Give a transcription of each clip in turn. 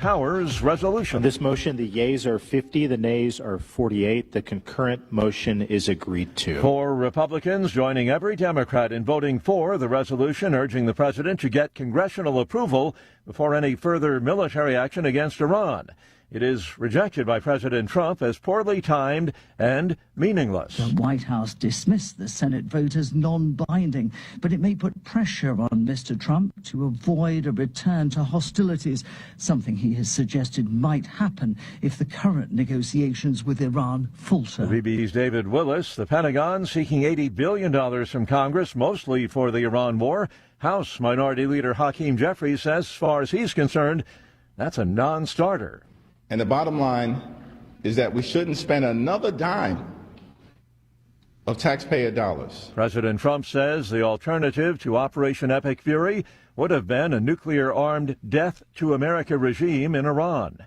Powers resolution. On this motion, the yeas are 50, the nays are 48. The concurrent motion is agreed to. 4 Republicans joining every Democrat in voting for the resolution urging the president to get congressional approval before any further military action against Iran. It is rejected by President Trump as poorly timed and meaningless. The White House dismissed the Senate vote as non-binding, but it may put pressure on Mr. Trump to avoid a return to hostilities, something he has suggested might happen if the current negotiations with Iran falter. The BBC's David Willis. The Pentagon seeking $80 billion from Congress, mostly for the Iran war. House Minority Leader Hakeem Jeffries says, as far as he's concerned, that's a non-starter. And the bottom line is that we shouldn't spend another dime of taxpayer dollars. President Trump says the alternative to Operation Epic Fury would have been a nuclear-armed death to America regime in Iran.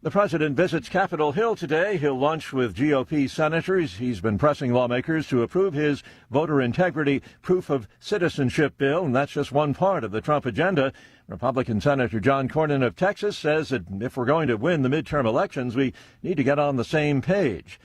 The president visits Capitol Hill today. He'll lunch with GOP senators. He's been pressing lawmakers to approve his voter integrity proof of citizenship bill, and that's just one part of the Trump agenda. Republican Senator John Cornyn of Texas says that if we're going to win the midterm elections, we need to get on the same page.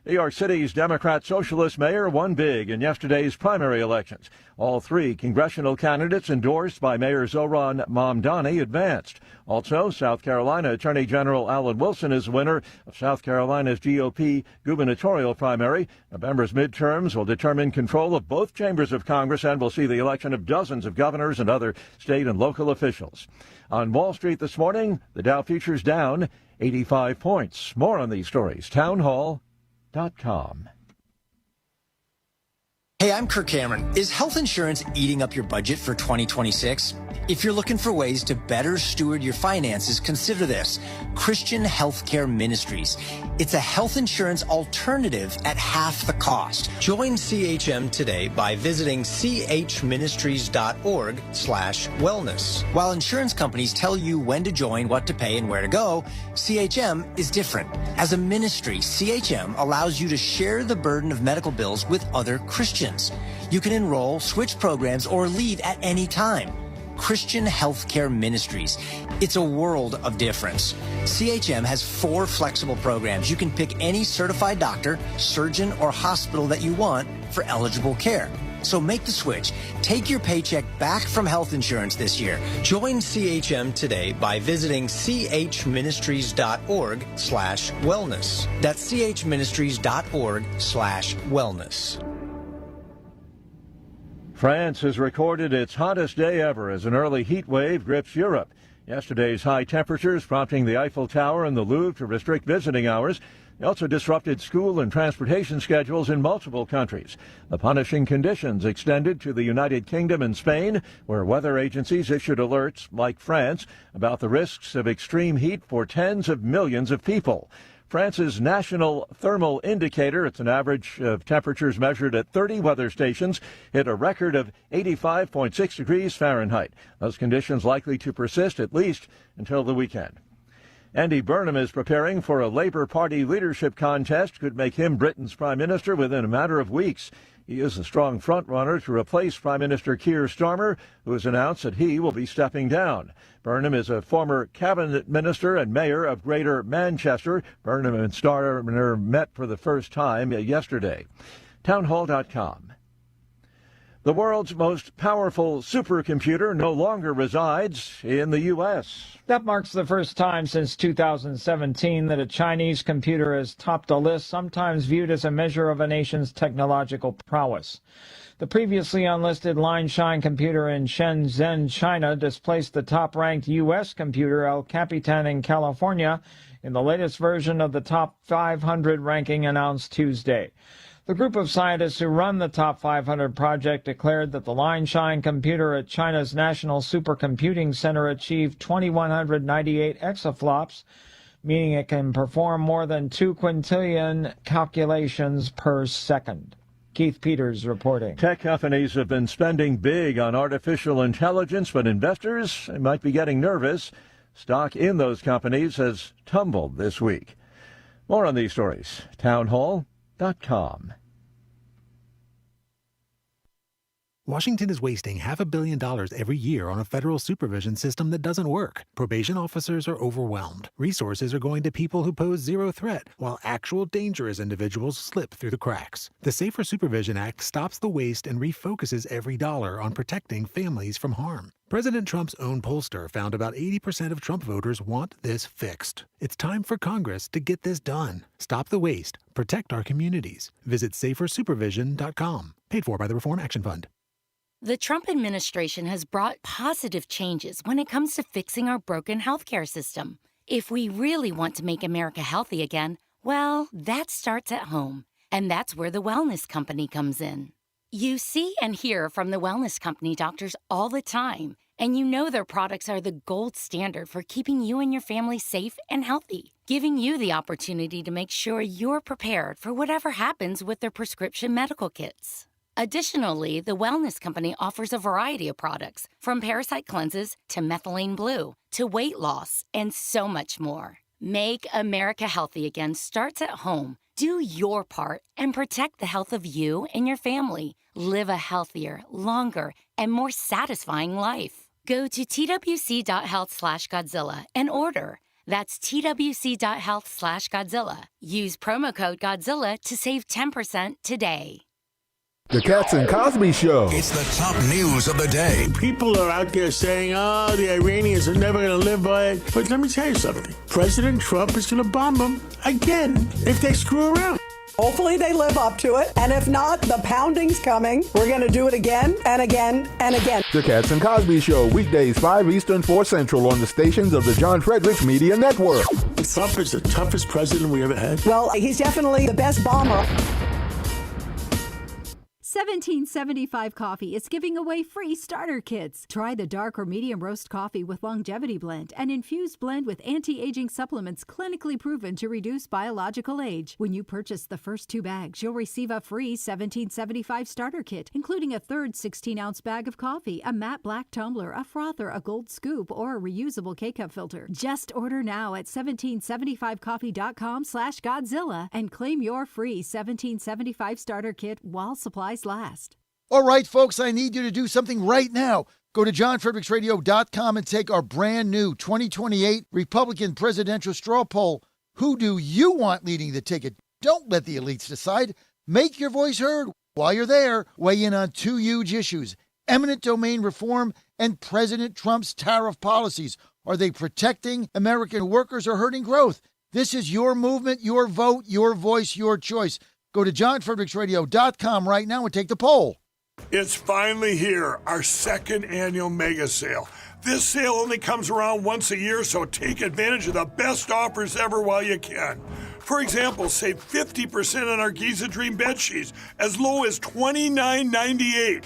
New York City's Democrat Socialist mayor won big in yesterday's primary elections. All 3 congressional candidates endorsed by Mayor Zohran Mamdani advanced. Also, South Carolina Attorney General Alan Wilson is winner of South Carolina's GOP gubernatorial primary. November's midterms will determine control of both chambers of Congress and will see the election of dozens of governors and other state and local officials. On Wall Street this morning, the Dow futures down 85 points. More on these stories. Townhall.com. Hey, I'm Kirk Cameron. Is health insurance eating up your budget for 2026? If you're looking for ways to better steward your finances, consider this: Christian Healthcare Ministries. It's a health insurance alternative at half the cost. Join CHM today by visiting chministries.org/wellness. While insurance companies tell you when to join, what to pay, and where to go, CHM is different. As a ministry, CHM allows you to share the burden of medical bills with other Christians. You can enroll, switch programs, or leave at any time. Christian Healthcare Ministries. It's a world of difference. CHM has 4 flexible programs. You can pick any certified doctor, surgeon, or hospital that you want for eligible care. So make the switch. Take your paycheck back from health insurance this year. Join CHM today by visiting chministries.org/wellness. That's chministries.org/wellness. France has recorded its hottest day ever as an early heat wave grips Europe. Yesterday's high temperatures prompting the Eiffel Tower and the Louvre to restrict visiting hours. They also disrupted school and transportation schedules in multiple countries. The punishing conditions extended to the United Kingdom and Spain, where weather agencies issued alerts, like France, about the risks of extreme heat for tens of millions of people. France's national thermal indicator, it's an average of temperatures measured at 30 weather stations, hit a record of 85.6 degrees Fahrenheit. Those conditions likely to persist at least until the weekend. Andy Burnham is preparing for a Labour Party leadership contest, could make him Britain's prime minister within a matter of weeks. He is a strong front-runner to replace Prime Minister Keir Starmer, who has announced that he will be stepping down. Burnham is a former cabinet minister and mayor of Greater Manchester. Burnham and Starmer met for the first time yesterday. Townhall.com. The world's most powerful supercomputer no longer resides in the U.S. That marks the first time since 2017 that a Chinese computer has topped a list sometimes viewed as a measure of a nation's technological prowess. The previously unlisted Line Shine computer in Shenzhen, China, displaced the top-ranked U.S. computer El Capitan in California in the latest version of the Top 500 ranking announced Tuesday. The group of scientists who run the Top 500 project declared that the Line Shine computer at China's National Supercomputing Center achieved 2,198 exaflops, meaning it can perform more than 2 quintillion calculations per second. Keith Peters reporting. Tech companies have been spending big on artificial intelligence, but investors might be getting nervous. Stock in those companies has tumbled this week. More on these stories. Townhall.com. Washington is wasting $500 million every year on a federal supervision system that doesn't work. Probation officers are overwhelmed. Resources are going to people who pose zero threat, while actual dangerous individuals slip through the cracks. The Safer Supervision Act stops the waste and refocuses every dollar on protecting families from harm. President Trump's own pollster found about 80% of Trump voters want this fixed. It's time for Congress to get this done. Stop the waste. Protect our communities. Visit safersupervision.com. Paid for by the Reform Action Fund. The Trump administration has brought positive changes when it comes to fixing our broken healthcare system. If we really want to make America healthy again, well, that starts at home. And that's where the Wellness Company comes in. You see and hear from the Wellness Company doctors all the time, and you know their products are the gold standard for keeping you and your family safe and healthy, giving you the opportunity to make sure you're prepared for whatever happens with their prescription medical kits. Additionally, the Wellness Company offers a variety of products, from parasite cleanses to methylene blue to weight loss and so much more. Make America healthy again starts at home. Do your part and protect the health of you and your family. Live a healthier, longer, and more satisfying life. Go to twc.health/Godzilla and order. That's twc.health/Godzilla. Use promo code Godzilla to save 10% today. The Cats and Cosby Show. It's the top news of the day. People are out there saying, oh, the Iranians are never going to live by it. But let me tell you something. President Trump is going to bomb them again if they screw around. Hopefully they live up to it. And if not, the pounding's coming. We're going to do it again and again and again. The Cats and Cosby Show, weekdays 5 Eastern, 4 Central on the stations of the John Fredericks Media Network. Trump is the toughest president we ever had. Well, he's definitely the best bomber. 1775 Coffee is giving away free starter kits. Try the dark or medium roast coffee with longevity blend, an infused blend with anti-aging supplements clinically proven to reduce biological age. When you purchase the first 2 bags, you'll receive a free 1775 starter kit, including a third 16-ounce bag of coffee, a matte black tumbler, a frother, a gold scoop, or a reusable K-cup filter. Just order now at 1775coffee.com/Godzilla and claim your free 1775 starter kit while supplies last. All right, folks, I need you to do something right now. Go to johnfredericksradio.com and take our brand new 2028 Republican presidential straw poll. Who do you want leading the ticket? Don't let the elites decide. Make your voice heard. While you're there, weigh in on 2 huge issues: eminent domain reform and President Trump's tariff policies. Are they protecting American workers or hurting growth? This is your movement, your vote, your voice, your choice. Go to johnfredericksradio.com right now and take the poll. It's finally here, our second annual mega sale. This sale only comes around once a year, so take advantage of the best offers ever while you can. For example, save 50% on our Giza Dream bed sheets, as low as $29.98.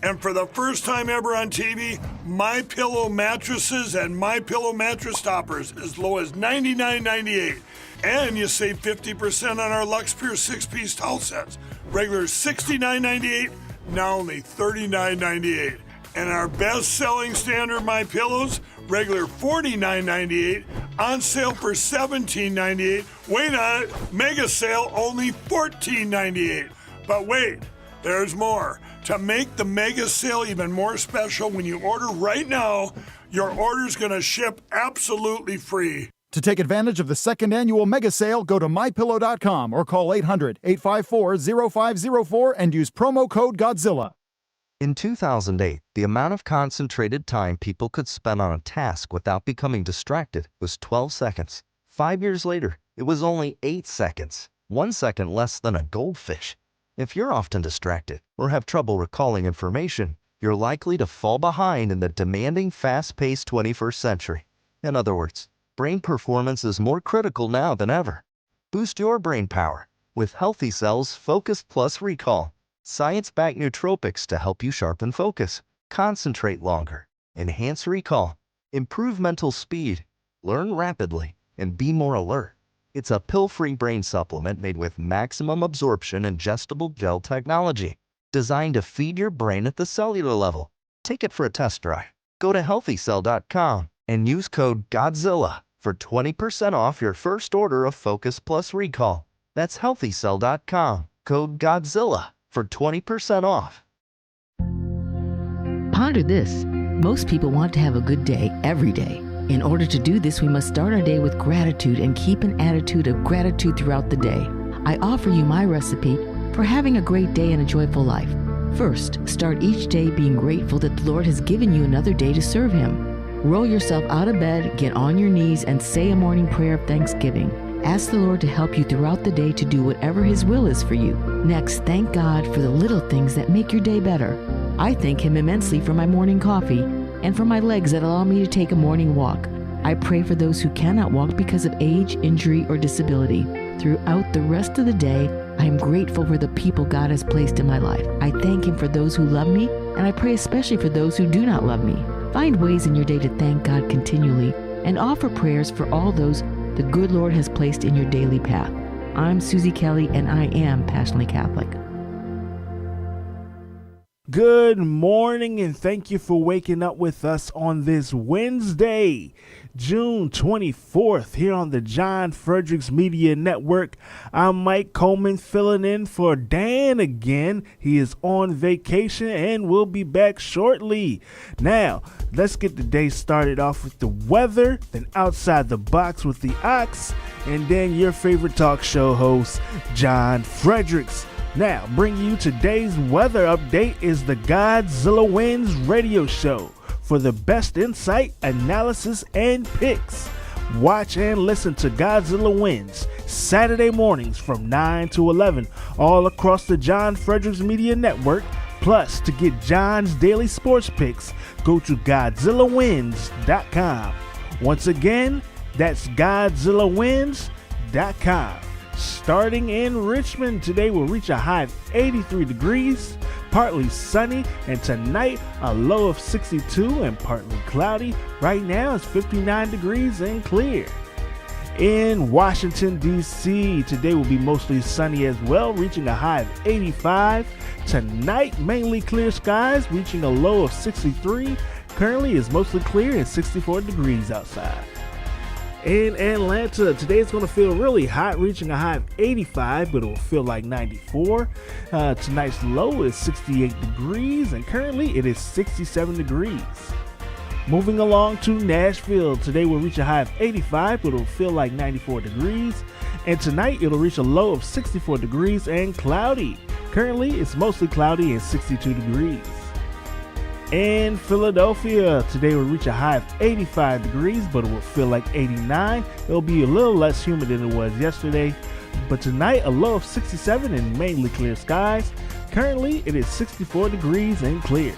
And for the first time ever on TV, MyPillow mattresses and MyPillow mattress toppers, as low as $99.98. And you save 50% on our Lux Pure 6-piece towel sets. Regular $69.98, now only $39.98. And our best-selling standard My Pillows, regular $49.98, on sale for $17.98. Wait on it, mega sale, only $14.98. But wait, there's more. To make the mega sale even more special, when you order right now, your order's going to ship absolutely free. To take advantage of the second annual mega sale, go to mypillow.com or call 800-854-0504 and use promo code Godzilla. In 2008, the amount of concentrated time people could spend on a task without becoming distracted was 12 seconds. 5 years later, it was only 8 seconds, 1 second less than a goldfish. If you're often distracted or have trouble recalling information, you're likely to fall behind in the demanding, fast-paced 21st century. In other words, brain performance is more critical now than ever. Boost your brain power with Healthy Cells Focus Plus Recall. Science-backed nootropics to help you sharpen focus, concentrate longer, enhance recall, improve mental speed, learn rapidly, and be more alert. It's a pill-free brain supplement made with maximum absorption ingestible gel technology, designed to feed your brain at the cellular level. Take it for a test drive. Go to healthycell.com and use code GODZILLA for 20% off your first order of Focus Plus Recall. That's healthycell.com, code GODZILLA for 20% off. Ponder this. Most people want to have a good day every day. In order to do this, we must start our day with gratitude and keep an attitude of gratitude throughout the day. I offer you my recipe for having a great day and a joyful life. First, start each day being grateful that the Lord has given you another day to serve Him. Roll yourself out of bed, get on your knees, and say a morning prayer of thanksgiving. Ask the Lord to help you throughout the day to do whatever His will is for you. Next, thank God for the little things that make your day better. I thank Him immensely for my morning coffee and for my legs that allow me to take a morning walk. I pray for those who cannot walk because of age, injury, or disability. Throughout the rest of the day, I am grateful for the people God has placed in my life. I thank Him for those who love me, and I pray especially for those who do not love me. Find ways in your day to thank God continually and offer prayers for all those the good Lord has placed in your daily path. I'm Susie Kelly, and I am passionately Catholic. Good morning, and thank you for waking up with us on this Wednesday, June 24th, here on the John Fredericks Media Network. I'm Mike Coleman, filling in for Dan again. He is on vacation and will be back shortly. Now, let's get the day started off with the weather, then Outside the Box with the Ox, and then your favorite talk show host, John Fredericks. Now, bringing you today's weather update is the Godzilla Wins radio show for the best insight, analysis, and picks. Watch and listen to Godzilla Wins Saturday mornings from 9 to 11 all across the John Fredericks Media Network. Plus, to get John's daily sports picks, go to GodzillaWins.com. Once again, that's GodzillaWins.com. Starting in Richmond, today will reach a high of 83 degrees, partly sunny, and tonight a low of 62 and partly cloudy. Right now it's 59 degrees and clear. In Washington, D.C., today will be mostly sunny as well, reaching a high of 85. Tonight, mainly clear skies, reaching a low of 63. Currently it's mostly clear and 64 degrees outside. In Atlanta, today it's going to feel really hot, reaching a high of 85, but it will feel like 94. Tonight's low is 68 degrees, and currently it is 67 degrees. Moving along to Nashville, today will reach a high of 85, but it will feel like 94 degrees. And tonight it'll reach a low of 64 degrees and cloudy. Currently it's mostly cloudy and 62 degrees. In Philadelphia, today will reach a high of 85 degrees, but it will feel like 89. It'll be a little less humid than it was yesterday. But tonight, a low of 67 and mainly clear skies. Currently, it is 64 degrees and clear.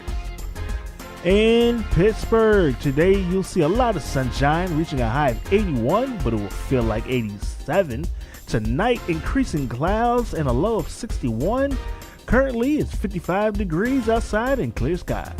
In Pittsburgh, today you'll see a lot of sunshine, reaching a high of 81, but it will feel like 87. Tonight, increasing clouds and a low of 61. Currently, it's 55 degrees outside and clear skies.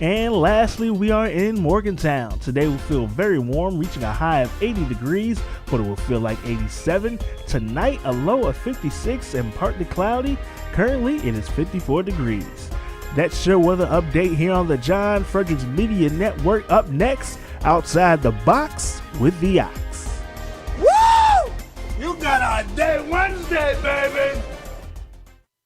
And lastly, we are in Morgantown. Today will feel very warm, reaching a high of 80 degrees, but it will feel like 87. Tonight, a low of 56 and partly cloudy. Currently, it is 54 degrees. That's your weather update here on the John Fredericks Media Network. Up next, Outside the Box with the Ox. Woo! You got a day Wednesday, baby!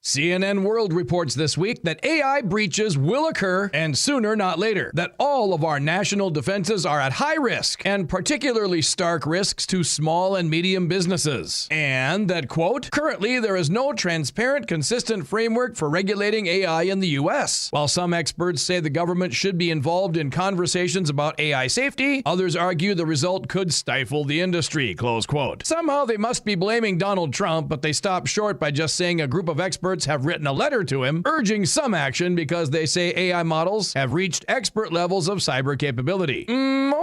CNN World reports this week that AI breaches will occur, and sooner, not later. That all of our national defenses are at high risk, and particularly stark risks to small and medium businesses. And that, quote, currently there is no transparent, consistent framework for regulating AI in the U.S. While some experts say the government should be involved in conversations about AI safety, others argue the result could stifle the industry, close quote. Somehow they must be blaming Donald Trump, but they stop short by just saying a group of experts have written a letter to him urging some action because they say AI models have reached expert levels of cyber capability.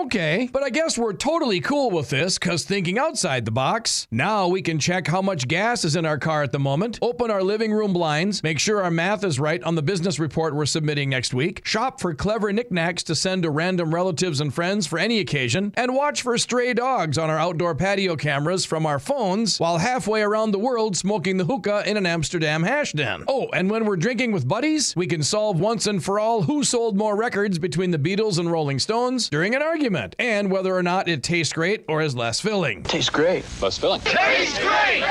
Okay, but I guess we're totally cool with this because thinking outside the box, now we can check how much gas is in our car at the moment, open our living room blinds, make sure our math is right on the business report we're submitting next week, shop for clever knickknacks to send to random relatives and friends for any occasion, and watch for stray dogs on our outdoor patio cameras from our phones while halfway around the world smoking the hookah in an Amsterdam hash trash den. Oh, and when we're drinking with buddies, we can solve once and for all who sold more records between the Beatles and Rolling Stones during an argument, and whether or not it tastes great or is less filling. Tastes great. Less filling. Tastes great!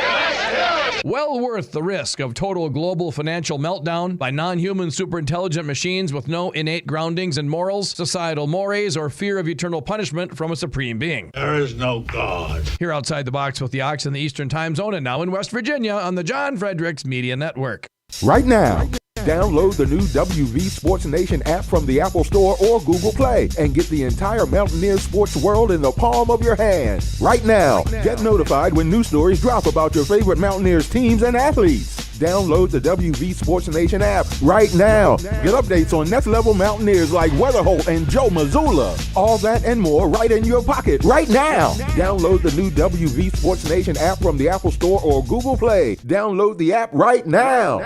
Well worth the risk of total global financial meltdown by non-human superintelligent machines with no innate groundings in morals, societal mores, or fear of eternal punishment from a supreme being. There is no God. Here outside the box with the Ox in the Eastern Time Zone and now in West Virginia on the John Fredericks Media Network. Right now, download the new WV Sports Nation app from the Apple Store or Google Play and get the entire Mountaineers sports world in the palm of your hand. Right now, get notified when new stories drop about your favorite Mountaineers teams and athletes. Download the WV Sports Nation app right now. Get updates on next level Mountaineers like Weatherholt and Joe Mazzulla. All that and more right in your pocket right now. Download the new WV Sports Nation app from the Apple Store or Google Play. Download the app right now.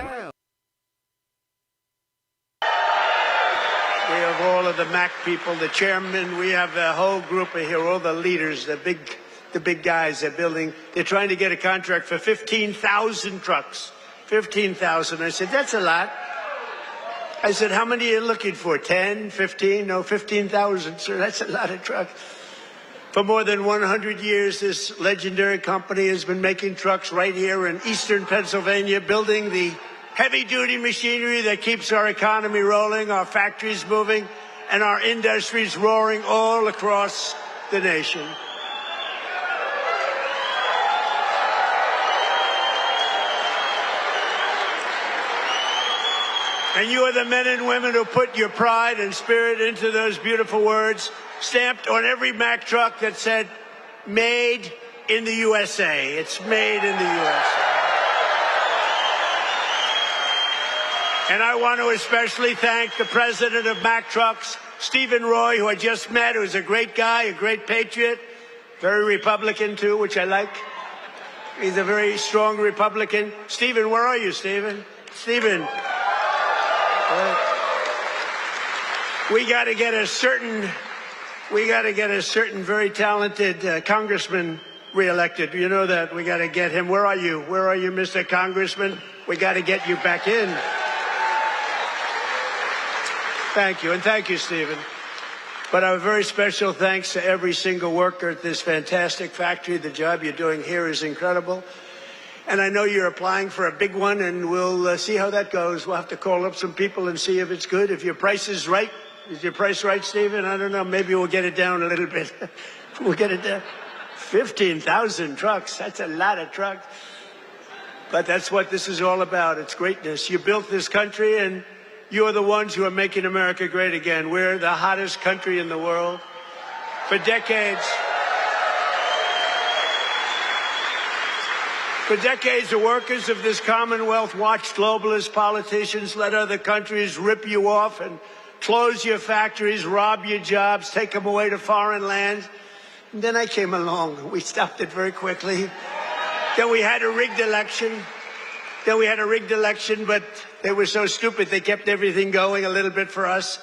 We have all of the MAC people, the chairman, we have the whole group of here, all the leaders, the big guys they're trying to get a contract for 15,000 trucks. 15,000. I said, that's a lot. I said, how many are you looking for? 10, 15? No, 15,000, sir. That's a lot of trucks. For more than 100 years, this legendary company has been making trucks right here in eastern Pennsylvania, building the heavy-duty machinery that keeps our economy rolling, our factories moving, and our industries roaring all across the nation. And you are the men and women who put your pride and spirit into those beautiful words, stamped on every Mack truck that said, made in the USA. It's made in the USA. And I want to especially thank the president of Mack Trucks, Stephen Roy, who I just met, who's a great guy, a great patriot, very Republican too, which I like. He's a very strong Republican. Stephen, where are you, Stephen? Stephen. We got to get a certain very talented congressman reelected. You know that. We got to get him. Where are you? Where are you, Mr. Congressman? We got to get you back in. Thank you. And thank you, Stephen. But a very special thanks to every single worker at this fantastic factory. The job you're doing here is incredible. And I know you're applying for a big one, and we'll see how that goes. We'll have to call up some people and see if it's good. If your price is right. Is your price right, Stephen? I don't know. Maybe we'll get it down a little bit. We'll get it down. 15,000 trucks. That's a lot of trucks. But that's what this is all about. It's greatness. You built this country, and you are the ones who are making America great again. We're the hottest country in the world. For decades, the workers of this Commonwealth watched globalist politicians let other countries rip you off and close your factories, rob your jobs, take them away to foreign lands. And then I came along. We stopped it very quickly. Then we had a rigged election. But they were so stupid they kept everything going a little bit for us.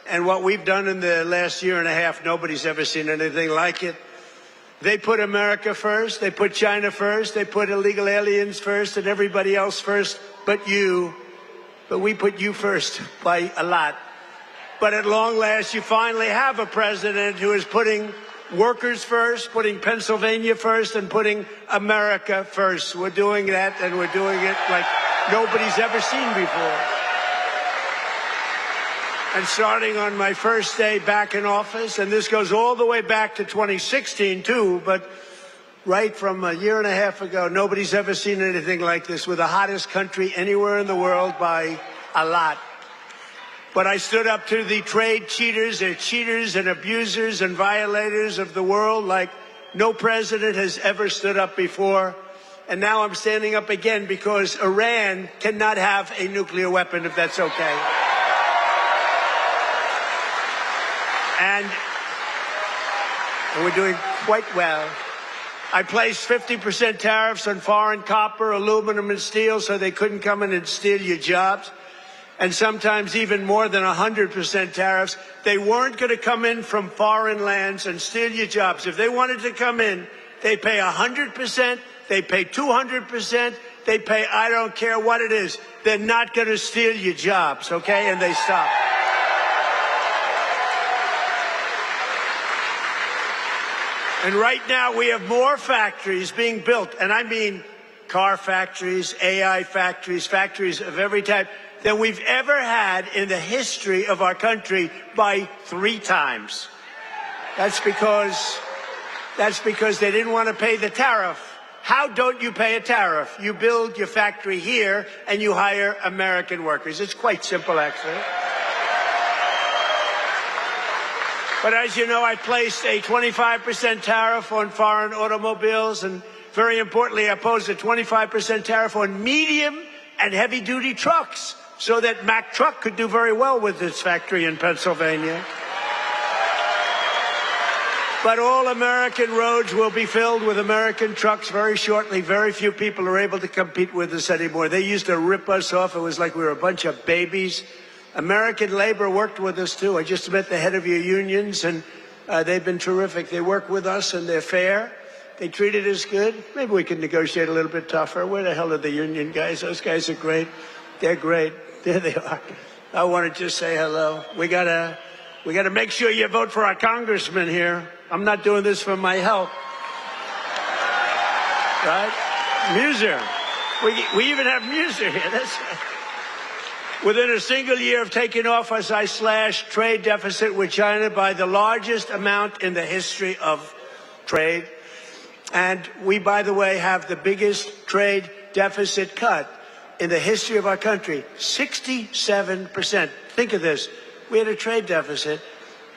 And what we've done in the last year and a half, nobody's ever seen anything like it. They put America first, they put China first, they put illegal aliens first and everybody else first but you. But we put you first by a lot. But at long last, you finally have a president who is putting workers first, putting Pennsylvania first, and putting America first. We're doing that, and we're doing it like nobody's ever seen before. And starting on my first day back in office, and this goes all the way back to 2016 too, but right from a year and a half ago, nobody's ever seen anything like this. We're the hottest country anywhere in the world by a lot. But I stood up to the trade cheaters. They're cheaters and abusers and violators of the world like no president has ever stood up before. And now I'm standing up again because Iran cannot have a nuclear weapon, if that's okay. And we're doing quite well. I placed 50% tariffs on foreign copper, aluminum, and steel so they couldn't come in and steal your jobs. And sometimes even more than 100% tariffs. They weren't going to come in from foreign lands and steal your jobs. If they wanted to come in, they pay 100%, they pay 200%, they pay, I don't care what it is. They're not going to steal your jobs, okay? And they stop. And right now we have more factories being built, and I mean car factories, AI factories, factories of every type, than we've ever had in the history of our country by 3 times. That's because they didn't want to pay the tariff. How don't you pay a tariff? You build your factory here and you hire American workers. It's quite simple, actually. But as you know, I placed a 25% tariff on foreign automobiles, and very importantly, I posed a 25% tariff on medium and heavy-duty trucks so that Mack Truck could do very well with its factory in Pennsylvania. But all American roads will be filled with American trucks very shortly. Very few people are able to compete with us anymore. They used to rip us off. It was like we were a bunch of babies. American labor worked with us, too. I just met the head of your unions, and they've been terrific. They work with us, and they're fair. They treated us good. Maybe we can negotiate a little bit tougher. Where the hell are the union guys? Those guys are great. They're great. There they are. I want to just say hello. We gotta make sure you vote for our congressman here. I'm not doing this for my health. Right? Muser. We even have Muser here. That's right. Within a single year of taking office, I slashed trade deficit with China by the largest amount in the history of trade. And we, by the way, have the biggest trade deficit cut in the history of our country, 67%. Think of this. We had a trade deficit.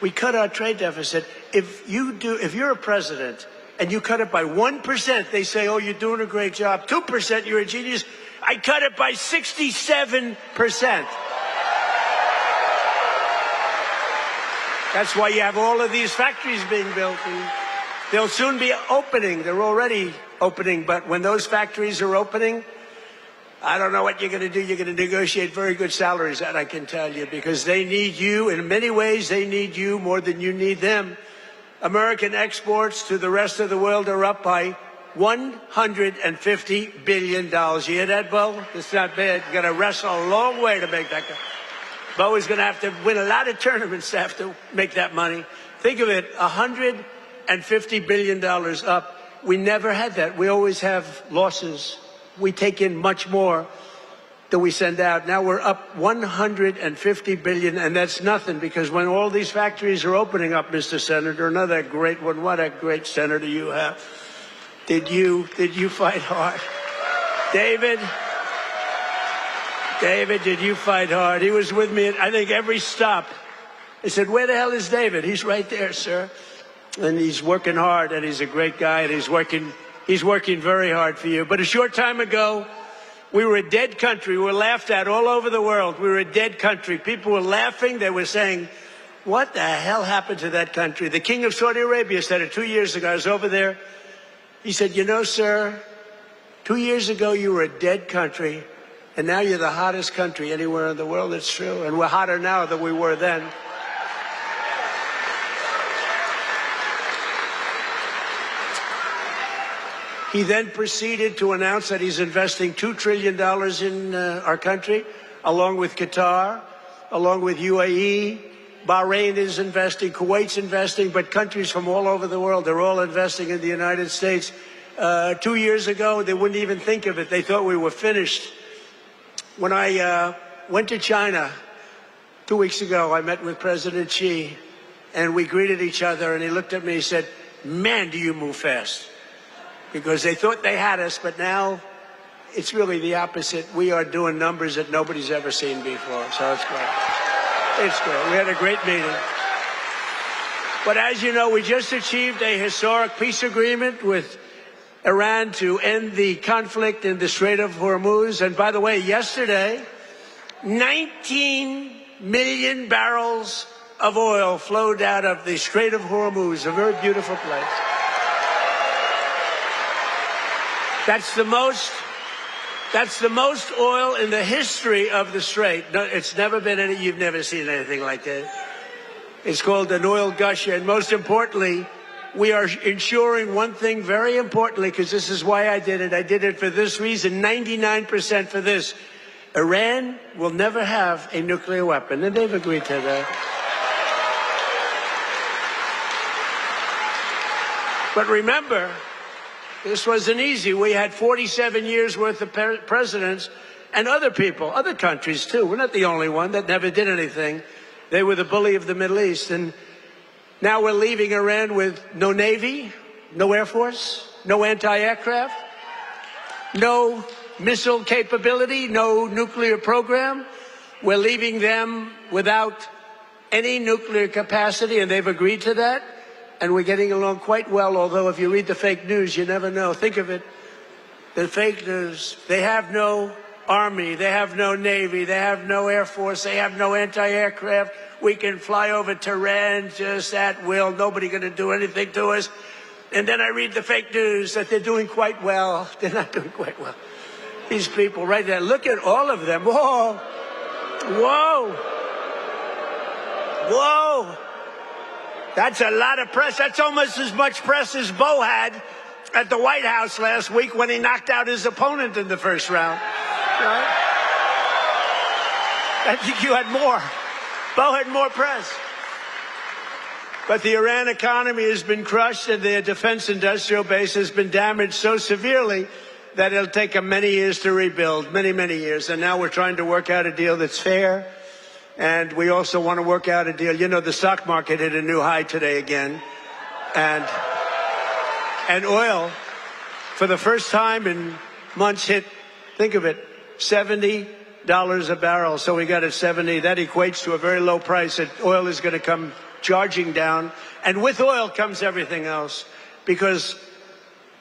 We cut our trade deficit. If you're a president and you cut it by 1%, they say, oh, you're doing a great job. 2%, you're a genius. I cut it by 67%. That's why you have all of these factories being built. And they'll soon be opening. They're already opening. But when those factories are opening, I don't know what you're going to do. You're going to negotiate very good salaries, that I can tell you, because they need you. In many ways, they need you more than you need them. American exports to the rest of the world are up by $150 billion. You hear that, Bo? It's not bad. You're going to wrestle a long way to make that go. Bo is going to have to win a lot of tournaments to have to make that money. Think of it, $150 billion up. We never had that. We always have losses. We take in much more than we send out. Now we're up $150 billion, and that's nothing, because when all these factories are opening up, Mr. Senator, another great one, what a great senator you have. Did you fight hard? David, did you fight hard? He was with me at, I think, every stop. I said, where the hell is David? He's right there, sir. And he's working hard, and he's a great guy, and he's working very hard for you. But a short time ago, we were a dead country. We were laughed at all over the world. We were a dead country. People were laughing. They were saying, what the hell happened to that country? The king of Saudi Arabia said it 2 years ago. I was over there. He said, you know, sir, 2 years ago you were a dead country, and now you're the hottest country anywhere in the world. It's true. And we're hotter now than we were then. He then proceeded to announce that he's investing $2 trillion in our country, along with Qatar, along with UAE. Bahrain is investing, Kuwait's investing, but countries from all over the world, they're all investing in the United States. 2 years ago, they wouldn't even think of it. They thought we were finished. When I went to China 2 weeks ago, I met with President Xi, and we greeted each other, and he looked at me and said, man, do you move fast. Because they thought they had us, but now it's really the opposite. We are doing numbers that nobody's ever seen before, so it's great. It's great. We had a great meeting. But as you know, we just achieved a historic peace agreement with Iran to end the conflict in the Strait of Hormuz. And by the way, yesterday, 19 million barrels of oil flowed out of the Strait of Hormuz, a very beautiful place. That's the most oil in the history of the Strait. No, it's never been any, you've never seen anything like that. It's called an oil gusher, and most importantly, we are ensuring one thing very importantly, because this is why I did it. I did it for this reason, 99% for this. Iran will never have a nuclear weapon, and they've agreed to that. But remember, this wasn't easy. We had 47 years worth of presidents and other people, other countries too. We're not the only one that never did anything. They were the bully of the Middle East. And now we're leaving Iran with no Navy, no Air Force, no anti-aircraft, no missile capability, no nuclear program. We're leaving them without any nuclear capacity, and they've agreed to that. And we're getting along quite well, although if you read the fake news, you never know. Think of it, the fake news. They have no Army, they have no Navy, they have no Air Force, they have no anti-aircraft. We can fly over Tehran just at will. Nobody going to do anything to us. And then I read the fake news that they're doing quite well. They're not doing quite well. These people right there, look at all of them. Whoa, whoa, whoa. That's a lot of press. That's almost as much press as Bo had at the White House last week when he knocked out his opponent in the first round. Right? I think you had more. Bo had more press. But the Iran economy has been crushed, and their defense industrial base has been damaged so severely that it'll take them many years to rebuild, many, many years. And now we're trying to work out a deal that's fair. And we also want to work out a deal. You know, the stock market hit a new high today again. And oil, for the first time in months, hit, think of it, $70 a barrel. So we got at 70. That equates to a very low price. That oil is going to come charging down. And with oil comes everything else. Because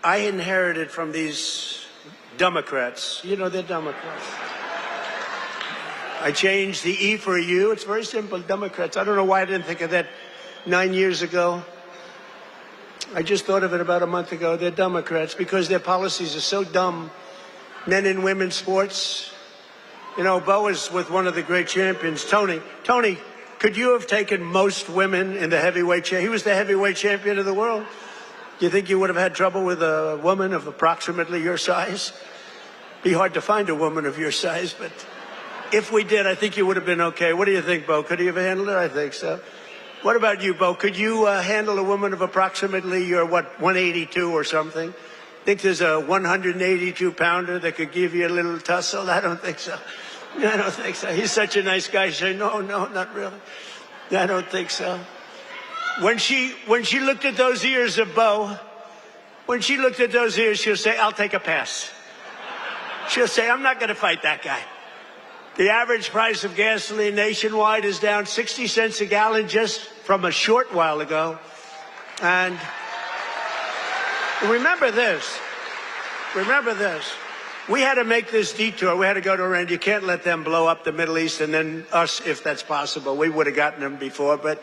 I inherited from these Democrats. You know, they're Democrats. I changed the E for a U. It's very simple, Democrats. I don't know why I didn't think of that 9 years ago. I just thought of it about a month ago. They're Democrats because their policies are so dumb. Men and women's sports. You know, Bo is with one of the great champions, Tony. Tony, could you have taken most women in the heavyweight championship? He was the heavyweight champion of the world. Do you think you would have had trouble with a woman of approximately your size? Be hard to find a woman of your size, but if we did, I think you would have been okay. What do you think, Bo? Could you have handled it? I think so. What about you, Bo? Could you handle a woman of approximately your, 182 or something? Think there's a 182-pounder that could give you a little tussle? I don't think so. I don't think so. He's such a nice guy. Say, no, not really. I don't think so. When she looked at those ears of Bo, when she looked at those ears, she'll say, I'll take a pass. She'll say, I'm not going to fight that guy. The average price of gasoline nationwide is down 60 cents a gallon just from a short while ago. And remember this. We had to make this detour. We had to go to Iran. You can't let them blow up the Middle East and then us, if that's possible. We would have gotten them before, but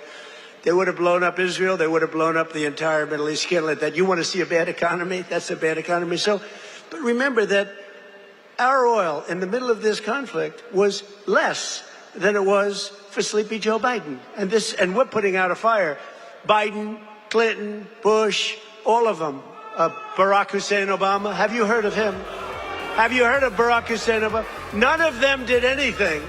they would have blown up Israel. They would have blown up the entire Middle East. You can't let that. You want to see a bad economy? That's a bad economy. So, but remember that our oil in the middle of this conflict was less than it was for sleepy Joe Biden. And we're putting out a fire. Biden, Clinton, Bush, all of them. Barack Hussein Obama. Have you heard of him? Have you heard of Barack Hussein Obama? None of them did anything.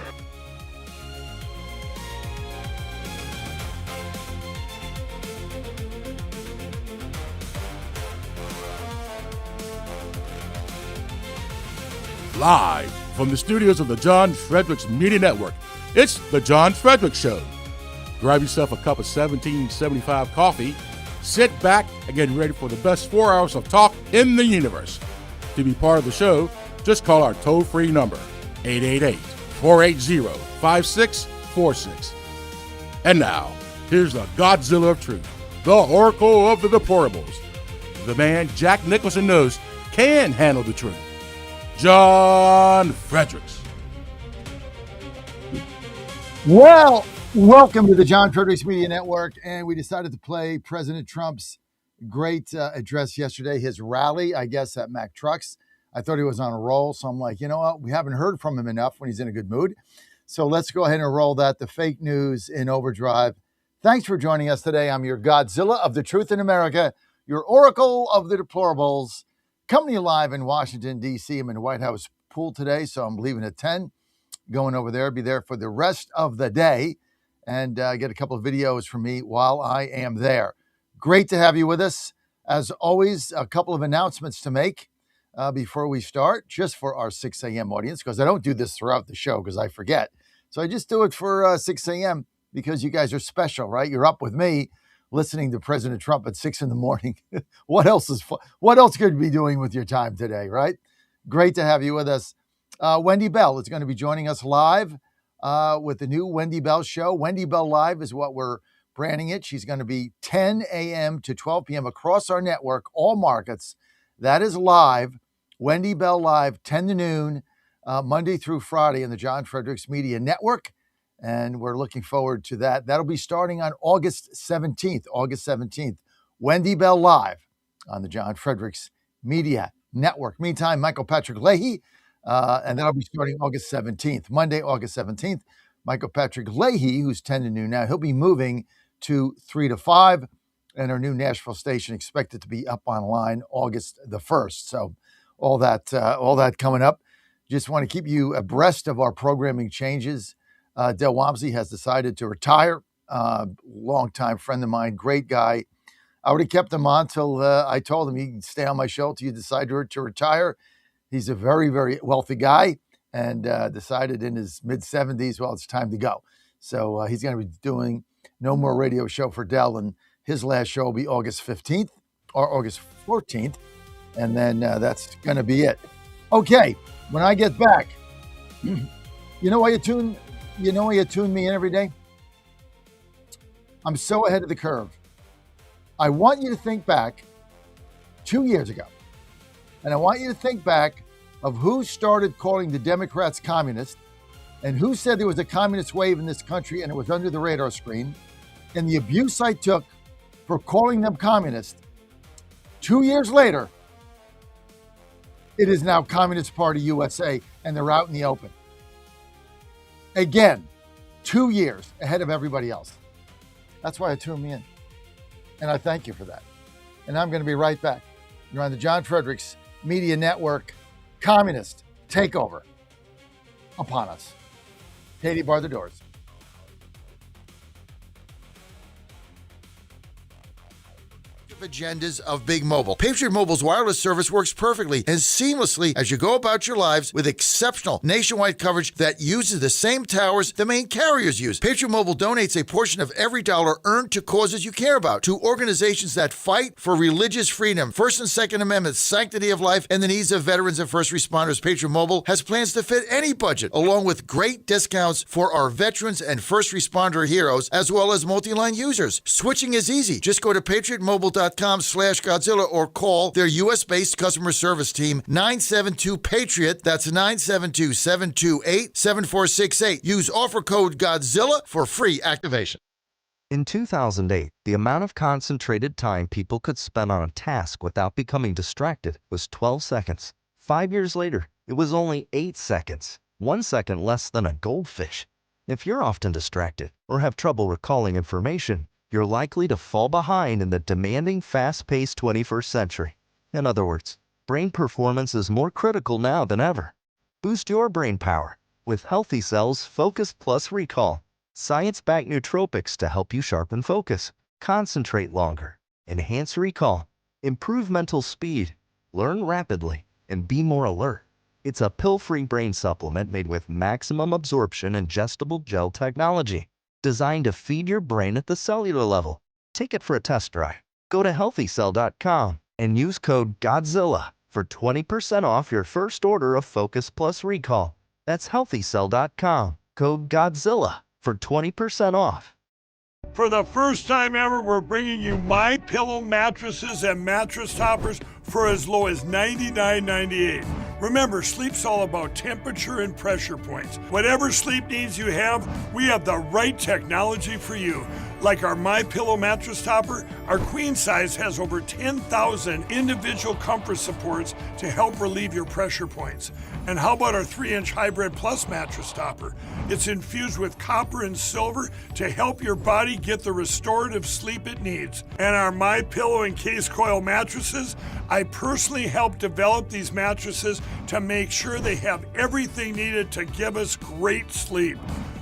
Live from the studios of the John Fredericks Media Network, it's The John Fredericks Show. Grab yourself a cup of 1775 coffee, sit back, and get ready for the best 4 hours of talk in the universe. To be part of the show, just call our toll-free number, 888-480-5646. And now, here's the Godzilla of Truth, the Oracle of the Deplorables, the man Jack Nicholson knows can handle the truth, John Fredericks. Well, welcome to the John Fredericks Media Network, and we decided to play President Trump's great address yesterday, his rally, I guess, at Mack Trucks. I thought he was on a roll, so I'm like, you know what? We haven't heard from him enough when he's in a good mood. So let's go ahead and roll that. The fake news in overdrive. Thanks for joining us today. I'm your Godzilla of the Truth in America, your Oracle of the Deplorables, coming to you live in Washington, D.C. I'm in the White House pool today, so I'm leaving at 10, going over there, be there for the rest of the day, and get a couple of videos from me while I am there. Great to have you with us. As always, a couple of announcements to make before we start, just for our 6 a.m. audience, because I don't do this throughout the show because I forget. So I just do it for 6 a.m. because you guys are special, right? You're up with me listening to President Trump at 6 in the morning. What else could you be doing with your time today, right? Great to have you with us. Wendy Bell is going to be joining us live with the new Wendy Bell show. Wendy Bell Live is what we're branding it. She's going to be 10 a.m. to 12 p.m. across our network, all markets. That is live. Wendy Bell Live, 10 to noon, Monday through Friday in the John Fredericks Media Network. And we're looking forward to that. That'll be starting on August 17th. Wendy Bell Live on the John Fredericks Media Network. Meantime, Michael Patrick Leahy, and that'll be starting August 17th, Monday, August 17th. Michael Patrick Leahy, who's 10 to noon now, he'll be moving to 3 to 5, and our new Nashville station expected to be up online August the 1st. So all that coming up. Just want to keep you abreast of our programming changes. Del Wamsey has decided to retire. Longtime friend of mine, great guy. I would have kept him on till I told him he can stay on my show till you decide to retire. He's a very, very wealthy guy and decided in his mid-70s, well, it's time to go. So he's going to be doing no more radio show for Del, and his last show will be August 15th or August 14th, and then that's going to be it. Okay, when I get back, you know why you tune me in every day? I'm so ahead of the curve. I want you to think back 2 years ago, and I want you to think back of who started calling the Democrats communist and who said there was a communist wave in this country and it was under the radar screen, and the abuse I took for calling them communist. 2 years later, it is now Communist Party USA, and they're out in the open. Again, 2 years ahead of everybody else. That's why I tuned me in. And I thank you for that. And I'm going to be right back. You're on the John Fredericks Media Network. Communist takeover upon us. Katie, bar the doors. Agendas of Big Mobile. Patriot Mobile's wireless service works perfectly and seamlessly as you go about your lives with exceptional nationwide coverage that uses the same towers the main carriers use. Patriot Mobile donates a portion of every dollar earned to causes you care about, to organizations that fight for religious freedom, First and Second Amendment, sanctity of life, and the needs of veterans and first responders. Patriot Mobile has plans to fit any budget, along with great discounts for our veterans and first responder heroes, as well as multi-line users. Switching is easy. Just go to patriotmobile.com/Godzilla or call their U.S.-based customer service team, 972-PATRIOT. That's 972-728-7468. Use offer code Godzilla for free activation. In 2008, the amount of concentrated time people could spend on a task without becoming distracted was 12 seconds. 5 years later, it was only 8 seconds, 1 second less than a goldfish. If you're often distracted or have trouble recalling information, you're likely to fall behind in the demanding, fast-paced 21st century. In other words, brain performance is more critical now than ever. Boost your brain power with Healthy Cells Focus Plus Recall. Science-backed nootropics to help you sharpen focus, concentrate longer, enhance recall, improve mental speed, learn rapidly, and be more alert. It's a pill-free brain supplement made with maximum absorption ingestible gel technology, designed to feed your brain at the cellular level. Take it for a test drive. Go to healthycell.com and use code GODZILLA for 20% off your first order of Focus Plus Recall. That's healthycell.com, code GODZILLA for 20% off. For the first time ever, we're bringing you My Pillow mattresses and mattress toppers for as low as $99.98. Remember, sleep's all about temperature and pressure points. Whatever sleep needs you have, we have the right technology for you. Like our MyPillow mattress topper, our queen size has over 10,000 individual comfort supports to help relieve your pressure points. And how about our 3-inch Hybrid Plus mattress topper? It's infused with copper and silver to help your body get the restorative sleep it needs. And our MyPillow and Case Coil mattresses, I personally helped develop these mattresses to make sure they have everything needed to give us great sleep.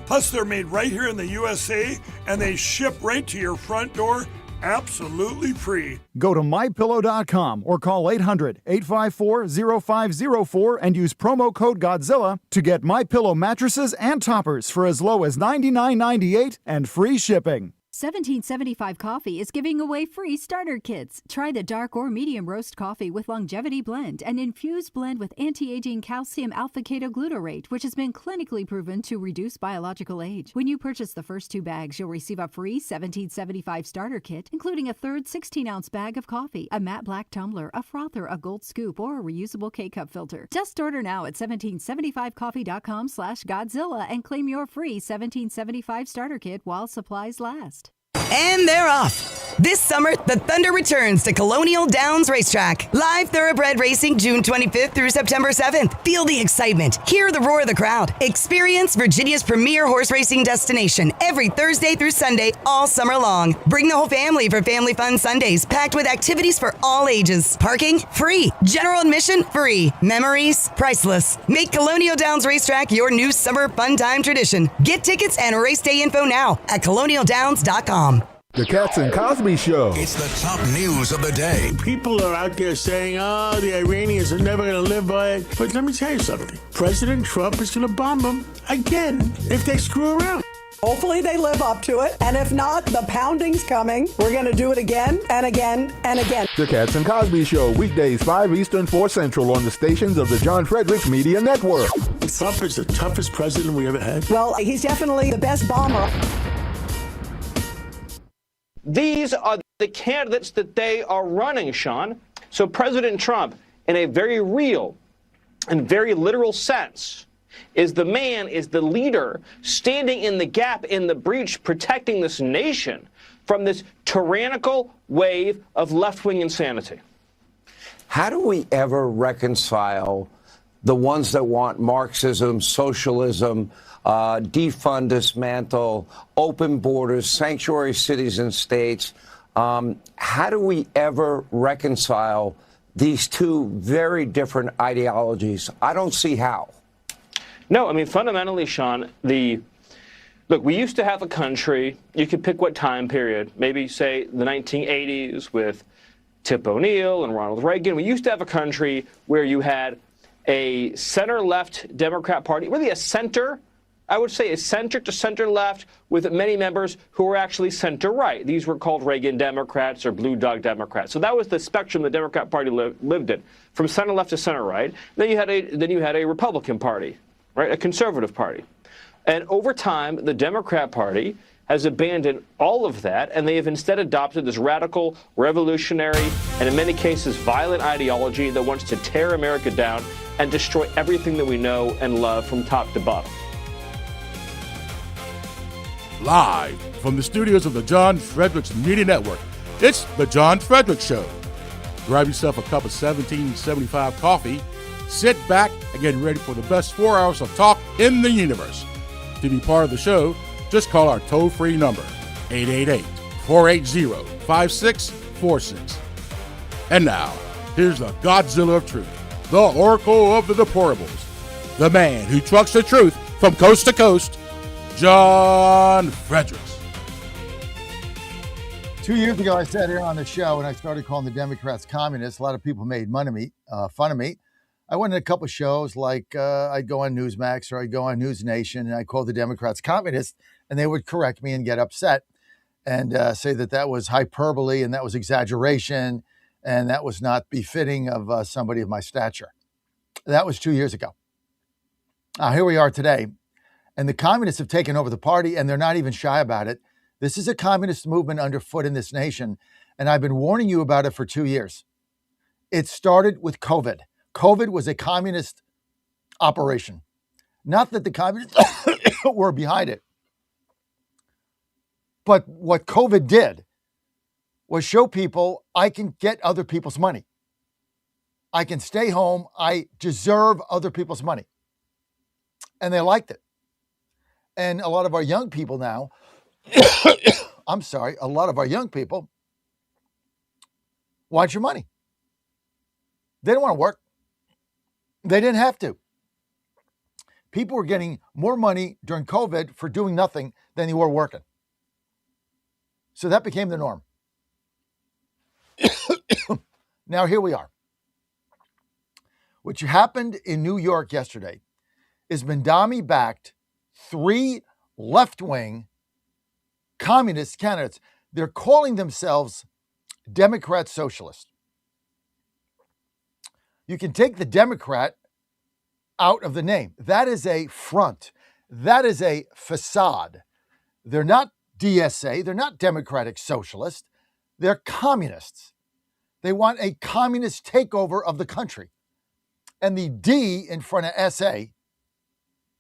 Plus, they're made right here in the USA, and they ship right to your front door, absolutely free. Go to MyPillow.com or call 800-854-0504 and use promo code Godzilla to get MyPillow mattresses and toppers for as low as $99.98 and free shipping. 1775 Coffee is giving away free starter kits. Try the dark or medium roast coffee with longevity blend, an infused blend with anti-aging calcium alpha-ketoglutarate, which has been clinically proven to reduce biological age. When you purchase the first 2 bags, you'll receive a free 1775 starter kit, including a third 16-ounce bag of coffee, a matte black tumbler, a frother, a gold scoop, or a reusable K-cup filter. Just order now at 1775coffee.com/Godzilla and claim your free 1775 starter kit while supplies last. And they're off. This summer, the Thunder returns to Colonial Downs Racetrack. Live thoroughbred racing June 25th through September 7th. Feel the excitement. Hear the roar of the crowd. Experience Virginia's premier horse racing destination every Thursday through Sunday all summer long. Bring the whole family for Family Fun Sundays, packed with activities for all ages. Parking? Free. General admission? Free. Memories? Priceless. Make Colonial Downs Racetrack your new summer fun time tradition. Get tickets and race day info now at colonialdowns.com. The Cats and Cosby Show. It's the top news of the day. People are out there saying, the Iranians are never going to live by it. But let me tell you something. President Trump is going to bomb them again if they screw around. Hopefully they live up to it. And if not, the pounding's coming. We're going to do it again and again and again. The Cats and Cosby Show, weekdays 5 Eastern, 4 Central on the stations of the John Fredericks Media Network. Trump is the toughest president we ever had. Well, he's definitely the best bomber. These are the candidates that they are running, Sean. So President Trump, in a very real and very literal sense, is the man, is the leader, standing in the gap, in the breach, protecting this nation from this tyrannical wave of left-wing insanity. How do we ever reconcile the ones that want Marxism, socialism, defund, dismantle, open borders, sanctuary cities and states? How do we ever reconcile these two very different ideologies? I don't see how. No, I mean, fundamentally, Sean, look, we used to have a country, you could pick what time period, maybe say the 1980s with Tip O'Neill and Ronald Reagan. We used to have a country where you had a center-left Democrat Party, really a center, I would say a center to center-left with many members who were actually center-right. These were called Reagan Democrats or Blue Dog Democrats. So that was the spectrum the Democrat Party lived in, from center-left to center-right. Then you had a Republican Party, right, a conservative party. And over time, the Democrat Party has abandoned all of that, and they have instead adopted this radical, revolutionary, and in many cases violent ideology that wants to tear America down and destroy everything that we know and love from top to bottom. Live from the studios of the John Fredericks Media Network, it's the John Fredericks Show. Grab yourself a cup of 1775 coffee, sit back, and get ready for the best 4 hours of talk in the universe. To be part of the show, just call our toll-free number, 888-480-5646. And now, here's the Godzilla of Truth, the Oracle of the Deplorables, the man who trucks the truth from coast to coast, John Fredericks. 2 years ago, I sat here on the show and I started calling the Democrats communists. A lot of people made fun of me. I went in a couple of shows, like I'd go on Newsmax or I'd go on News Nation, and I called the Democrats communists, and they would correct me and get upset and say that was hyperbole and that was exaggeration and that was not befitting of somebody of my stature. That was 2 years ago. Here we are today. And the communists have taken over the party, and they're not even shy about it. This is a communist movement underfoot in this nation, and I've been warning you about it for 2 years. It started with COVID. COVID was a communist operation. Not that the communists were behind it, But what COVID did was show people I can get other people's money. I can stay home. I deserve other people's money. And they liked it. And a lot of our young people now, a lot of our young people want your money. They didn't want to work. They didn't have to. People were getting more money during COVID for doing nothing than they were working. So that became the norm. Now here we are. What happened in New York yesterday is Mandami-backed 3 left-wing communist candidates. They're calling themselves Democrat Socialists. You can take the Democrat out of the name. That is a front. That is a facade. They're not DSA. They're not Democratic Socialists. They're communists. They want a communist takeover of the country. And the D in front of SA,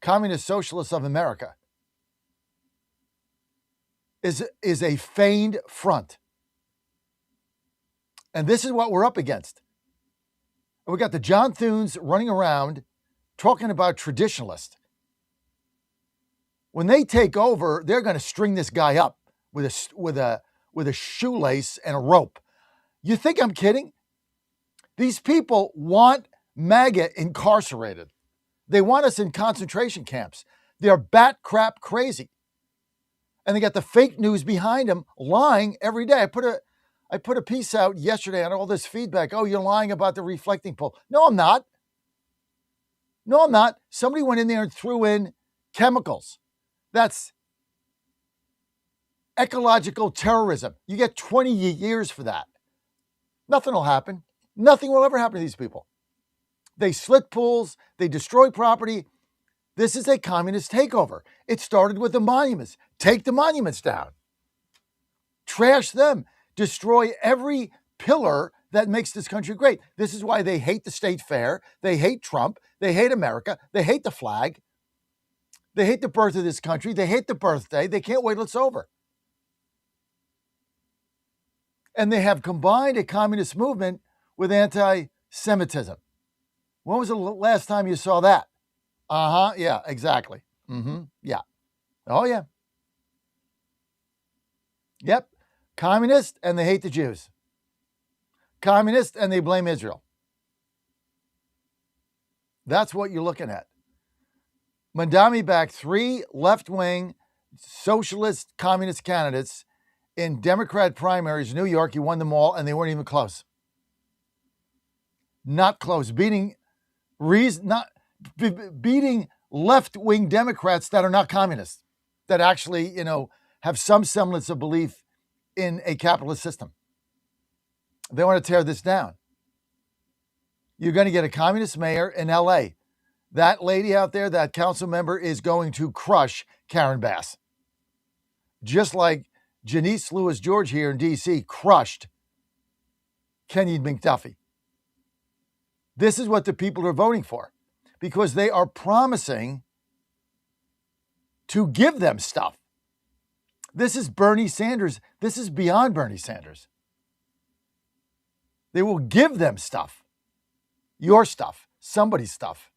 Communist Socialists of America, is a feigned front. And this is what we're up against. We got the John Thunes running around talking about traditionalists. When they take over, they're going to string this guy up with a shoelace and a rope. You think I'm kidding? These people want MAGA incarcerated. They want us in concentration camps. They're bat crap crazy. And they got the fake news behind them lying every day. I put a piece out yesterday on all this feedback. Oh, you're lying about the reflecting poll. No, I'm not. No, I'm not. Somebody went in there and threw in chemicals. That's ecological terrorism. You get 20 years for that. Nothing will happen. Nothing will ever happen to these people. They slit pools. They destroy property. This is a communist takeover. It started with the monuments. Take the monuments down. Trash them. Destroy every pillar that makes this country great. This is why they hate the state fair. They hate Trump. They hate America. They hate the flag. They hate the birth of this country. They hate the birthday. They can't wait till it's over. And they have combined a communist movement with anti-Semitism. When was the last time you saw that? Yeah, exactly. Yeah. Oh, yeah. Yep. Communist, and they hate the Jews. Communist, and they blame Israel. That's what you're looking at. Mandami backed 3 left-wing socialist communist candidates in Democrat primaries in New York. He won them all, and they weren't even close. Not close. Beating left-wing Democrats that are not communists, that actually, have some semblance of belief in a capitalist system. They want to tear this down. You're going to get a communist mayor in LA. That lady out there, that council member, is going to crush Karen Bass. Just like Janice Lewis George here in DC crushed Kenny McDuffie. This is what the people are voting for, because they are promising to give them stuff. This is Bernie Sanders. This is beyond Bernie Sanders. They will give them stuff. Your stuff. Somebody's stuff.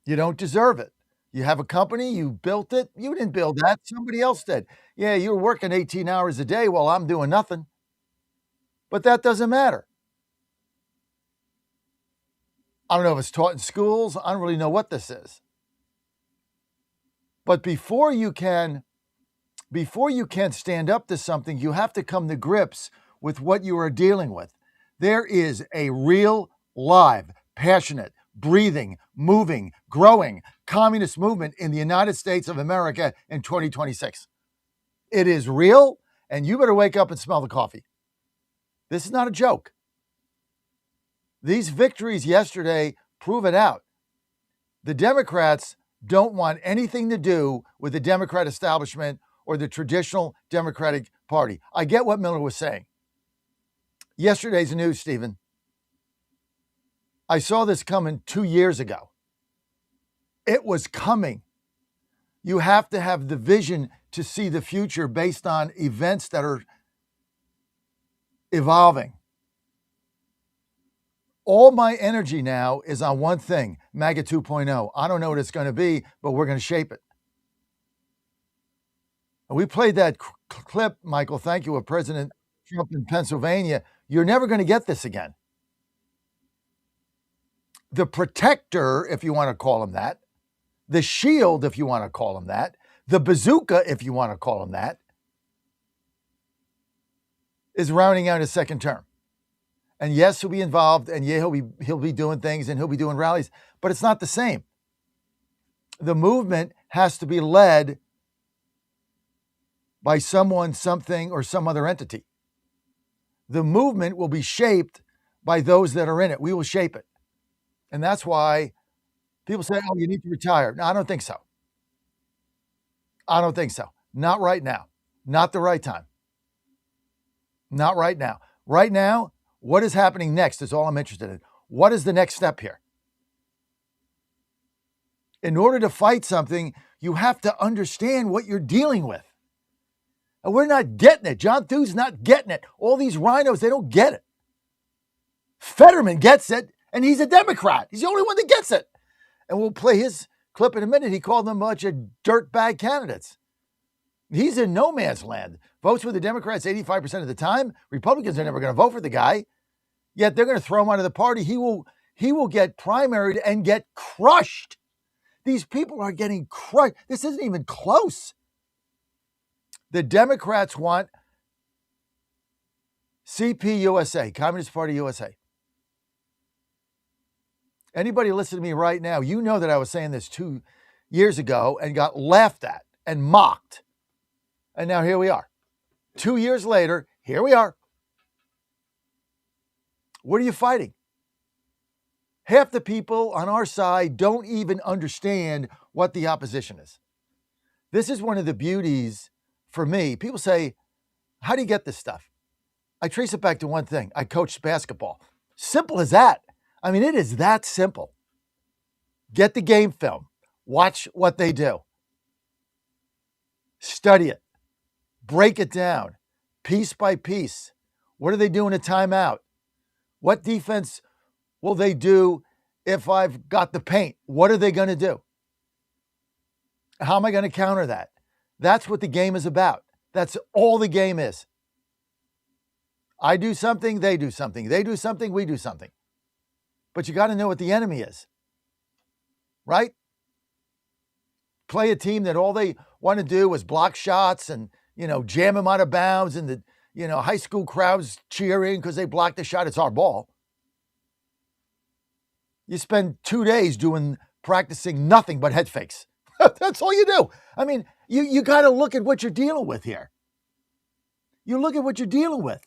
You don't deserve it. You have a company, you built it. You didn't build that. Somebody else did. Yeah, you're working 18 hours a day while I'm doing nothing. But that doesn't matter. I don't know if it's taught in schools. I don't really know what this is. But before you can stand up to something, you have to come to grips with what you are dealing with. There is a real, live, passionate, breathing, moving, growing communist movement in the United States of America in 2026. It is real, and you better wake up and smell the coffee. This is not a joke. These victories yesterday prove it out. The Democrats don't want anything to do with the Democrat establishment or the traditional Democratic Party. I get what Miller was saying. Yesterday's news, Stephen. I saw this coming 2 years ago. It was coming. You have to have the vision to see the future based on events that are evolving. All my energy now is on one thing, MAGA 2.0. I don't know what it's going to be, but we're going to shape it. And we played that clip, Michael, thank you, of President Trump in Pennsylvania. You're never going to get this again. The protector, if you want to call him that, the shield, if you want to call him that, the bazooka, if you want to call him that, is rounding out his second term. And yes, he'll be involved, and yeah, he'll be doing things, and he'll be doing rallies, but it's not the same. The movement has to be led by someone, something, or some other entity. The movement will be shaped by those that are in it. We will shape it. And that's why people say, oh, you need to retire. No, I don't think so. I don't think so. Not right now. Not the right time. Not right now. Right now, what is happening next is all I'm interested in. What is the next step here? In order to fight something, you have to understand what you're dealing with. And we're not getting it. John Thune's not getting it. All these rhinos, they don't get it. Fetterman gets it, and he's a Democrat. He's the only one that gets it. And we'll play his clip in a minute. He called them a bunch of dirtbag candidates. He's in no man's land. Votes with the Democrats 85% of the time. Republicans are never going to vote for the guy. Yet they're going to throw him out of the party. He will get primaried and get crushed. These people are getting crushed. This isn't even close. The Democrats want CPUSA, Communist Party USA. Anybody listen to me right now, you know that I was saying this 2 years ago and got laughed at and mocked. And now here we are. 2 years later, here we are. What are you fighting? Half the people on our side don't even understand what the opposition is. This is one of the beauties for me. People say, how do you get this stuff? I trace it back to one thing. I coached basketball. Simple as that. I mean, it is that simple. Get the game film. Watch what they do. Study it. Break it down. Piece by piece. What are they doing in a timeout? What defense will they do if I've got the paint? What are they going to do? How am I going to counter that? That's what the game is about. That's all the game is. I do something, they do something. They do something, we do something. But you got to know what the enemy is, right? Play a team that all they want to do is block shots and, jam them out of bounds and the, high school crowds cheering because they blocked the shot. It's our ball. You spend 2 days practicing nothing but head fakes. That's all you do. I mean, you got to look at what you're dealing with here. You look at what you're dealing with.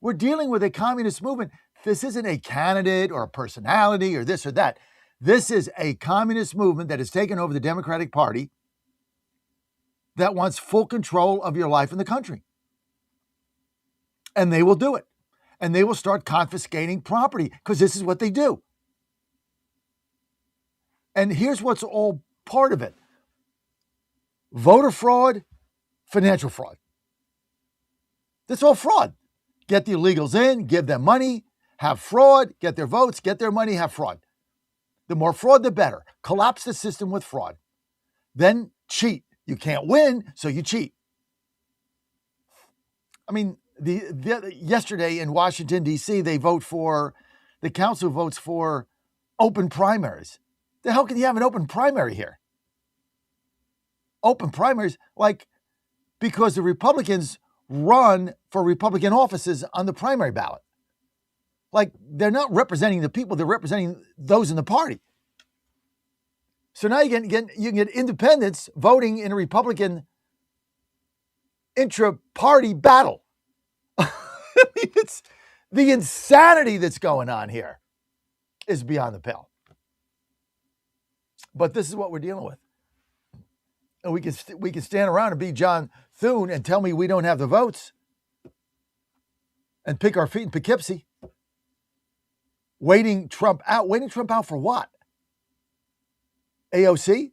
We're dealing with a communist movement. This isn't a candidate or a personality or this or that. This is a communist movement that has taken over the Democratic Party that wants full control of your life in the country. And they will do it. And they will start confiscating property because this is what they do. And here's what's all part of it. Voter fraud, financial fraud. That's all fraud. Get the illegals in, give them money, have fraud, get their votes, get their money, have fraud. The more fraud, the better. Collapse the system with fraud. Then cheat. You can't win, so you cheat. I mean, yesterday in Washington, D.C., the council votes for open primaries. The hell can you have an open primary here? Open primaries, because the Republicans run for Republican offices on the primary ballot. They're not representing the people, they're representing those in the party. So now you can get independents voting in a Republican intra-party battle. I mean, it's the insanity that's going on here is beyond the pale. But this is what we're dealing with. And we can stand around and be John Thune and tell me we don't have the votes and pick our feet in Poughkeepsie. Waiting Trump out for what? AOC?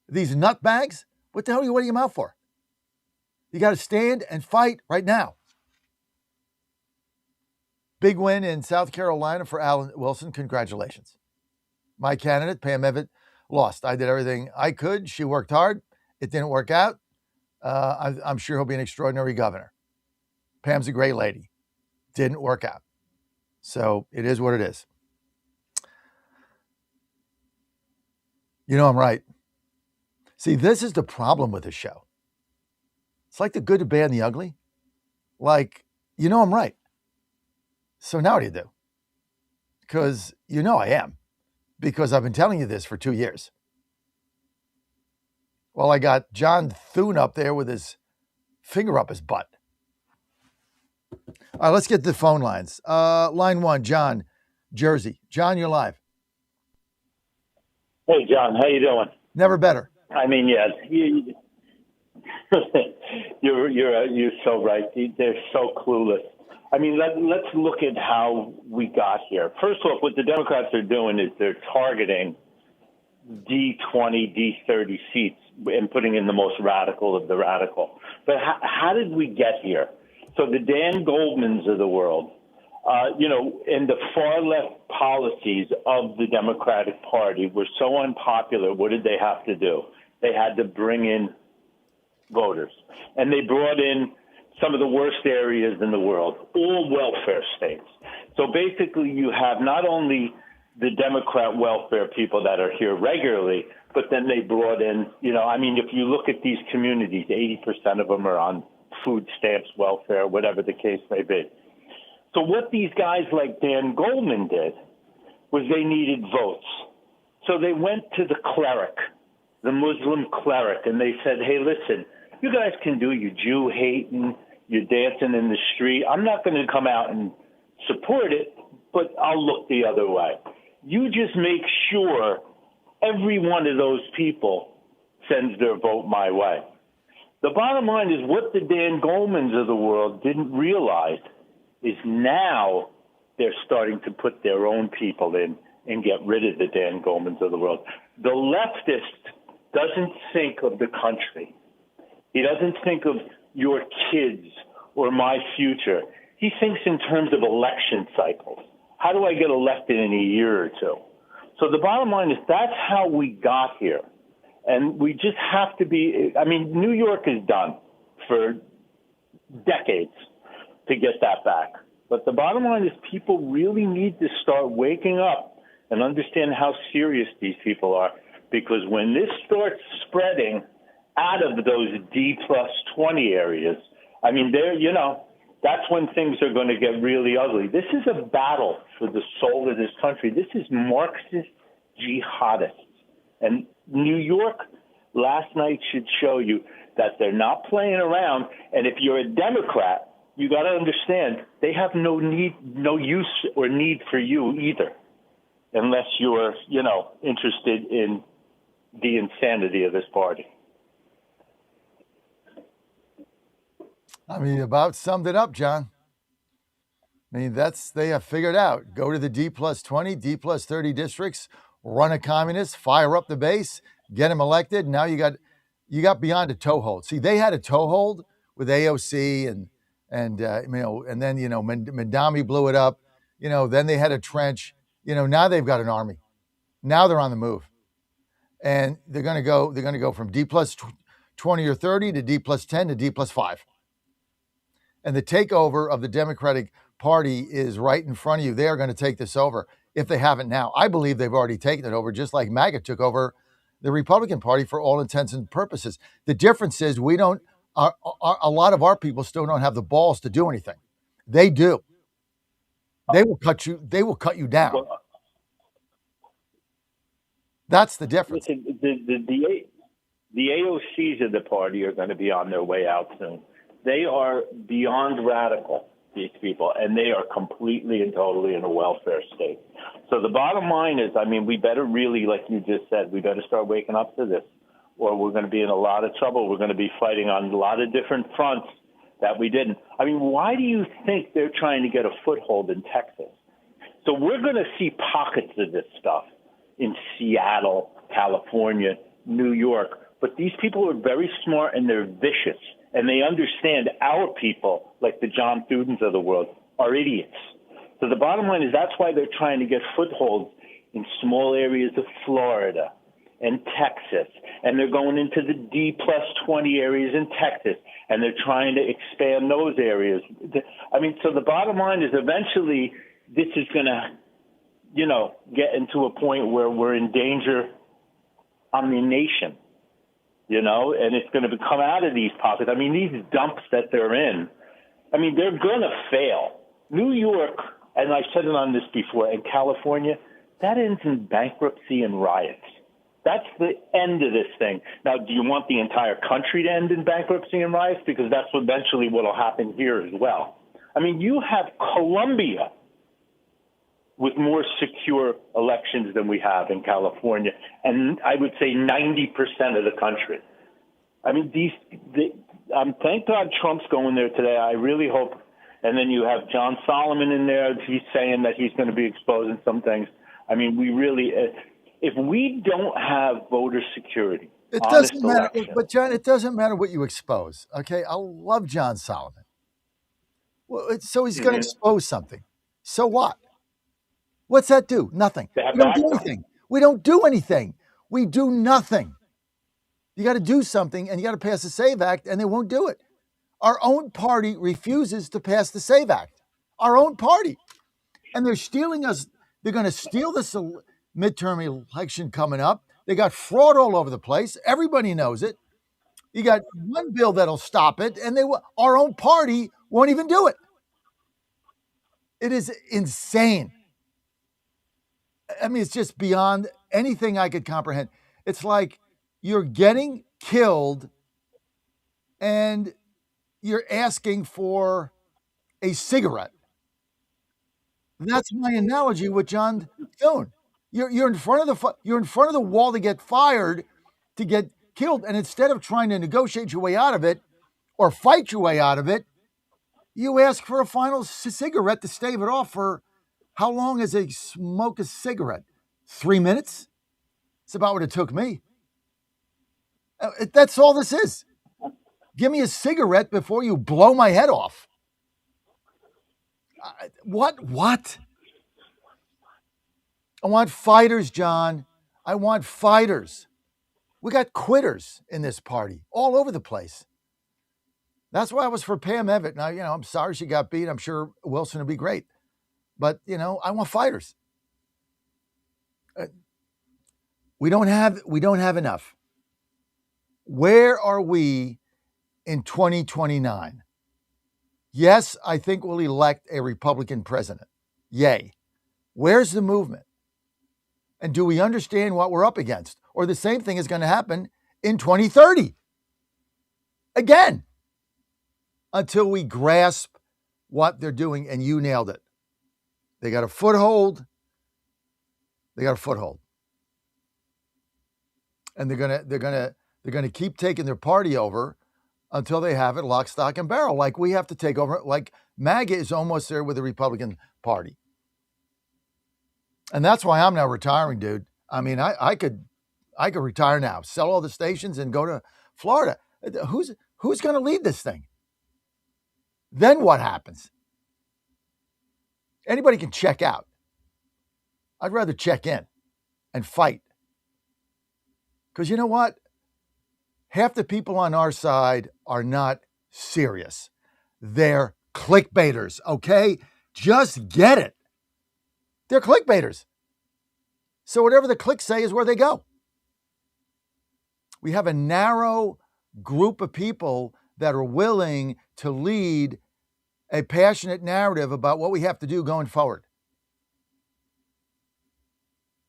These nutbags, what the hell are you waiting them out for? You got to stand and fight right now. Big win in South Carolina for Alan Wilson. Congratulations. My candidate, Pam Evitt, lost. I did everything I could. She worked hard. It didn't work out. I'm sure he'll be an extraordinary governor. Pam's a great lady. Didn't work out. So it is what it is. You know I'm right. See, this is the problem with this show. It's like the good, the bad, and the ugly. Like, you know I'm right. So now what do you do? Because you know I am. Because I've been telling you this for 2 years. Well, I got John Thune up there with his finger up his butt. All right, let's get to the phone lines. Line 1, John, Jersey. John, you're live. Hey, John, how you doing? Never better. I mean, yeah, you're so right. They're so clueless. I mean, let's look at how we got here. First off, what the Democrats are doing is they're targeting D20, D30 seats and putting in the most radical of the radical. But how did we get here? So the Dan Goldmans of the world, and the far left policies of the Democratic Party were so unpopular. What did they have to do? They had to bring in voters. And they brought in some of the worst areas in the world, all welfare states. So basically you have not only the Democrat welfare people that are here regularly, but then they brought in, if you look at these communities, 80% of them are on food stamps, welfare, whatever the case may be. So what these guys like Dan Goldman did was they needed votes. So they went to the cleric, the Muslim cleric, and they said, hey, listen, you guys can do your Jew hating, you're dancing in the street. I'm not going to come out and support it, but I'll look the other way. You just make sure every one of those people sends their vote my way. The bottom line is what the Dan Goldmans of the world didn't realize is now they're starting to put their own people in and get rid of the Dan Goldmans of the world. The leftist doesn't think of the country. He doesn't think of your kids or my future. He thinks in terms of election cycles. How do I get elected in a year or two? So the bottom line is that's how we got here. And we just have to be, New York is done for decades to get that back. But the bottom line is people really need to start waking up and understand how serious these people are. Because when this starts spreading out of those D+20 areas, that's when things are going to get really ugly. This is a battle for the soul of this country. This is Marxist jihadists. And New York last night should show you that they're not playing around. And if you're a Democrat, you got to understand they have no use or need for you either, unless you're, interested in the insanity of this party. About summed it up, John. They have figured out. Go to the D+20, D+30 districts, run a communist, fire up the base, get him elected. Now you got beyond a toehold. See, they had a toehold with AOC and then Mandami blew it up. Then they had a trench. Now they've got an army. Now they're on the move, and they're going to go from D+20 or 30 to D+10 to D+5. And the takeover of the Democratic Party is right in front of you. They are going to take this over if they haven't now. I believe they've already taken it over, just like MAGA took over the Republican Party for all intents and purposes. The difference is a lot of our people still don't have the balls to do anything. They do. They will cut you down. That's the difference. Listen, the AOCs of the party are going to be on their way out soon. They are beyond radical, these people, and they are completely and totally in a welfare state. So the bottom line is, we better really, like you just said, we better start waking up to this, or we're going to be in a lot of trouble. We're going to be fighting on a lot of different fronts that we didn't. Why do you think they're trying to get a foothold in Texas? So we're going to see pockets of this stuff in Seattle, California, New York, but these people are very smart and they're vicious, and they understand our people, like the John Thudens of the world, are idiots. So the bottom line is that's why they're trying to get footholds in small areas of Florida and Texas, and they're going into the D+20 areas in Texas, and they're trying to expand those areas. I mean, so the bottom line is eventually this is going to, get into a point where we're in danger on the nation, and it's going to come out of these pockets. I mean, these dumps that they're in, I mean, they're going to fail. New York, and I said it on this before, and California, that ends in bankruptcy and riots. That's the end of this thing. Now, do you want the entire country to end in bankruptcy and riots? Because that's eventually what will happen here as well. I mean, you have Colombia with more secure elections than we have in California, and I would say 90% of the country. I mean, thank God Trump's going there today. I really hope. And then you have John Solomon in there. He's saying that he's going to be exposing some things. I mean, we really, if we don't have voter security, it doesn't matter. But John, it doesn't matter what you expose. Okay, I love John Solomon. Well, so he's going to expose something. So what? What's that do? Nothing. We don't do anything. We don't do anything. We do nothing. You got to do something, and you got to pass the SAVE Act, and they won't do it. Our own party refuses to pass the SAVE Act. Our own party. And they're stealing us. They're going to steal this midterm election coming up. They got fraud all over the place. Everybody knows it. You got one bill that'll stop it, and our own party won't even do it. It is insane. I mean, it's just beyond anything I could comprehend. It's like you're getting killed and you're asking for a cigarette. That's my analogy with John Thune. You're in front of the wall to get fired, to get killed, and instead of trying to negotiate your way out of it or fight your way out of it, you ask for a final cigarette to stave it off. For how long is a smoke a cigarette? 3 minutes? It's about what it took me. That's all this is. Give me a cigarette before you blow my head off. What? I want fighters, John. I want fighters. We got quitters in this party all over the place. That's why I was for Pam Evitt. Now, I'm sorry she got beat. I'm sure Wilson will be great. But, I want fighters. We don't have enough. Where are we in 2029? Yes, I think we'll elect a Republican president. Yay. Where's the movement? And do we understand what we're up against? Or the same thing is going to happen in 2030. Again. Until we grasp what they're doing, and you nailed it. They got a foothold. And they're gonna keep taking their party over until they have it lock, stock, and barrel. Like we have to take over. Like MAGA is almost there with the Republican Party. And that's why I'm now retiring, dude. I mean, I could retire now, sell all the stations and go to Florida. Who's going to lead this thing? Then what happens? Anybody can check out. I'd rather check in and fight. Because you know what? Half the people on our side are not serious. They're clickbaiters, okay? Just get it. They're clickbaiters. So whatever the clicks say is where they go. We have a narrow group of people that are willing to lead a passionate narrative about what we have to do going forward.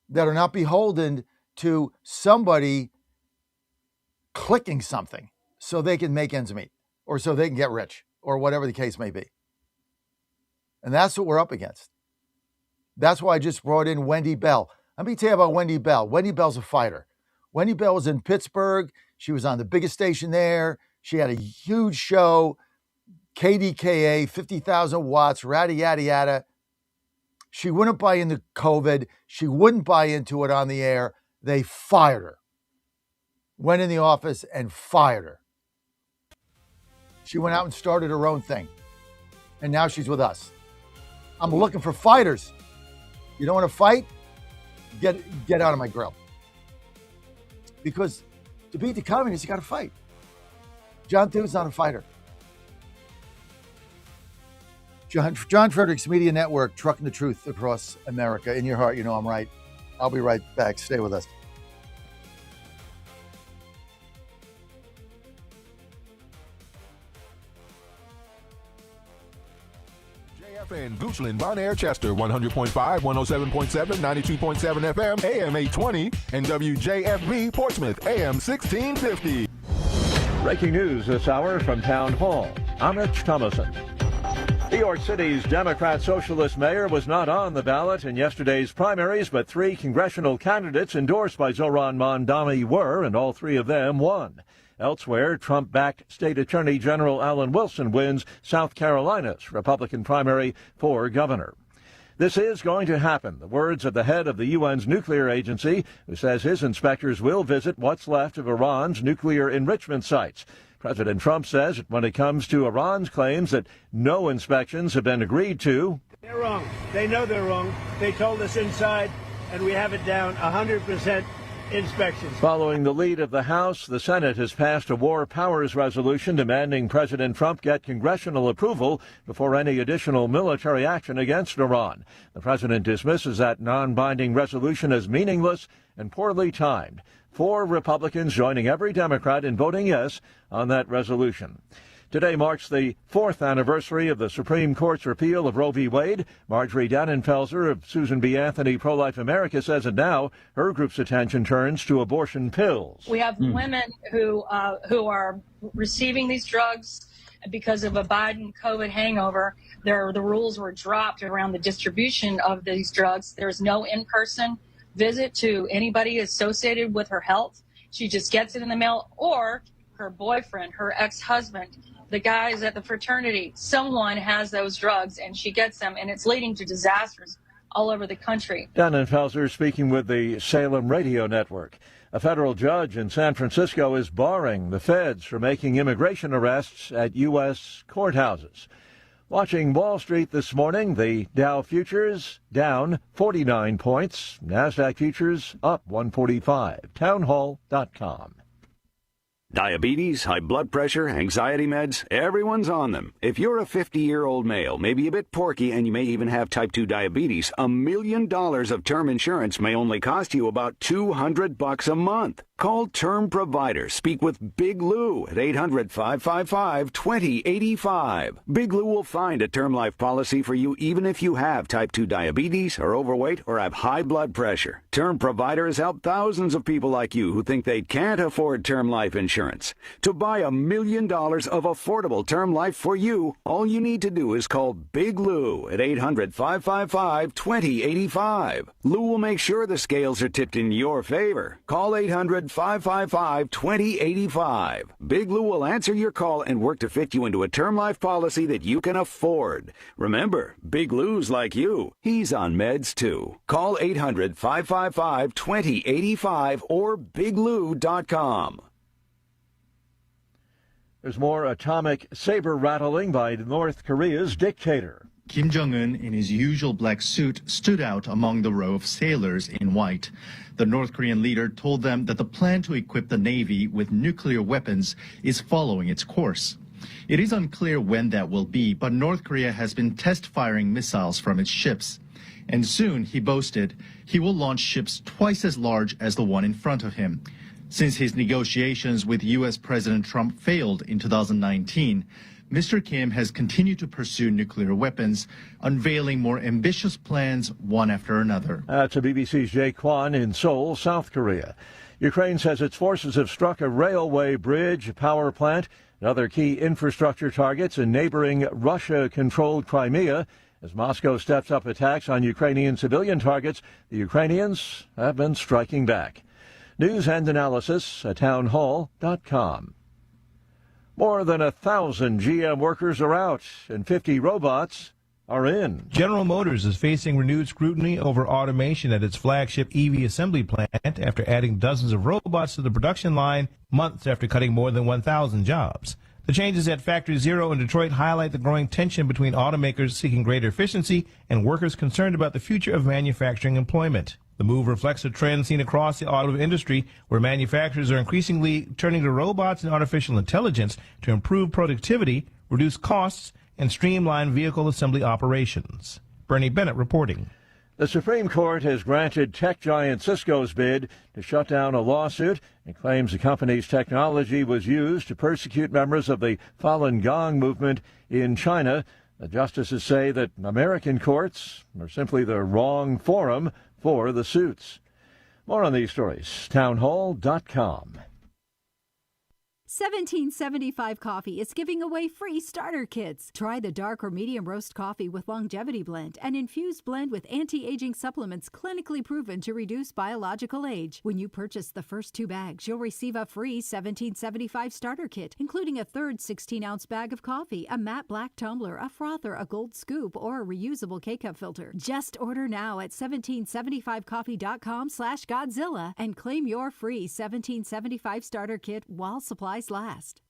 That are not beholden to somebody clicking something so they can make ends meet or so they can get rich or whatever the case may be. And that's what we're up against. That's why I just brought in Wendy Bell. Let me tell you about Wendy Bell. Wendy Bell's a fighter. Wendy Bell was in Pittsburgh. She was on the biggest station there. She had a huge show, KDKA, 50,000 watts, yada, yada, yada. She wouldn't buy into COVID. She wouldn't buy into it on the air. They fired her. went in the office and fired her. She went out and started her own thing. And now she's with us. I'm looking for fighters. You don't want to fight? Get out of my grill. Because to beat the communists, you got to fight. John Thune's not a fighter. John Fredericks Media Network, trucking the truth across America. In your heart, you know I'm right. I'll be right back. Stay with us. In Goochland, Bonaire, Chester, 100.5, 107.7, 92.7 FM, AM 820, and WJFB Portsmouth, AM 1650. Breaking news this hour from Town Hall. I'm Rich Thomason. New York City's Democrat Socialist mayor was not on the ballot in yesterday's primaries, but 3 congressional candidates endorsed by Zohran Mamdani were, and all 3 of them won. Elsewhere, Trump-backed State Attorney General Alan Wilson wins South Carolina's Republican primary for governor. This is going to happen, the words of the head of the UN's nuclear agency, who says his inspectors will visit what's left of Iran's nuclear enrichment sites. President Trump says that when it comes to Iran's claims that no inspections have been agreed to, they're wrong. They know they're wrong. They told us inside, and we have it down 100%. Inspections. Following the lead of the House, the Senate has passed a war powers resolution demanding President Trump get congressional approval before any additional military action against Iran. The president dismisses that non-binding resolution as meaningless and poorly timed. 4 Republicans joining every Democrat in voting yes on that resolution. Today marks the 4th anniversary of the Supreme Court's repeal of Roe v. Wade. Marjorie Dannenfelser of Susan B. Anthony Pro-Life America says that now her group's attention turns to abortion pills. We have women who are receiving these drugs because of a Biden COVID hangover. The rules were dropped around the distribution of these drugs. There's no in-person visit to anybody associated with her health. She just gets it in the mail, or her boyfriend, her ex-husband, the guys at the fraternity, someone has those drugs and she gets them, and it's leading to disasters all over the country. Dannenfelser speaking with the Salem Radio Network. A federal judge in San Francisco is barring the feds from making immigration arrests at U.S. courthouses. Watching Wall Street this morning, the Dow futures down 49 points, NASDAQ futures up 145. Townhall.com. Diabetes, high blood pressure, anxiety meds, everyone's on them. If you're a 50-year-old male, maybe a bit porky, and you may even have type 2 diabetes, $1 million of term insurance may only cost you about $200 a month. Call Term Provider. Speak with Big Lou at 800-555-2085. Big Lou will find a term life policy for you even if you have type 2 diabetes, are overweight, or have high blood pressure. Term Provider has helped thousands of people like you who think they can't afford term life insurance. To buy $1 million of affordable term life for you, all you need to do is call Big Lou at 800-555-2085. Lou will make sure the scales are tipped in your favor. Call 800-555-2085. Big Lou will answer your call and work to fit you into a term life policy that you can afford. Remember, Big Lou's like you. He's on meds too. Call 800-555-2085 or biglou.com. There's more atomic saber rattling by North Korea's dictator. Kim Jong-un, in his usual black suit, stood out among the row of sailors in white. The North Korean leader told them that the plan to equip the Navy with nuclear weapons is following its course. It is unclear when that will be, but North Korea has been test-firing missiles from its ships. And soon, he boasted, he will launch ships twice as large as the one in front of him. Since his negotiations with U.S. President Trump failed in 2019, Mr. Kim has continued to pursue nuclear weapons, unveiling more ambitious plans one after another. To BBC's Jay Kwan in Seoul, South Korea. Ukraine says its forces have struck a railway bridge, power plant, and other key infrastructure targets in neighboring Russia-controlled Crimea. As Moscow steps up attacks on Ukrainian civilian targets, the Ukrainians have been striking back. News and analysis at townhall.com. More than 1,000 GM workers are out, and 50 robots are in. General Motors is facing renewed scrutiny over automation at its flagship EV assembly plant after adding dozens of robots to the production line months after cutting more than 1,000 jobs. The changes at Factory Zero in Detroit highlight the growing tension between automakers seeking greater efficiency and workers concerned about the future of manufacturing employment. The move reflects a trend seen across the automotive industry where manufacturers are increasingly turning to robots and artificial intelligence to improve productivity, reduce costs, and streamline vehicle assembly operations. Bernie Bennett reporting. The Supreme Court has granted tech giant Cisco's bid to shut down a lawsuit and claims the company's technology was used to persecute members of the Falun Gong movement in China. The justices say that American courts are simply the wrong forum for the suits. More on these stories, townhall.com. 1775 Coffee is giving away free starter kits. Try the dark or medium roast coffee with longevity blend, an infused blend with anti-aging supplements clinically proven to reduce biological age. When you purchase the first 2 bags, you'll receive a free 1775 starter kit, including a third 16-ounce bag of coffee, a matte black tumbler, a frother, a gold scoop, or a reusable K-cup filter. Just order now at 1775coffee.com/Godzilla and claim your free 1775 starter kit while supplies last.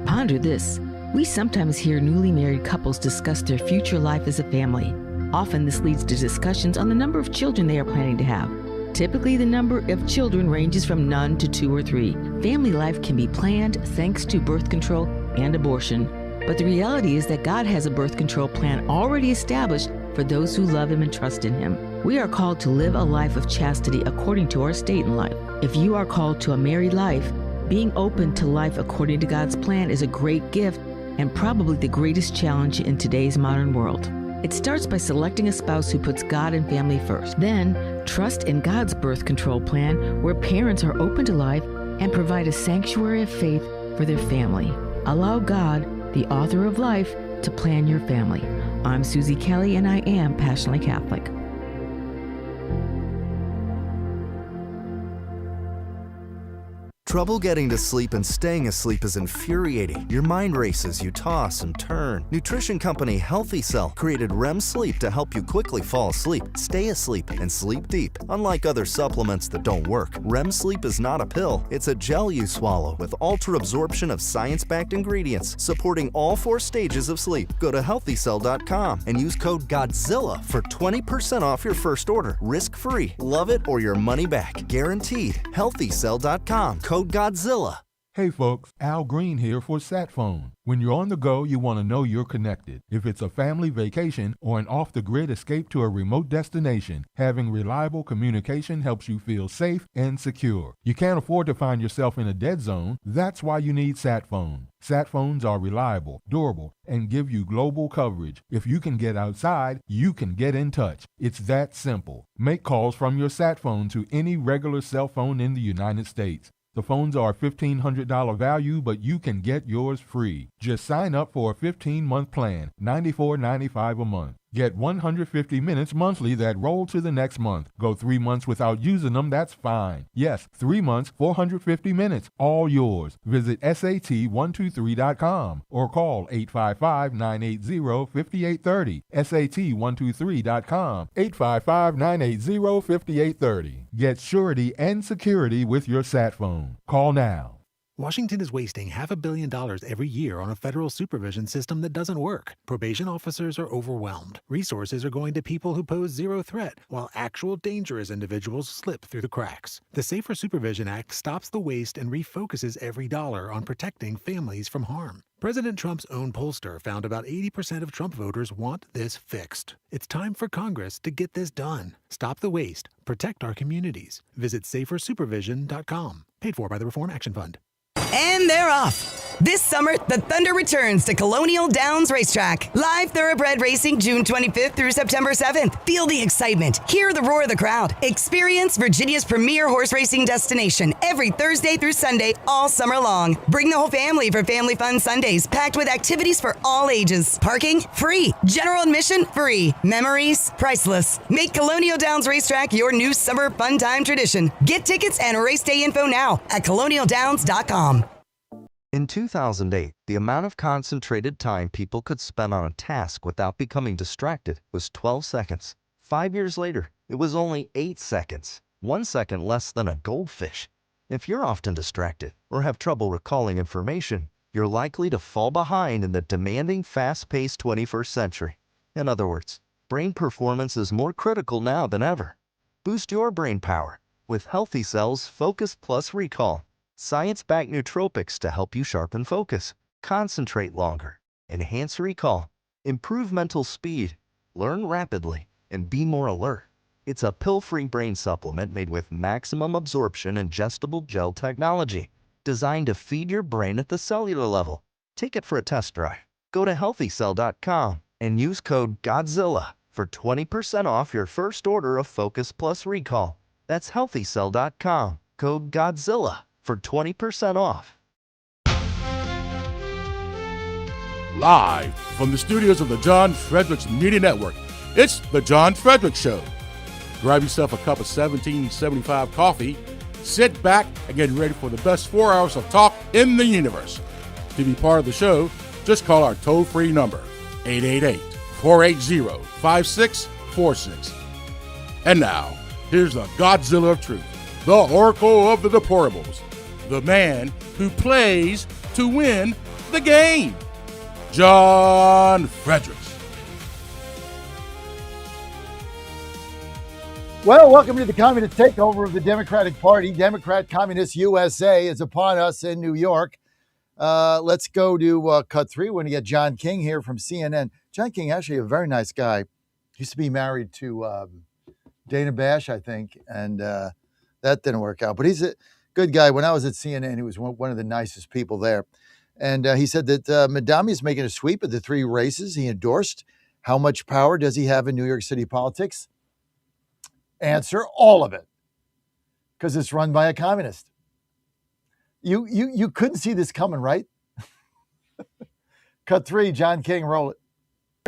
Ponder this. We sometimes hear newly married couples discuss their future life as a family. Often this leads to discussions on the number of children they are planning to have. Typically, the number of children ranges from none to 2 or 3. Family life can be planned thanks to birth control and abortion. But the reality is that God has a birth control plan already established for those who love Him and trust in Him. We are called to live a life of chastity according to our state in life. If you are called to a married life, being open to life according to God's plan is a great gift and probably the greatest challenge in today's modern world. It starts by selecting a spouse who puts God and family first. Then, trust in God's birth control plan where parents are open to life and provide a sanctuary of faith for their family. Allow God, the author of life, to plan your family. I'm Susie Kelly and I am passionately Catholic. Trouble getting to sleep and staying asleep is infuriating. Your mind races, you toss and turn. Nutrition company Healthy Cell created REM sleep to help you quickly fall asleep, stay asleep, and sleep deep. Unlike other supplements that don't work, REM sleep is not a pill. It's a gel you swallow with ultra-absorption of science-backed ingredients supporting all 4 stages of sleep. Go to healthycell.com and use code GODZILLA for 20% off your first order. Risk-free. Love it or your money back. Guaranteed. Healthycell.com. Code Godzilla. Hey folks, Al Green here for SatPhone. When you're on the go, you want to know you're connected. If it's a family vacation or an off-the-grid escape to a remote destination, having reliable communication helps you feel safe and secure. You can't afford to find yourself in a dead zone. That's why you need SatPhone. SatPhones are reliable, durable, and give you global coverage. If you can get outside, you can get in touch. It's that simple. Make calls from your SatPhone to any regular cell phone in the United States. The phones are $1,500 value, but you can get yours free. Just sign up for a 15-month plan, $94.95 a month. Get 150 minutes monthly that roll to the next month. Go 3 months without using them, that's fine. Yes, 3 months, 450 minutes, all yours. Visit SAT123.com or call 855-980-5830. SAT123.com, 855-980-5830. Get surety and security with your SatPhone. Call now. Washington is wasting $500 million every year on a federal supervision system that doesn't work. Probation officers are overwhelmed. Resources are going to people who pose zero threat, while actual dangerous individuals slip through the cracks. The Safer Supervision Act stops the waste and refocuses every dollar on protecting families from harm. President Trump's own pollster found about 80% of Trump voters want this fixed. It's time for Congress to get this done. Stop the waste. Protect our communities. Visit safersupervision.com. Paid for by the Reform Action Fund. And they're off. This summer, the Thunder returns to Colonial Downs Racetrack. Live thoroughbred racing June 25th through September 7th. Feel the excitement. Hear the roar of the crowd. Experience Virginia's premier horse racing destination every Thursday through Sunday all summer long. Bring the whole family for Family Fun Sundays, packed with activities for all ages. Parking? Free. General admission? Free. Memories? Priceless. Make Colonial Downs Racetrack your new summer fun time tradition. Get tickets and race day info now at colonialdowns.com. In 2008, the amount of concentrated time people could spend on a task without becoming distracted was 12 seconds. 5 years later, it was only 8 seconds, 1 second less than a goldfish. If you're often distracted or have trouble recalling information, you're likely to fall behind in the demanding, fast-paced 21st century. In other words, brain performance is more critical now than ever. Boost your brain power with Healthy Cells Focus Plus Recall. Science-backed nootropics to help you sharpen focus, concentrate longer, enhance recall, improve mental speed, learn rapidly, and be more alert. It's a pill-free brain supplement made with maximum absorption ingestible gel technology, designed to feed your brain at the cellular level. Take it for a test drive. Go to healthycell.com and use code GODZILLA for 20% off your first order of Focus Plus Recall. That's healthycell.com, code GODZILLA for 20% off. Live from the studios of the John Fredericks Media Network, it's The John Fredericks Show. Grab yourself a cup of 1775 coffee, sit back, and get ready for the best 4 hours of talk in the universe. To be part of the show, just call our toll-free number, 888-480-5646. And now, here's the Godzilla of Truth, the Oracle of the Deplorables, the man who plays to win the game, John Fredericks. Well, welcome to the communist takeover of the Democratic Party. Democrat Communist USA is upon us in New York. Let's go to cut 3. We're going to get John King here from CNN. John King, actually a very nice guy. Used to be married to Dana Bash, I think, and that didn't work out. But he's a good guy. When I was at CNN, he was one of the nicest people there. And he said that Madami is making a sweep of the 3 races he endorsed. How much power does he have in New York City politics? Answer, all of it. Because it's run by a communist. You couldn't see this coming, right? Cut 3, John King, roll it.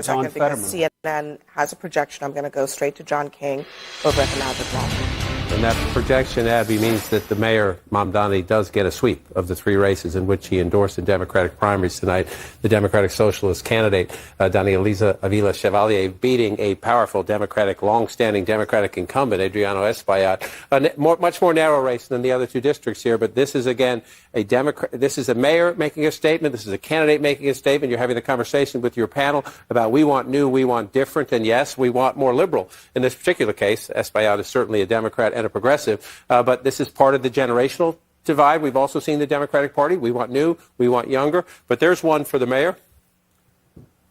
John because CNN has a projection. I'm going to go straight to John King over at the Magic Washington. And that projection, Abby, means that the mayor, Mamdani, does get a sweep of the 3 races in which he endorsed in Democratic primaries tonight. The Democratic Socialist candidate, Dani Avila Chevalier, beating a powerful Democratic, long-standing Democratic incumbent, Adriano Espaillat. Much more narrow race than the other 2 districts here, but this is, again, this is a mayor making a statement. This is a candidate making a statement. You're having the conversation with your panel about we want new, we want different, and yes, we want more liberal. In this particular case, Espaillat is certainly a Democrat and a progressive, but this is part of the generational divide. We've also seen the Democratic Party. We want new, we want younger, but there's 1 for the mayor,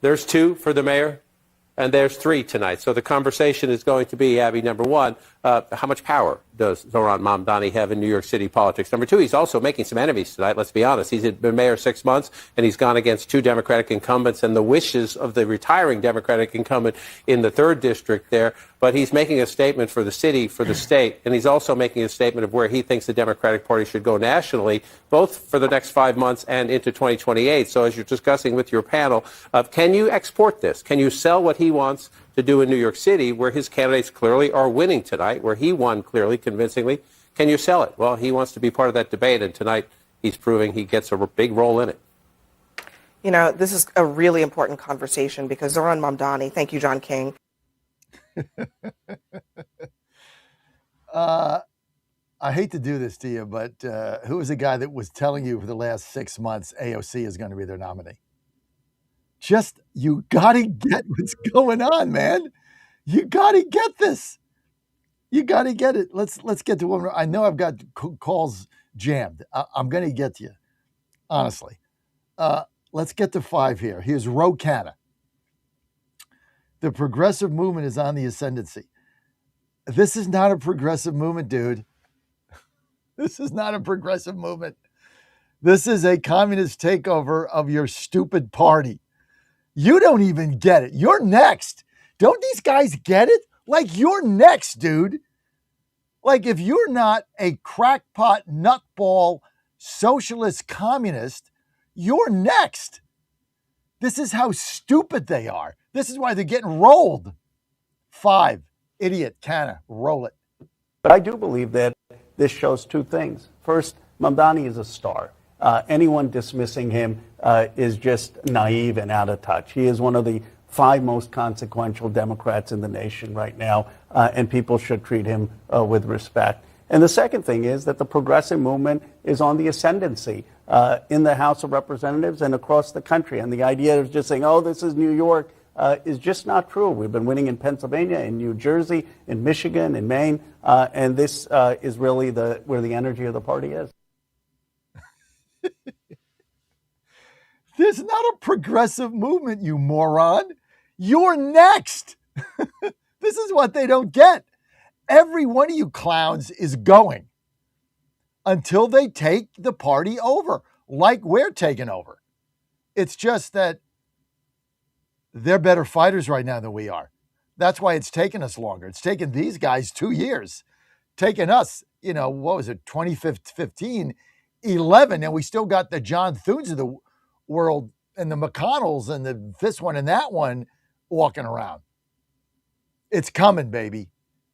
there's 2 for the mayor, and there's 3 tonight. So the conversation is going to be, Abby, number 1, how much power does Zohran Mamdani have in New York City politics? Number 2, he's also making some enemies tonight, let's be honest. He's been mayor 6 months, and he's gone against 2 Democratic incumbents and the wishes of the retiring Democratic incumbent in the 3rd district there. But he's making a statement for the city, for the state, and he's also making a statement of where he thinks the Democratic Party should go nationally, both for the next 5 months and into 2028. So as you're discussing with your panel, can you export this? Can you sell what he wants to do in New York City, where his candidates clearly are winning tonight, where he won clearly, convincingly? Can you sell it? Well, he wants to be part of that debate, and tonight he's proving he gets a big role in it. You know, this is a really important conversation because Zohran Mamdani, thank you, John King. I hate to do this to you, but who was the guy that was telling you for the last 6 months AOC is going to be their nominee? Just, you got to get what's going on, man. You got to get this. You got to get it. Let's get to one. I know I've got calls jammed. I'm going to get to you, honestly. Let's get to 5 here. Here's Ro Khanna. The progressive movement is on the ascendancy. This is not a progressive movement, dude. This is not a progressive movement. This is a communist takeover of your stupid party. You don't even get it. You're next. Don't these guys get it? Like, you're next, dude. Like, if you're not a crackpot, nutball, socialist communist, you're next. This is how stupid they are. This is why they're getting rolled. 5, idiot, Khanna, roll it. But I do believe that this shows 2 things. First, Mamdani is a star. Anyone dismissing him is just naive and out of touch. He is one of the 5 most consequential Democrats in the nation right now, and people should treat him with respect. And the second thing is that the progressive movement is on the ascendancy in the House of Representatives and across the country. And the idea of just saying, oh, this is New York, is just not true. We've been winning in Pennsylvania, in New Jersey, in Michigan, in Maine, and this is really where the energy of the party is. There's not a progressive movement, you moron. You're next. This is what they don't get. Every one of you clowns is going until they take the party over, like we're taking over. It's just that they're better fighters right now than we are. That's why it's taken us longer. It's taken these guys 2 years. Taken us, what was it, 2015, 11, and we still got the John Thunes of the world and the McConnells and this one and that one walking around. It's coming, baby.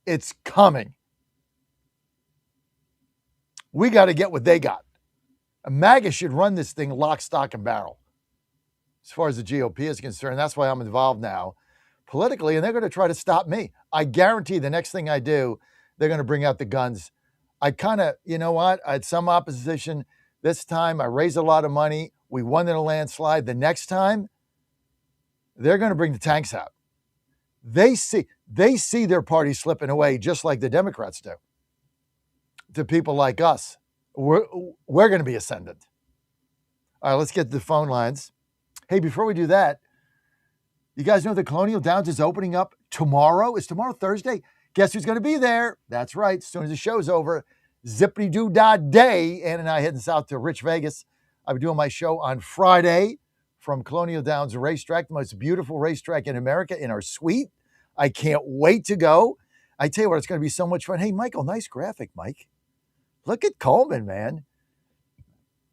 It's coming. We got to get what they got. MAGA should run this thing lock, stock, and barrel. As far as the GOP is concerned, that's why I'm involved now politically, and they're going to try to stop me. I guarantee the next thing I do, they're going to bring out the guns. I kind of, I had some opposition. This time I raised a lot of money. We won in a landslide. The next time, they're going to bring the tanks out. They see their party slipping away just like the Democrats do. To people like us, we're going to be ascendant. All right, let's get to the phone lines. Hey, before we do that, you guys know the Colonial Downs is opening up tomorrow. Is tomorrow Thursday? Guess who's going to be there? That's right. As soon as the show's over, zippity-doo-dah day. Ann and I heading south to Rich Vegas. I'll be doing my show on Friday from Colonial Downs Racetrack, the most beautiful racetrack in America, in our suite. I can't wait to go. I tell you what, it's going to be so much fun. Hey, Michael, nice graphic, Mike. Look at Coleman, man.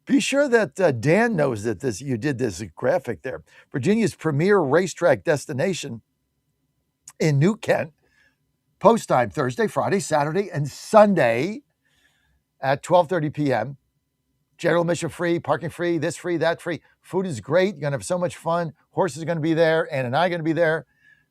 Be sure that Dan knows that you did this graphic there. Virginia's premier racetrack destination in New Kent. Post time Thursday, Friday, Saturday, and Sunday at 12:30 p.m. General admission free, parking free, this free, that free. Food is great. You're going to have so much fun. Horses are going to be there. Ann and I are going to be there.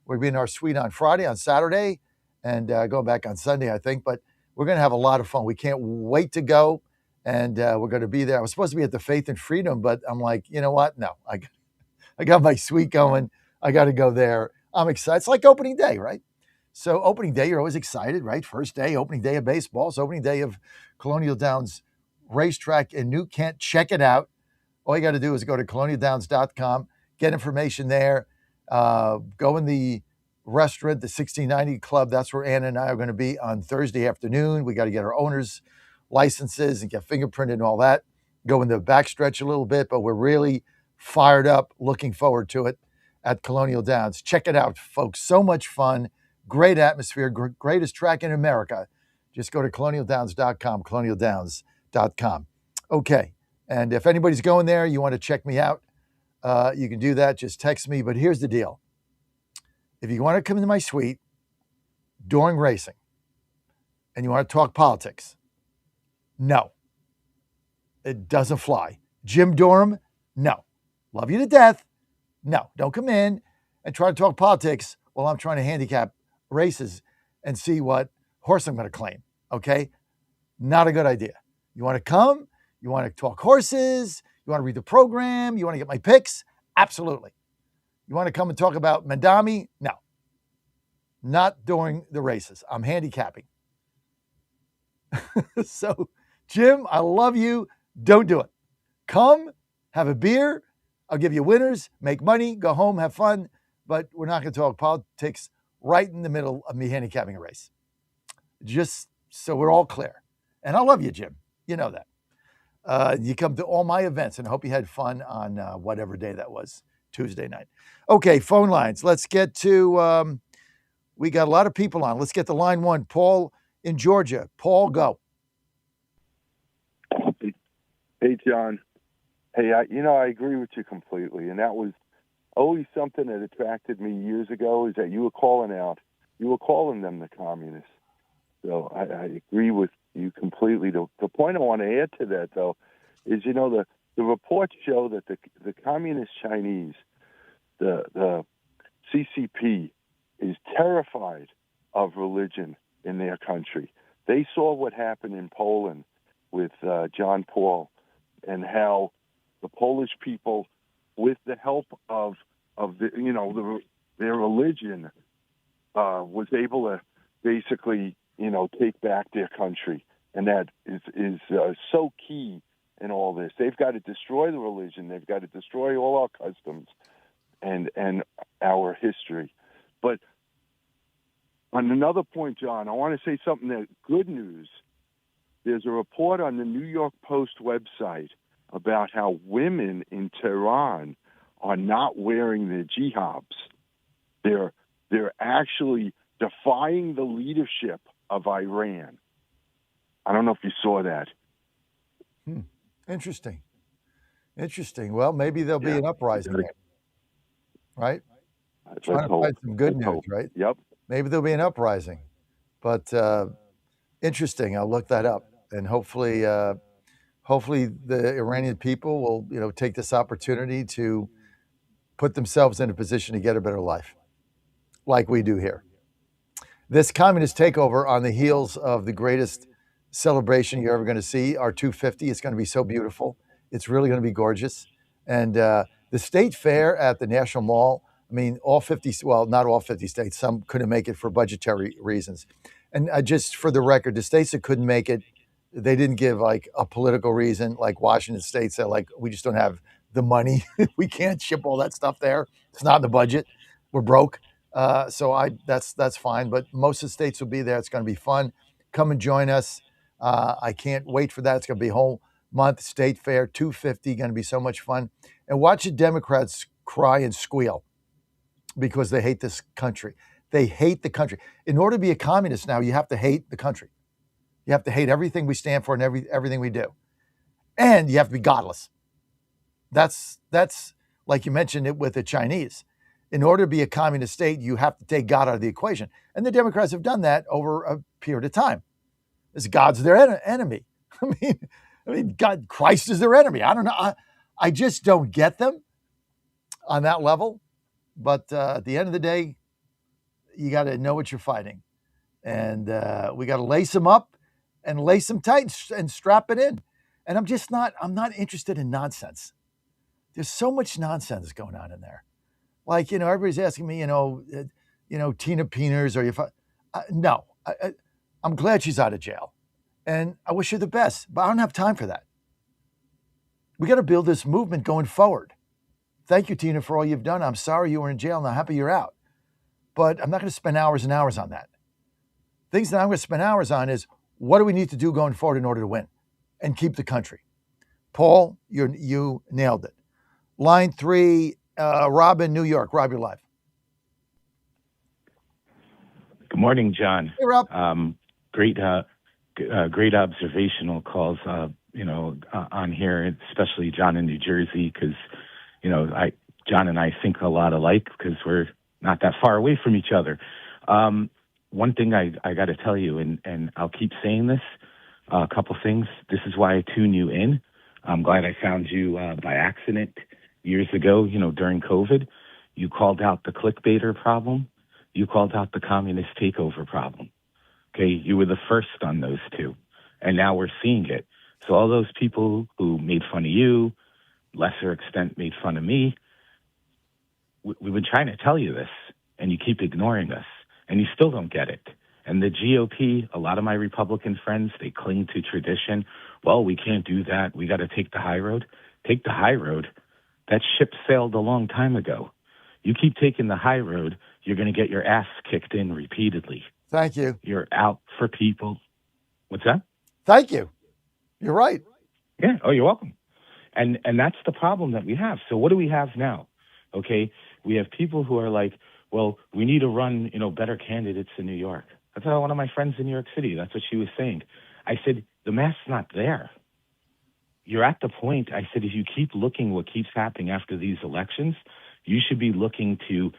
We're going to be in our suite on Friday, on Saturday, and going back on Sunday, I think. But we're going to have a lot of fun. We can't wait to go, and we're going to be there. I was supposed to be at the Faith and Freedom, but I'm like, you know what? No, I got my suite going. I got to go there. I'm excited. It's like opening day, right? So opening day, you're always excited, right? First day, opening day of baseball. It's opening day of Colonial Downs Racetrack in New Kent. Check it out. All you got to do is go to colonialdowns.com, get information there. Go in the restaurant, the 1690 Club. That's where Anna and I are going to be on Thursday afternoon. We got to get our owners' licenses and get fingerprinted and all that. Go in the backstretch a little bit, but we're really fired up, looking forward to it at Colonial Downs. Check it out, folks. So much fun. Great atmosphere, greatest track in America. Just go to colonialdowns.com, colonialdowns.com. Okay, and if anybody's going there, you want to check me out, you can do that. Just text me. But here's the deal. If you want to come into my suite during racing and you want to talk politics, no, it doesn't fly. Jim Durham, no. Love you to death. No, don't come in and try to talk politics while I'm trying to handicap races and see what horse I'm going to claim, okay? Not a good idea. You want to come, you want to talk horses, you want to read the program, you want to get my picks? Absolutely. You want to come and talk about Mandami? No. Not during the races. I'm handicapping. So, Jim, I love you. Don't do it. Come, have a beer. I'll give you winners, make money, go home, have fun. But we're not going to talk politics right in the middle of me handicapping a race. Just so we're all clear. And I love you, Jim. You know that. You come to all my events, and I hope you had fun on whatever day that was, Tuesday night. Okay, phone lines. Let's get to, we got a lot of people on. Let's get to line one. Paul in Georgia. Paul, go. Hey, John. Hey, I agree with you completely. And that was always something that attracted me years ago, is that you were calling them the communists. So I agree with you completely. The point I want to add to that, though, is, the reports show that the communist Chinese, the CCP, is terrified of religion in their country. They saw what happened in Poland with John Paul, and how the Polish people, with the help of their religion, was able to basically take back their country, and that is so key in all this. They've got to destroy the religion. They've got to destroy all our customs and our history. But on another point, John, I want to say something that good news. There's a report on the New York Post website about how women in Tehran are not wearing their jihadis. They're actually defying the leadership of Iran. I don't know if you saw that. Interesting. Well, maybe there'll be an uprising there, right? Trying to find some good news, right? Yep. Maybe there'll be an uprising. But interesting. I'll look that up, and hopefully the Iranian people will take this opportunity to put themselves in a position to get a better life, like we do here. This communist takeover on the heels of the greatest celebration you're ever going to see, our 250. It's going to be so beautiful. It's really going to be gorgeous. And the state fair at the National Mall, I mean, not all 50 states, some couldn't make it for budgetary reasons. And just for the record, the states that couldn't make it, they didn't give like a political reason, like Washington State said, like, we just don't have the money. We can't ship all that stuff there. It's not in the budget. We're broke. So that's fine. But most of the states will be there. It's going to be fun. Come and join us. I can't wait for that. It's going to be a whole month. State Fair, 250, going to be so much fun. And watch the Democrats cry and squeal because they hate this country. They hate the country. In order to be a communist now, you have to hate the country. You have to hate everything we stand for and everything we do. And you have to be godless. That's like you mentioned it with the Chinese. In order to be a communist state, you have to take God out of the equation. And the Democrats have done that over a period of time. As God's their enemy. I mean, God, Christ is their enemy. I don't know. I just don't get them on that level. But at the end of the day, you got to know what you're fighting. And we got to lace them up and lace them tight and strap it in. And I'm not interested in nonsense. There's so much nonsense going on in there. Like, everybody's asking me, Tina Peeners, or no, I'm glad she's out of jail. And I wish her the best, but I don't have time for that. We got to build this movement going forward. Thank you, Tina, for all you've done. I'm sorry you were in jail and I'm happy you're out. But I'm not going to spend hours and hours on that. Things that I'm going to spend hours on is, what do we need to do going forward in order to win and keep the country? Paul, you nailed it. Line 3, Rob in New York. Rob, you're live. Good morning, John. Hey, Rob. Great observational calls, on here, especially John in New Jersey, because, John and I think a lot alike because we're not that far away from each other. One thing I got to tell you, and I'll keep saying this, a couple things. This is why I tune you in. I'm glad I found you by accident years ago, during COVID. You called out the clickbaiter problem. You called out the communist takeover problem. Okay, you were the first on those two, and now we're seeing it. So all those people who made fun of you, lesser extent made fun of me, we've been trying to tell you this, and you keep ignoring us, and you still don't get it. And the GOP, a lot of my Republican friends, they cling to tradition. Well, we can't do that. We got to take the high road. Take the high road. That ship sailed a long time ago. You keep taking the high road, you're going to get your ass kicked in repeatedly. Thank you. You're out for people. What's that? Thank you. You're right. Yeah. Oh, you're welcome. And that's the problem that we have. So what do we have now? Okay. We have people who are like, well, we need to run, better candidates in New York. That's one of my friends in New York City. That's what she was saying. I said, the math's not there. You're at the point, I said, if you keep looking what keeps happening after these elections, you should be looking to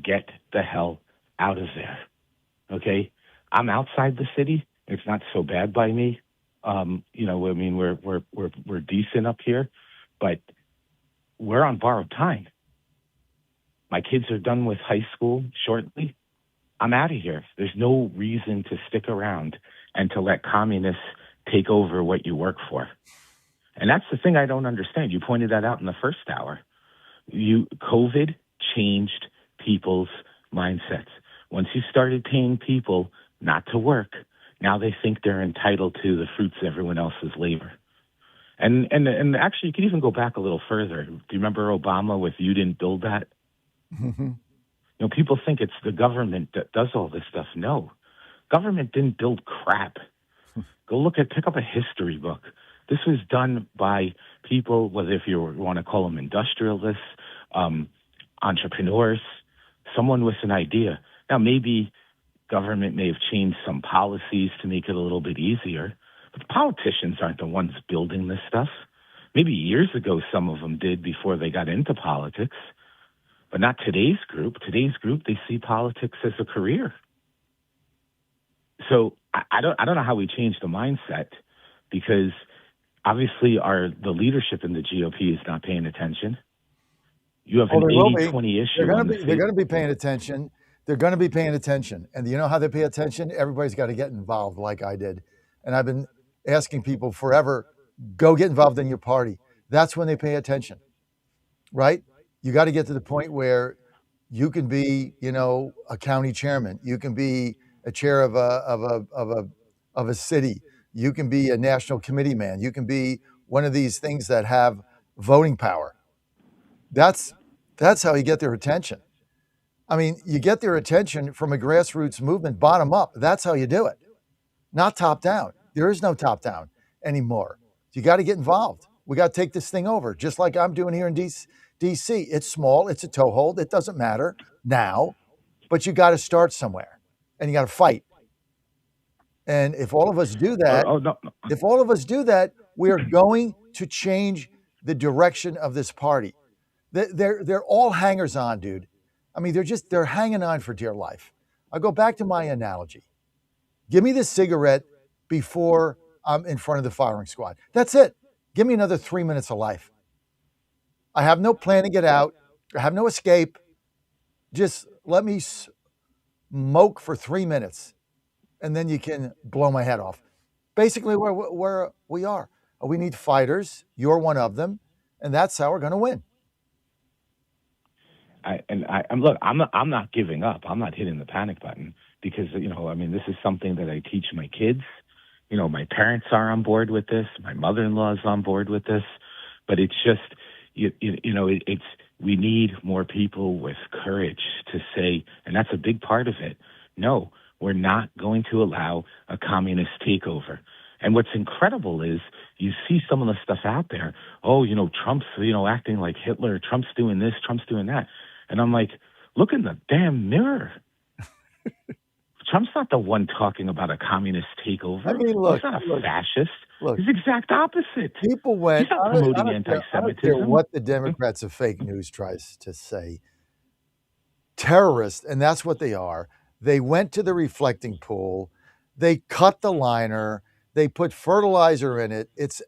get the hell out of there. Okay? I'm outside the city. It's not so bad by me. I mean, we're decent up here, but we're on borrowed time. My kids are done with high school shortly. I'm out of here. There's no reason to stick around and to let communists take over what you work for. And that's the thing I don't understand. You pointed that out in the first hour. COVID changed people's mindsets. Once you started paying people not to work, now they think they're entitled to the fruits of everyone else's labor. And actually, you can even go back a little further. Do you remember Obama with "You didn't build that"? Mm-hmm. People think it's the government that does all this stuff. No, government didn't build crap. Pick up a history book. This was done by people, whether if you want to call them industrialists, entrepreneurs, someone with an idea. Now, maybe government may have changed some policies to make it a little bit easier, but the politicians aren't the ones building this stuff. Maybe years ago some of them did before they got into politics, but not today's group. Today's group, they see politics as a career. So I don't know how we change the mindset, because obviously the leadership in the GOP is not paying attention. You have an 80-20 issue. They're going to be paying attention. They're going to be paying attention. And you know how they pay attention? Everybody's got to get involved like I did. And I've been asking people forever, go get involved in your party. That's when they pay attention, right? You got to get to the point where you can be, a county chairman. You can be a chair of a city. You can be a national committee man. You can be one of these things that have voting power. That's how you get their attention. I mean, you get their attention from a grassroots movement, bottom up. That's how you do it, not top down. There is no top down anymore. You got to get involved. We got to take this thing over, just like I'm doing here in DC. It's small. It's a toehold. It doesn't matter now, but you got to start somewhere, and you got to fight. And if all of us do that, we are going to change the direction of this party. They're all hangers on, dude. I mean, they're hanging on for dear life. I'll go back to my analogy. Give me the cigarette before I'm in front of the firing squad. That's it. Give me another 3 minutes of life. I have no plan to get out. I have no escape. Just let me smoke for 3 minutes, and then you can blow my head off. Basically, where we are. We need fighters. You're one of them, and that's how we're going to win. I'm not giving up. I'm not hitting the panic button because, this is something that I teach my kids. My parents are on board with this. My mother-in-law is on board with this. But it's just, we need more people with courage to say, and that's a big part of it. No, we're not going to allow a communist takeover. And what's incredible is you see some of the stuff out there. Oh, Trump's, acting like Hitler. Trump's doing this. Trump's doing that. And I'm like, look in the damn mirror. Trump's not the one talking about a communist takeover. I mean, look, he's not a fascist. Look, he's the exact opposite. People went. He's not promoting anti-Semitism. I don't care what the Democrats of fake news tries to say. Terrorists, and that's what they are. They went to the reflecting pool. They cut the liner. They put fertilizer in it. It's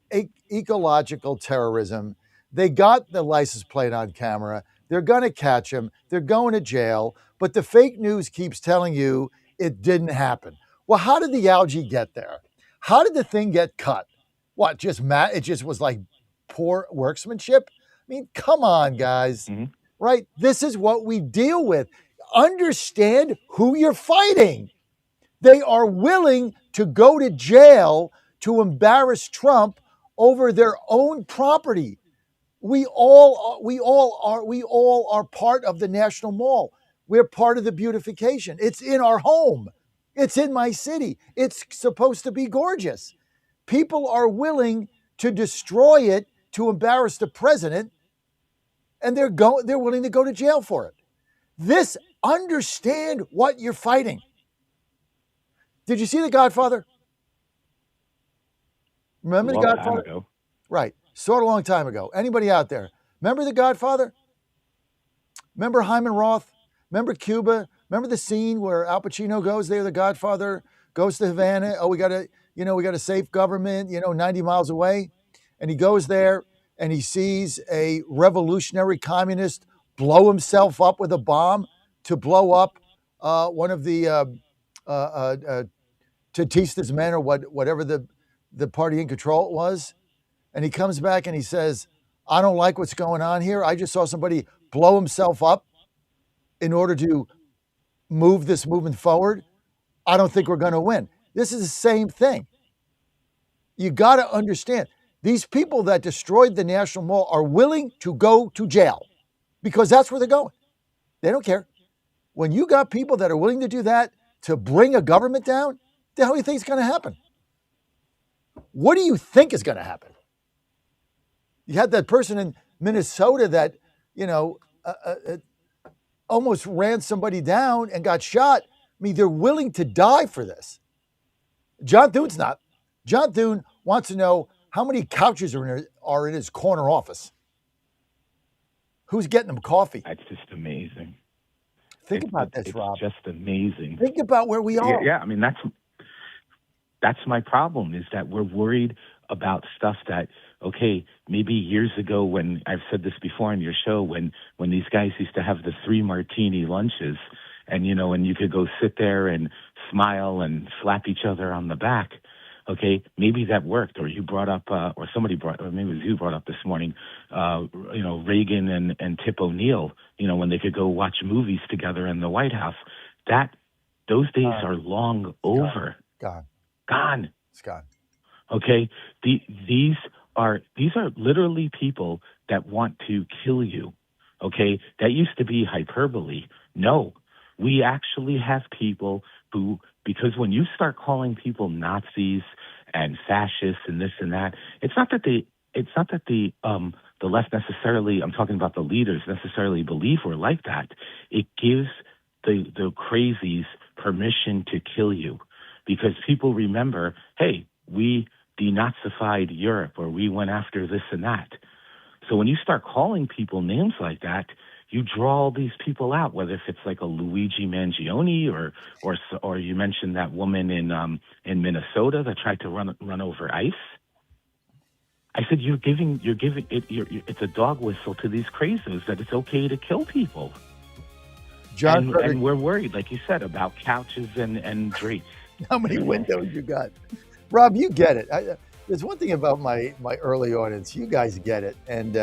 ecological terrorism. They got the license plate on camera. They're going to catch him. They're going to jail. But the fake news keeps telling you it didn't happen. Well, how did the algae get there? How did the thing get cut? What, it just was like poor workmanship? I mean, come on, guys. Mm-hmm. Right? This is what we deal with. Understand who you're fighting. They are willing to go to jail to embarrass Trump over their own property. We all are part of the National Mall. We're part of the beautification. It's in our home. It's in my city. It's supposed to be gorgeous. People are willing to destroy it to embarrass the president, and they're willing to go to jail for it. Understand what you're fighting. Did you see The Godfather? Remember The Godfather? Time ago. Right. Saw it a long time ago. Anybody out there? Remember The Godfather? Remember Hyman Roth? Remember Cuba? Remember the scene where Al Pacino goes there, The Godfather, goes to Havana? Oh, we got to, we got a safe government, 90 miles away. And he goes there and he sees a revolutionary communist blow himself up with a bomb to blow up one of the Tatista's men, or whatever the party in control was. And he comes back and he says, I don't like what's going on here. I just saw somebody blow himself up in order to move this movement forward. I don't think we're going to win. This is the same thing. You got to understand, these people that destroyed the National Mall are willing to go to jail because that's where they're going. They don't care. When you got people that are willing to do that to bring a government down, the hell do you think is going to happen? What do you think is going to happen? You had that person in Minnesota that, almost ran somebody down and got shot. I mean, they're willing to die for this. John Thune's not. John Thune wants to know how many couches are in his corner office. Who's getting him coffee? That's just amazing. Think about this, Rob. It's just amazing. Think about where we are. Yeah, I mean, that's my problem, is that we're worried about stuff that, okay, maybe years ago, when I've said this before on your show, when these guys used to have the 3 martini lunches, and and you could go sit there and smile and slap each other on the back. Okay, maybe that worked, or you brought up, or somebody brought, or maybe it was you brought up this morning, Reagan and Tip O'Neill, when they could go watch movies together in the White House. Those days are long over. Gone. It's gone. Okay, these are literally people that want to kill you. Okay, that used to be hyperbole. No, we actually have people who, because when you start calling people Nazis and fascists and this and that, it's not that the left necessarily, I'm talking about the leaders, necessarily believe we're like that. It gives the crazies permission to kill you, because people remember, hey, we denazified Europe, or we went after this and that. So when you start calling people names like that, you draw all these people out, whether if it's like a Luigi Mangione or you mentioned that woman in Minnesota that tried to run over ICE. I said, it's a dog whistle to these crazos that it's okay to kill people. And we're worried, like you said, about couches and drapes. How many windows you got? Rob, you get it. There's one thing about my early audience. You guys get it. And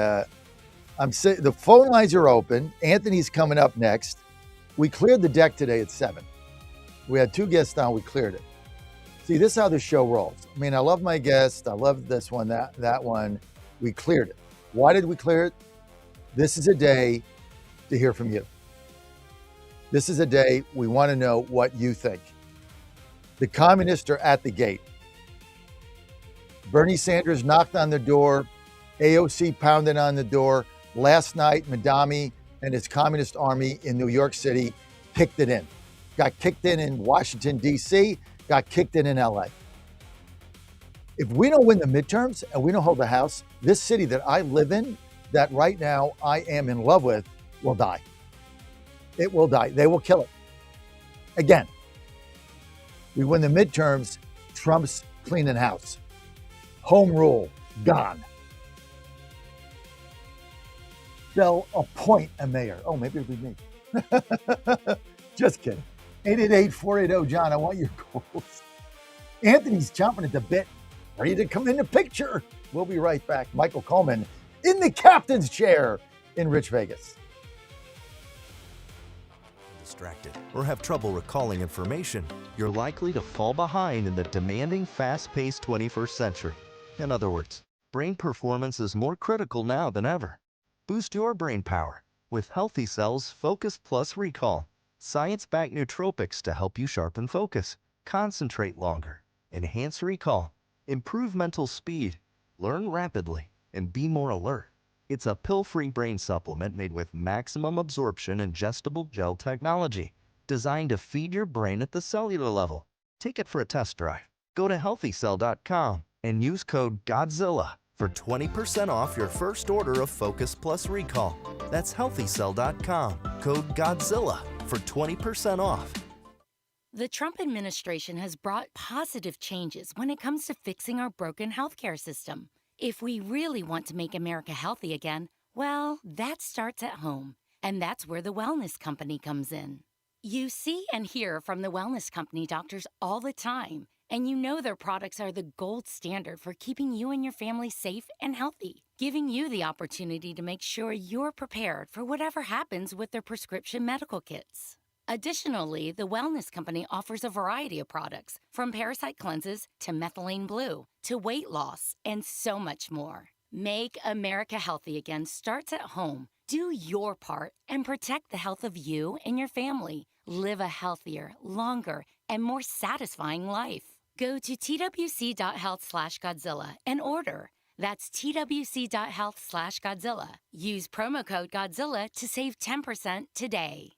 I'm saying the phone lines are open. Anthony's coming up next. We cleared the deck today at 7. We had 2 guests on. We cleared it. See, this is how the show rolls. I mean, I love my guests. I love this one, that one. We cleared it. Why did we clear it? This is a day to hear from you. This is a day we want to know what you think. The communists are at the gate. Bernie Sanders knocked on the door. AOC pounded on the door. Last night, Madami and his communist army in New York City kicked it in. Got kicked in Washington, D.C., got kicked in LA. If we don't win the midterms and we don't hold the House, this city that I live in, that right now I am in love with, will die. It will die. They will kill it. Again, we win the midterms, Trump's cleaning house. Home rule, gone. They'll appoint a mayor. Oh, maybe it'll be me. Just kidding. 888-480-JOHN. I want your calls. Anthony's chomping at the bit, ready to come in the picture. We'll be right back. Michael Coleman in the captain's chair in Rich Vegas. Distracted or have trouble recalling information, you're likely to fall behind in the demanding, fast-paced 21st century. In other words, brain performance is more critical now than ever. Boost your brain power with Healthy Cell's Focus Plus Recall. Science-backed nootropics to help you sharpen focus, concentrate longer, enhance recall, improve mental speed, learn rapidly, and be more alert. It's a pill-free brain supplement made with maximum absorption ingestible gel technology, designed to feed your brain at the cellular level. Take it for a test drive. Go to healthycell.com and use code GODZILLA for 20% off your first order of Focus Plus Recall. That's healthycell.com, code GODZILLA for 20% off. The Trump administration has brought positive changes when it comes to fixing our broken healthcare system. If we really want to make America healthy again, well, that starts at home. And that's where the Wellness Company comes in. You see and hear from the Wellness Company doctors all the time, and you know their products are the gold standard for keeping you and your family safe and healthy, giving you the opportunity to make sure you're prepared for whatever happens with their prescription medical kits. Additionally, the Wellness Company offers a variety of products, from parasite cleanses to methylene blue to weight loss and so much more. Make America healthy again starts at home. Do your part and protect the health of you and your family. Live a healthier, longer, and more satisfying life. Go to twc.health/Godzilla and order. That's twc.health/Godzilla. Use promo code Godzilla to save 10% today.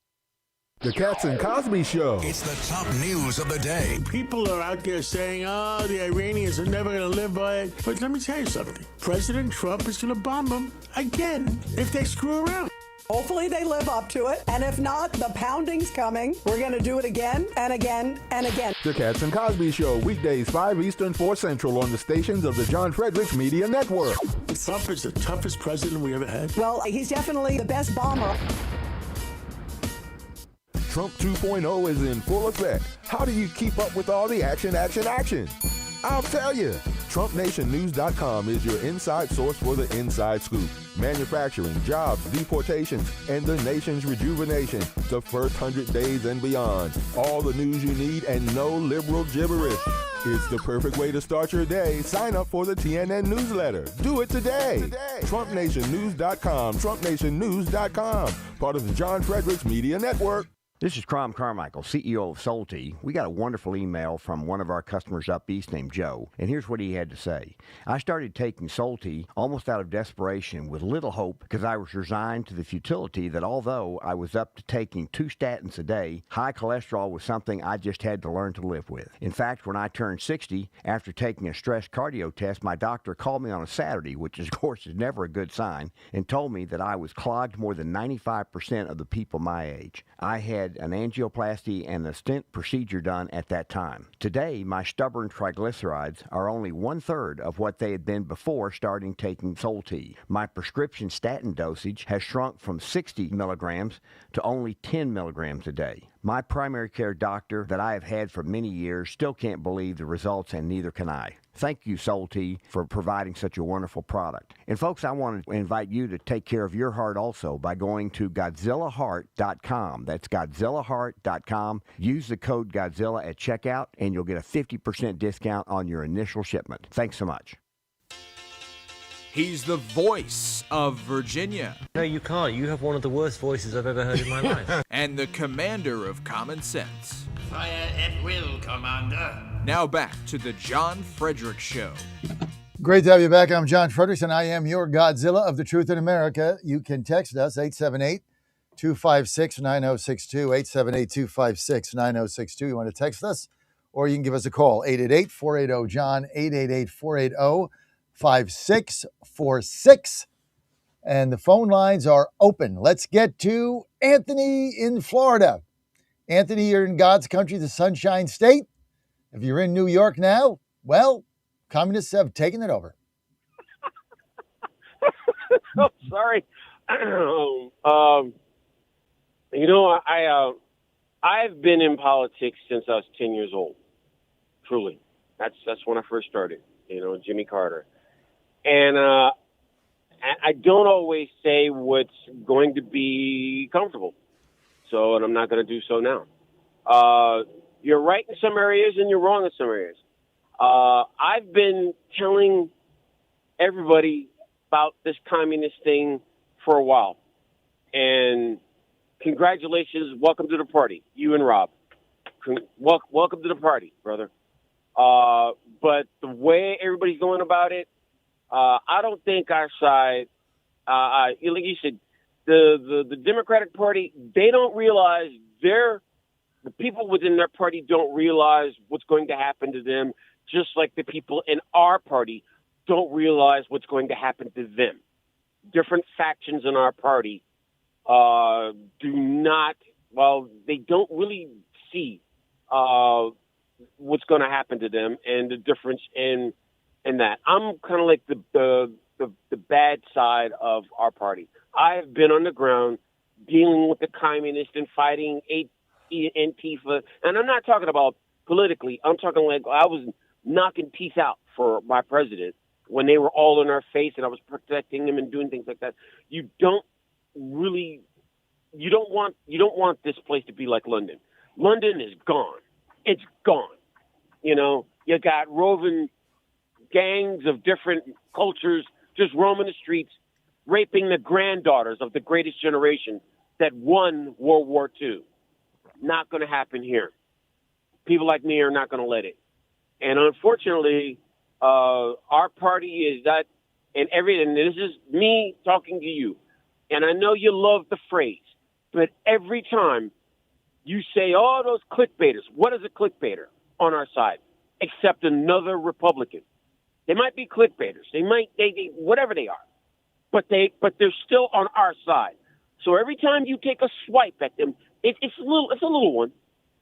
The Cats and Cosby Show. It's the top news of the day. People are out there saying, the Iranians are never going to live by it. But let me tell you something. President Trump is going to bomb them again if they screw around. Hopefully they live up to it. And if not, the pounding's coming. We're going to do it again and again and again. The Cats and Cosby Show, weekdays 5 Eastern, 4 Central on the stations of the John Fredericks Media Network. Trump is the toughest president we ever had. Well, he's definitely the best bomber. Trump 2.0 is in full effect. How do you keep up with all the action? I'll tell you. TrumpNationNews.com is your inside source for the inside scoop. Manufacturing, jobs, deportations, and the nation's rejuvenation. The first 100 days and beyond. All the news you need and no liberal gibberish. It's the perfect way to start your day. Sign up for the TNN newsletter. Do it today. TrumpNationNews.com. TrumpNationNews.com. Part of the John Fredericks Media Network. This is Crom Carmichael, CEO of Salty. We got a wonderful email from one of our customers up east named Joe, and here's what he had to say. I started taking Salty almost out of desperation with little hope because I was resigned to the futility that although I was up to taking 2 statins a day, high cholesterol was something I just had to learn to live with. In fact, when I turned 60, after taking a stress cardio test, my doctor called me on a Saturday, which of course is never a good sign, and told me that I was clogged more than 95% of the people my age. I had an angioplasty and a stent procedure done at that time. Today, my stubborn triglycerides are only 1/3 of what they had been before starting taking Sol-T. My prescription statin dosage has shrunk from 60 milligrams to only 10 milligrams a day. My primary care doctor that I have had for many years still can't believe the results, and neither can I. Thank you, Sol-T, for providing such a wonderful product. And folks, I want to invite you to take care of your heart also by going to GodzillaHeart.com. That's GodzillaHeart.com. Use the code Godzilla at checkout, and you'll get a 50% discount on your initial shipment. Thanks so much. He's the voice of Virginia. No, you can't. You have one of the worst voices I've ever heard in my life. And the commander of common sense. Fire at will, Commander. Now back to the John Fredericks Show. Great to have you back. I'm John Fredericks, and I am your Godzilla of the Truth in America. You can text us, 878-256-9062, 878-256-9062. You want to text us, or you can give us a call, 888-480-JOHN, 888-480-5646. And the phone lines are open. Let's get to Anthony in Florida. Anthony, you're in God's country, the Sunshine State. If you're in New York now, well, communists have taken it over. Oh, sorry. I've been in politics since I was 10 years old. Truly. That's when I first started, Jimmy Carter. And I don't always say what's going to be comfortable. And I'm not going to do so now. You're right in some areas and you're wrong in some areas. I've been telling everybody about this communist thing for a while. And congratulations. Welcome to the party. You and Rob. Welcome to the party, brother. But the way everybody's going about it, I don't think our side, like you said, the Democratic Party, they don't realize the people within their party don't realize what's going to happen to them, just like the people in our party don't realize what's going to happen to them. Different factions in our party they don't really see what's going to happen to them and the difference in that. I'm kind of like the bad side of our party. I've been on the ground dealing with the communists and fighting Antifa, and I'm not talking about politically. I'm talking like I was knocking teeth out for my president when they were all in our face, and I was protecting them and doing things like that. You don't want this place to be like London. London is gone. It's gone. You know, you got roving gangs of different cultures just roaming the streets, raping the granddaughters of the greatest generation that won World War II. Not going to happen here. People like me are not going to let it. And unfortunately, our party is that, and everything. This is me talking to you. And I know you love the phrase, but every time you say, oh, those clickbaiters, what is a clickbaiter on our side? Except another Republican. They might be clickbaiters. They whatever they are, but they're still on our side. So every time you take a swipe at them, it's a little one,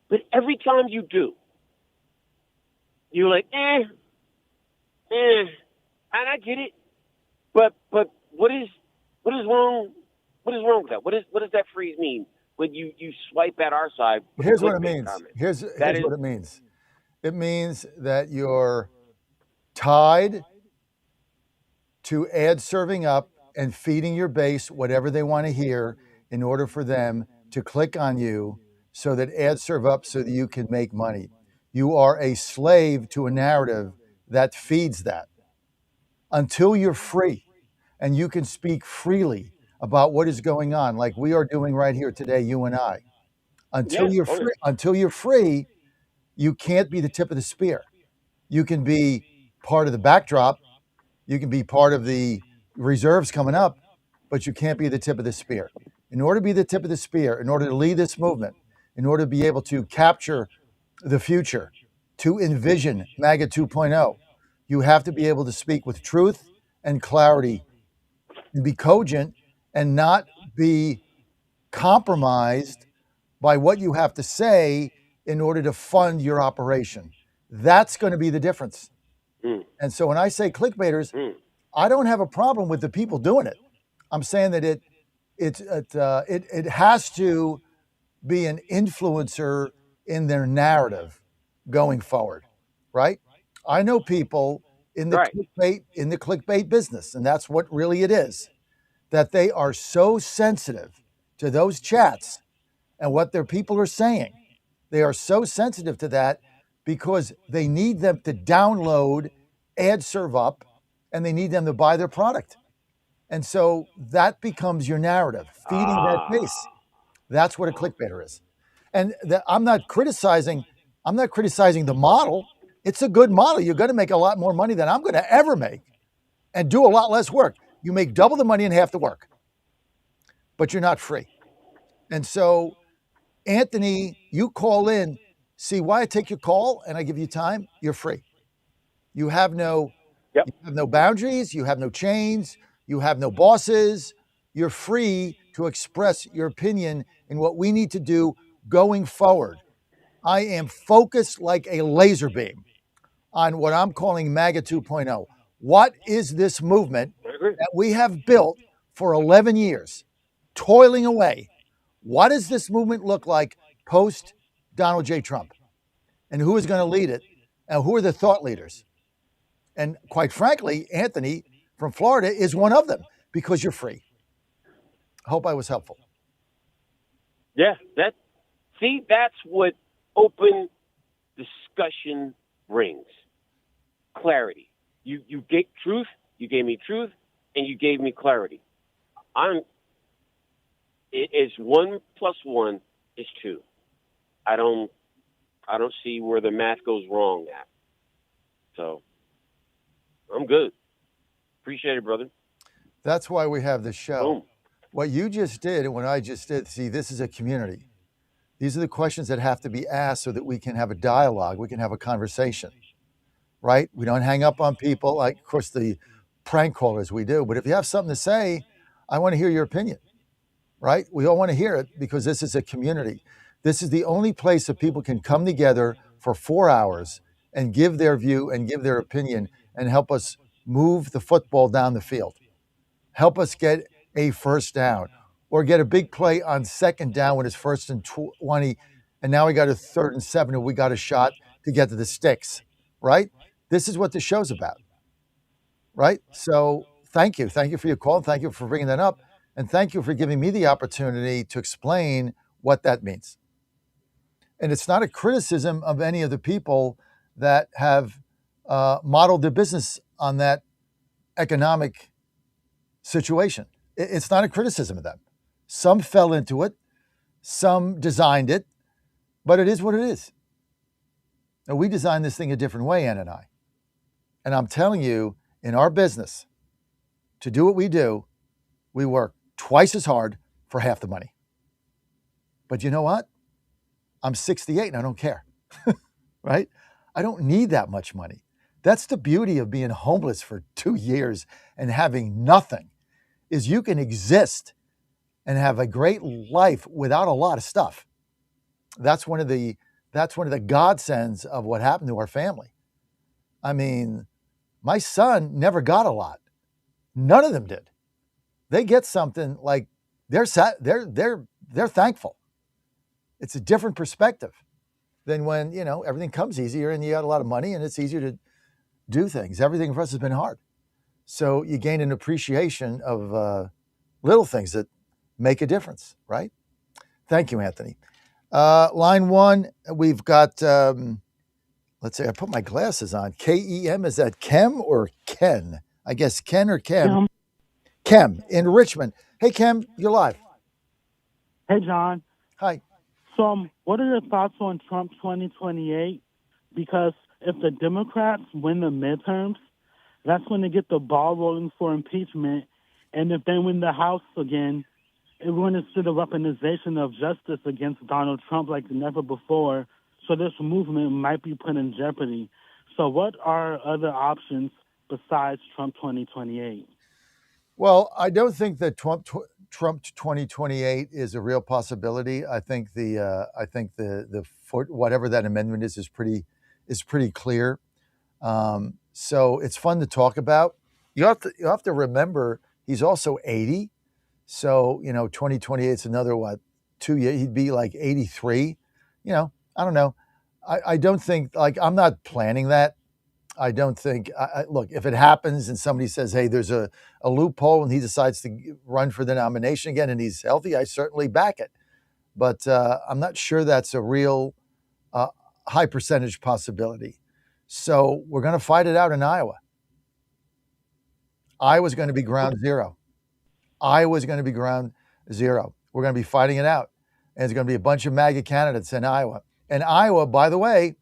but every time you do, you're like, and I get it, but what is wrong? What is wrong with that? What does that phrase mean when you swipe at our side? Here's what it means. Here's what it means. It means that you're tied to ad serving up and feeding your base whatever they want to hear in order for them to click on you so that ads serve up so that you can make money. You are a slave to a narrative that feeds that. Until you're free and you can speak freely about what is going on, like we are doing right here today, you and I. Until you're free, you can't be the tip of the spear. You can be part of the backdrop. You can be part of the reserves coming up, but you can't be the tip of the spear. In order to be the tip of the spear, in order to lead this movement, in order to be able to capture the future, to envision MAGA 2.0, you have to be able to speak with truth and clarity and be cogent and not be compromised by what you have to say in order to fund your operation. That's going to be the difference. And so when I say clickbaiters, I don't have a problem with the people doing it. I'm saying that it has to be an influencer in their narrative going forward, right? I know people in the clickbait business, and that's what really it is, that they are so sensitive to those chats and what their people are saying. They are so sensitive to that because they need them to download, ad serve up, and they need them to buy their product. And so that becomes your narrative, feeding that base. That's what a clickbaiter is. And I'm not criticizing the model. It's a good model. You're going to make a lot more money than I'm going to ever make and do a lot less work. You make double the money and half the work, but you're not free. And so, Anthony, you call in, see why I take your call and I give you time, you're free. You have no boundaries, you have no chains, you have no bosses. You're free to express your opinion in what we need to do going forward. I am focused like a laser beam on what I'm calling MAGA 2.0. What is this movement that we have built for 11 years, toiling away? What does this movement look like post Donald J. Trump? And who is going to lead it? And who are the thought leaders? And quite frankly, Anthony from Florida is one of them because you're free. I hope I was helpful. Yeah, that's what open discussion brings. Clarity. You get truth, you gave me truth, and you gave me clarity. It's 1 + 1 is 2. I don't see where the math goes wrong at. So I'm good. Appreciate it, brother. That's why we have this show. Boom. What you just did and what I just did, see, this is a community. These are the questions that have to be asked so that we can have a dialogue, we can have a conversation, right? We don't hang up on people, like, of course, the prank callers we do. But if you have something to say, I want to hear your opinion, right? We all want to hear it because this is a community. This is the only place that people can come together for 4 hours and give their view and give their opinion and help us move the football down the field. Help us get a first down or get a big play on second down when it's first and 20. And now we got a 3rd and 7 and we got a shot to get to the sticks, right? This is what the show's about, right? So thank you. Thank you for your call. Thank you for bringing that up. And thank you for giving me the opportunity to explain what that means. And it's not a criticism of any of the people that have modeled their business on that economic situation. It's not a criticism of them. Some fell into it, some designed it, but it is what it is. And we designed this thing a different way, Ann and I. And I'm telling you, in our business, to do what we do, we work twice as hard for half the money. But you know what? I'm 68 and I don't care, right? I don't need that much money. That's the beauty of being homeless for 2 years and having nothing, is you can exist and have a great life without a lot of stuff. That's one of the godsends of what happened to our family. I mean, my son never got a lot. None of them did. They get something like they're thankful. It's a different perspective than when, everything comes easier and you got a lot of money and it's easier to do things. Everything for us has been hard. So you gain an appreciation of little things that make a difference, right? Thank you, Anthony. Line 1, we've got, let's see, I put my glasses on. K-E-M, is that Kem or Ken? I guess Ken or Kem. Kem in Richmond. Hey, Kem, you're live. Hey, John. Hi. So what are your thoughts on Trump 2028? Because if the Democrats win the midterms, that's when they get the ball rolling for impeachment. And if they win the House again, we're going to see the weaponization of justice against Donald Trump like never before. So this movement might be put in jeopardy. So what are other options besides Trump 2028? Well, I don't think that Trump 2028 is a real possibility. I think the whatever that amendment is pretty clear. So it's fun to talk about. You have to remember he's also 80. So 2028 is another 2 years. He'd be like 83. I don't know. I don't think, I'm not planning that. I don't think, look, if it happens and somebody says, hey, there's a loophole and he decides to run for the nomination again and he's healthy, I certainly back it. But I'm not sure that's a real high percentage possibility. So we're going to fight it out in Iowa. Iowa's going to be ground zero. Iowa's going to be ground zero. We're going to be fighting it out. And there's going to be a bunch of MAGA candidates in Iowa. And Iowa, by the way,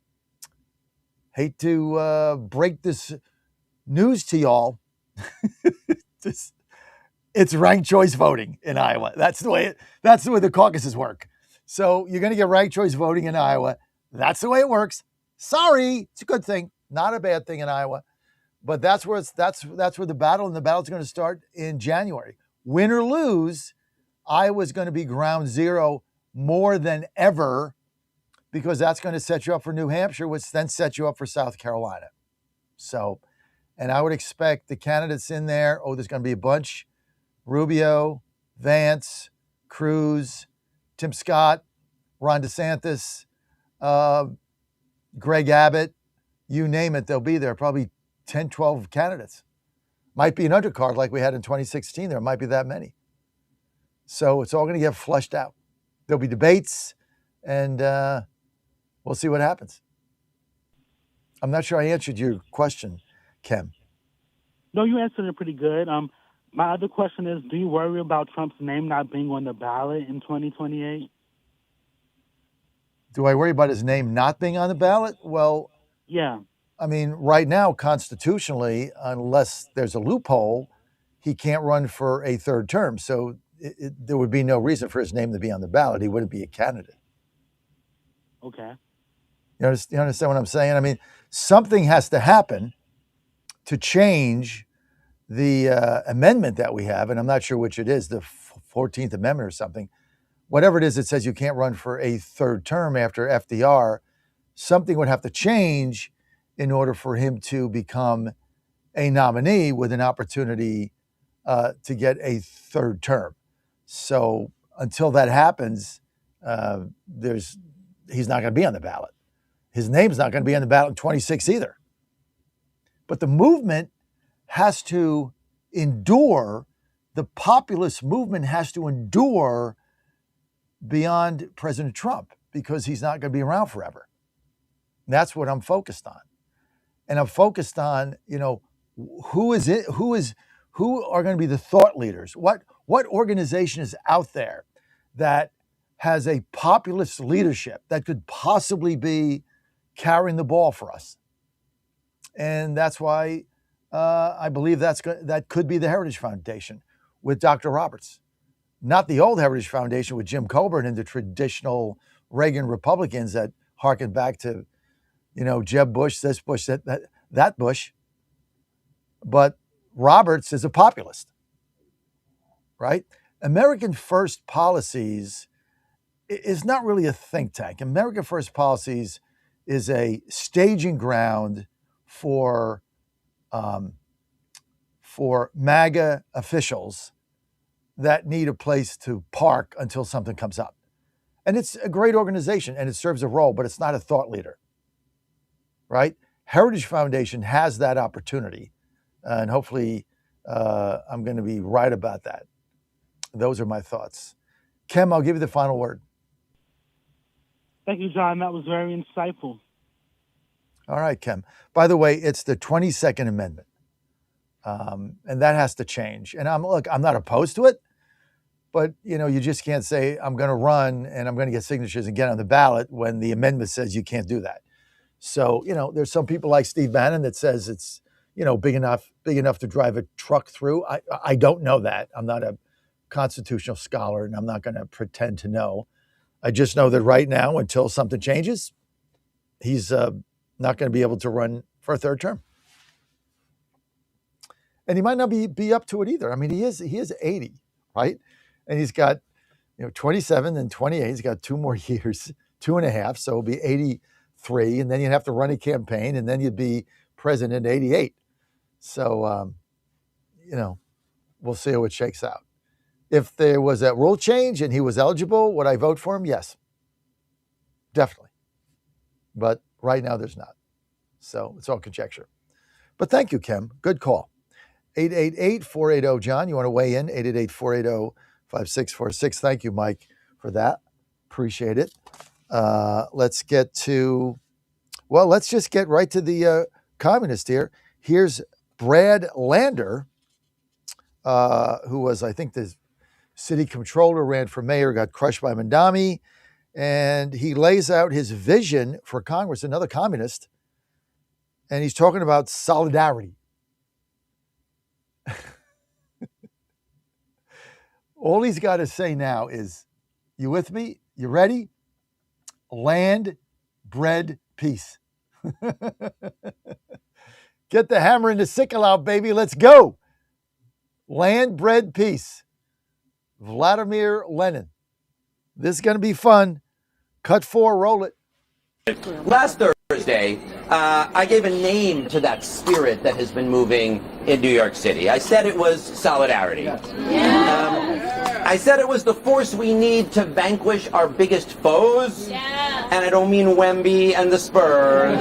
hate to break this news to y'all. It's ranked choice voting in Iowa. That's the way the caucuses work. So you're going to get ranked choice voting in Iowa. That's the way it works. Sorry, it's a good thing, not a bad thing in Iowa. But that's where the battle's going to start in January. Win or lose, Iowa's going to be ground zero more than ever, because that's going to set you up for New Hampshire, which then sets you up for South Carolina. So, and I would expect the candidates in there, there's going to be a bunch: Rubio, Vance, Cruz, Tim Scott, Ron DeSantis, Greg Abbott, you name it, they'll be there. Probably 10, 12 candidates. Might be an undercard like we had in 2016. There might be that many. So it's all going to get flushed out. There'll be debates, and we'll see what happens. I'm not sure I answered your question, Kem. No, you answered it pretty good. My other question is, do you worry about Trump's name not being on the ballot in 2028? Do I worry about his name not being on the ballot? Well, yeah. I mean, right now, constitutionally, unless there's a loophole, he can't run for a third term. So there would be no reason for his name to be on the ballot. He wouldn't be a candidate. Okay. You understand what I'm saying? I mean, something has to happen to change the amendment that we have, and I'm not sure which it is, the 14th Amendment or something, whatever it is that says you can't run for a third term after FDR, something would have to change in order for him to become a nominee with an opportunity to get a third term. So until that happens, he's not going to be on the ballot. His name's not going to be on the ballot in 26 either. But the movement has to endure, the populist movement has to endure beyond President Trump because he's not going to be around forever. That's what I'm focused on. And I'm focused on, who are going to be the thought leaders? What organization is out there that has a populist leadership that could possibly be carrying the ball for us? And that's why I believe that could be the Heritage Foundation with Dr. Roberts. Not the old Heritage Foundation with Jim Coburn and the traditional Reagan Republicans that harken back to, Jeb Bush, this Bush, that Bush. But Roberts is a populist, right? American First Policies is not really a think tank. American First Policies is a staging ground for MAGA officials that need a place to park until something comes up. And it's a great organization and it serves a role, but it's not a thought leader, right? Heritage Foundation has that opportunity. And hopefully I'm going to be right about that. Those are my thoughts. Kim, I'll give you the final word. Thank you, John. That was very insightful. All right, Kim. By the way, it's the 22nd Amendment. And that has to change. And I'm not opposed to it, but you just can't say I'm going to run and I'm going to get signatures and get on the ballot when the amendment says you can't do that. So, there's some people like Steve Bannon that says it's, big enough to drive a truck through. I don't know that. I'm not a constitutional scholar and I'm not going to pretend to know. I just know that right now, until something changes, he's not going to be able to run for a third term. And he might not be up to it either. I mean, he is 80, right? And he's got, 27 and 28. He's got 2 more years, 2.5. So it'll be 83. And then you'd have to run a campaign and then you'd be president at 88. So, we'll see how it shakes out. If there was a rule change and he was eligible, would I vote for him? Yes, definitely. But right now there's not. So it's all conjecture. But thank you, Kim. Good call. 888-480-JOHN. You want to weigh in? 888-480-5646. Thank you, Mike, for that. Appreciate it. Let's just get right to the communist here. Here's Brad Lander, who was, I think, the city controller, ran for mayor, got crushed by Mandami, and he lays out his vision for Congress, another communist, and he's talking about solidarity. All he's got to say now is, you with me? You ready? Land, bread, peace. Get the hammer and the sickle out, baby. Let's go. Land, bread, peace. Vladimir Lenin. This is going to be fun. Cut 4, roll it. Last Thursday, I gave a name to that spirit that has been moving in New York City. I said it was solidarity. I said it was the force we need to vanquish our biggest foes. And I don't mean Wemby and the Spurs.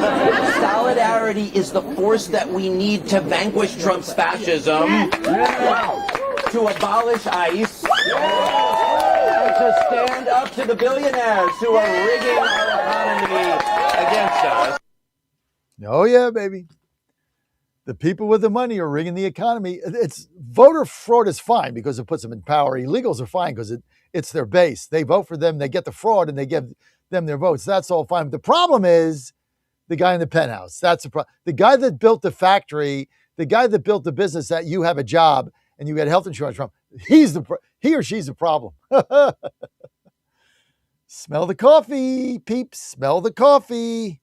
Solidarity is the force that we need to vanquish Trump's fascism, to abolish ICE, and to stand up to the billionaires who are rigging our economy against us. Oh, yeah, baby. The people with the money are rigging the economy. It's voter fraud is fine because it puts them in power. Illegals are fine because it's their base. They vote for them, they get the fraud, and they give them their votes. That's all fine. But the problem is the guy in the penthouse. That's the problem. The guy that built the factory, the guy that built the business that you have a job and you get health insurance from, he or she's the problem. Smell the coffee, peeps. Smell the coffee.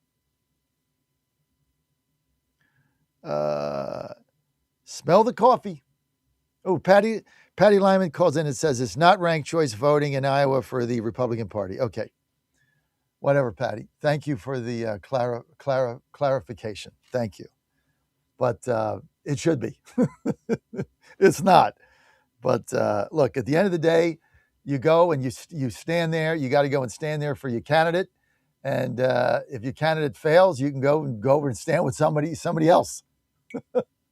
Smell the coffee. Oh, Patty Patty Lyman calls in and says it's not ranked choice voting in Iowa for the Republican Party. Okay. Whatever, Patty. Thank you for the clarification. Thank you. But it should be. It's not. But look, at the end of the day, you go and you stand there. You got to go and stand there for your candidate. And if your candidate fails, you can go over and stand with somebody else.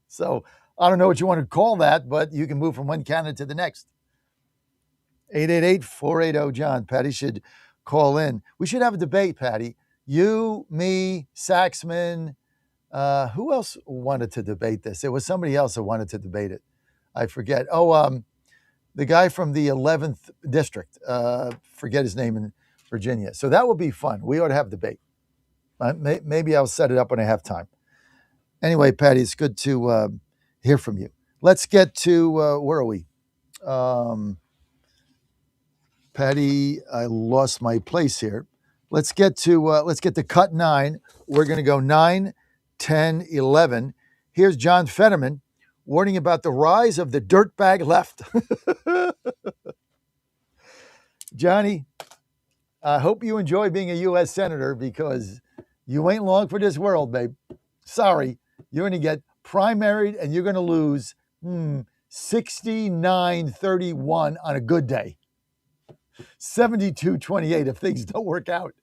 So I don't know what you want to call that, but you can move from one candidate to the next. 888-480-JOHN. Patty should call in. We should have a debate, Patty. You, me, Saxman. Who else wanted to debate this? It was somebody else who wanted to debate it. I forget. The guy from the 11th district. Forget his name in Virginia. So that would be fun. We ought to have a debate. Maybe I'll set it up when I have time. Anyway, Patty, it's good to hear from you. Let's get to, where are we? Patty, I lost my place here. Let's get to cut 9. We're going to go 9, 10, 11. Here's John Fetterman warning about the rise of the dirtbag left. Johnny, I hope you enjoy being a U.S. Senator because you ain't long for this world, babe. Sorry, you're going to get primaried and you're going to lose 69-31 on a good day. 72-28 if things don't work out.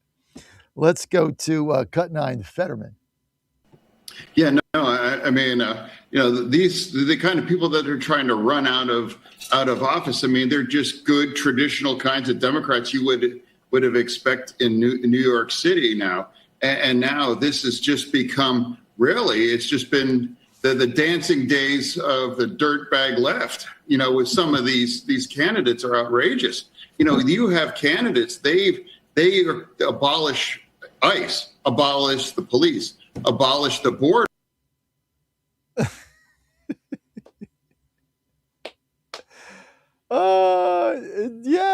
Let's go to cut 9, Fetterman. Yeah, no, I mean, the kind of people that are trying to run out of office. I mean, they're just good traditional kinds of Democrats you would have expected in New York City now, and now this has just become it's just been the dancing days of the dirtbag left. With some of these candidates are outrageous. You have candidates they abolish ICE, abolish the police, abolish the border.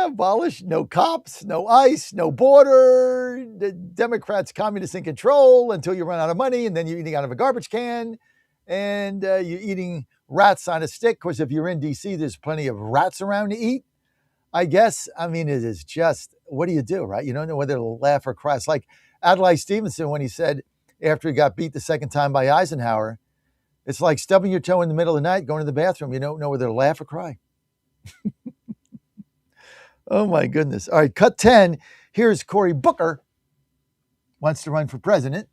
Abolish. No cops, no ICE, no border. The Democrats, communists in control until you run out of money, and then you're eating out of a garbage can, and you're eating rats on a stick. Because if you're in D.C., there's plenty of rats around to eat. I guess. I mean, it is just, what do you do, right? You don't know whether to laugh or cry. It's like Adlai Stevenson when he said after he got beat the second time by Eisenhower, it's like stubbing your toe in the middle of the night, going to the bathroom. You don't know whether to laugh or cry. Oh, my goodness. All right, cut 10. Here's Cory Booker. Wants to run for president.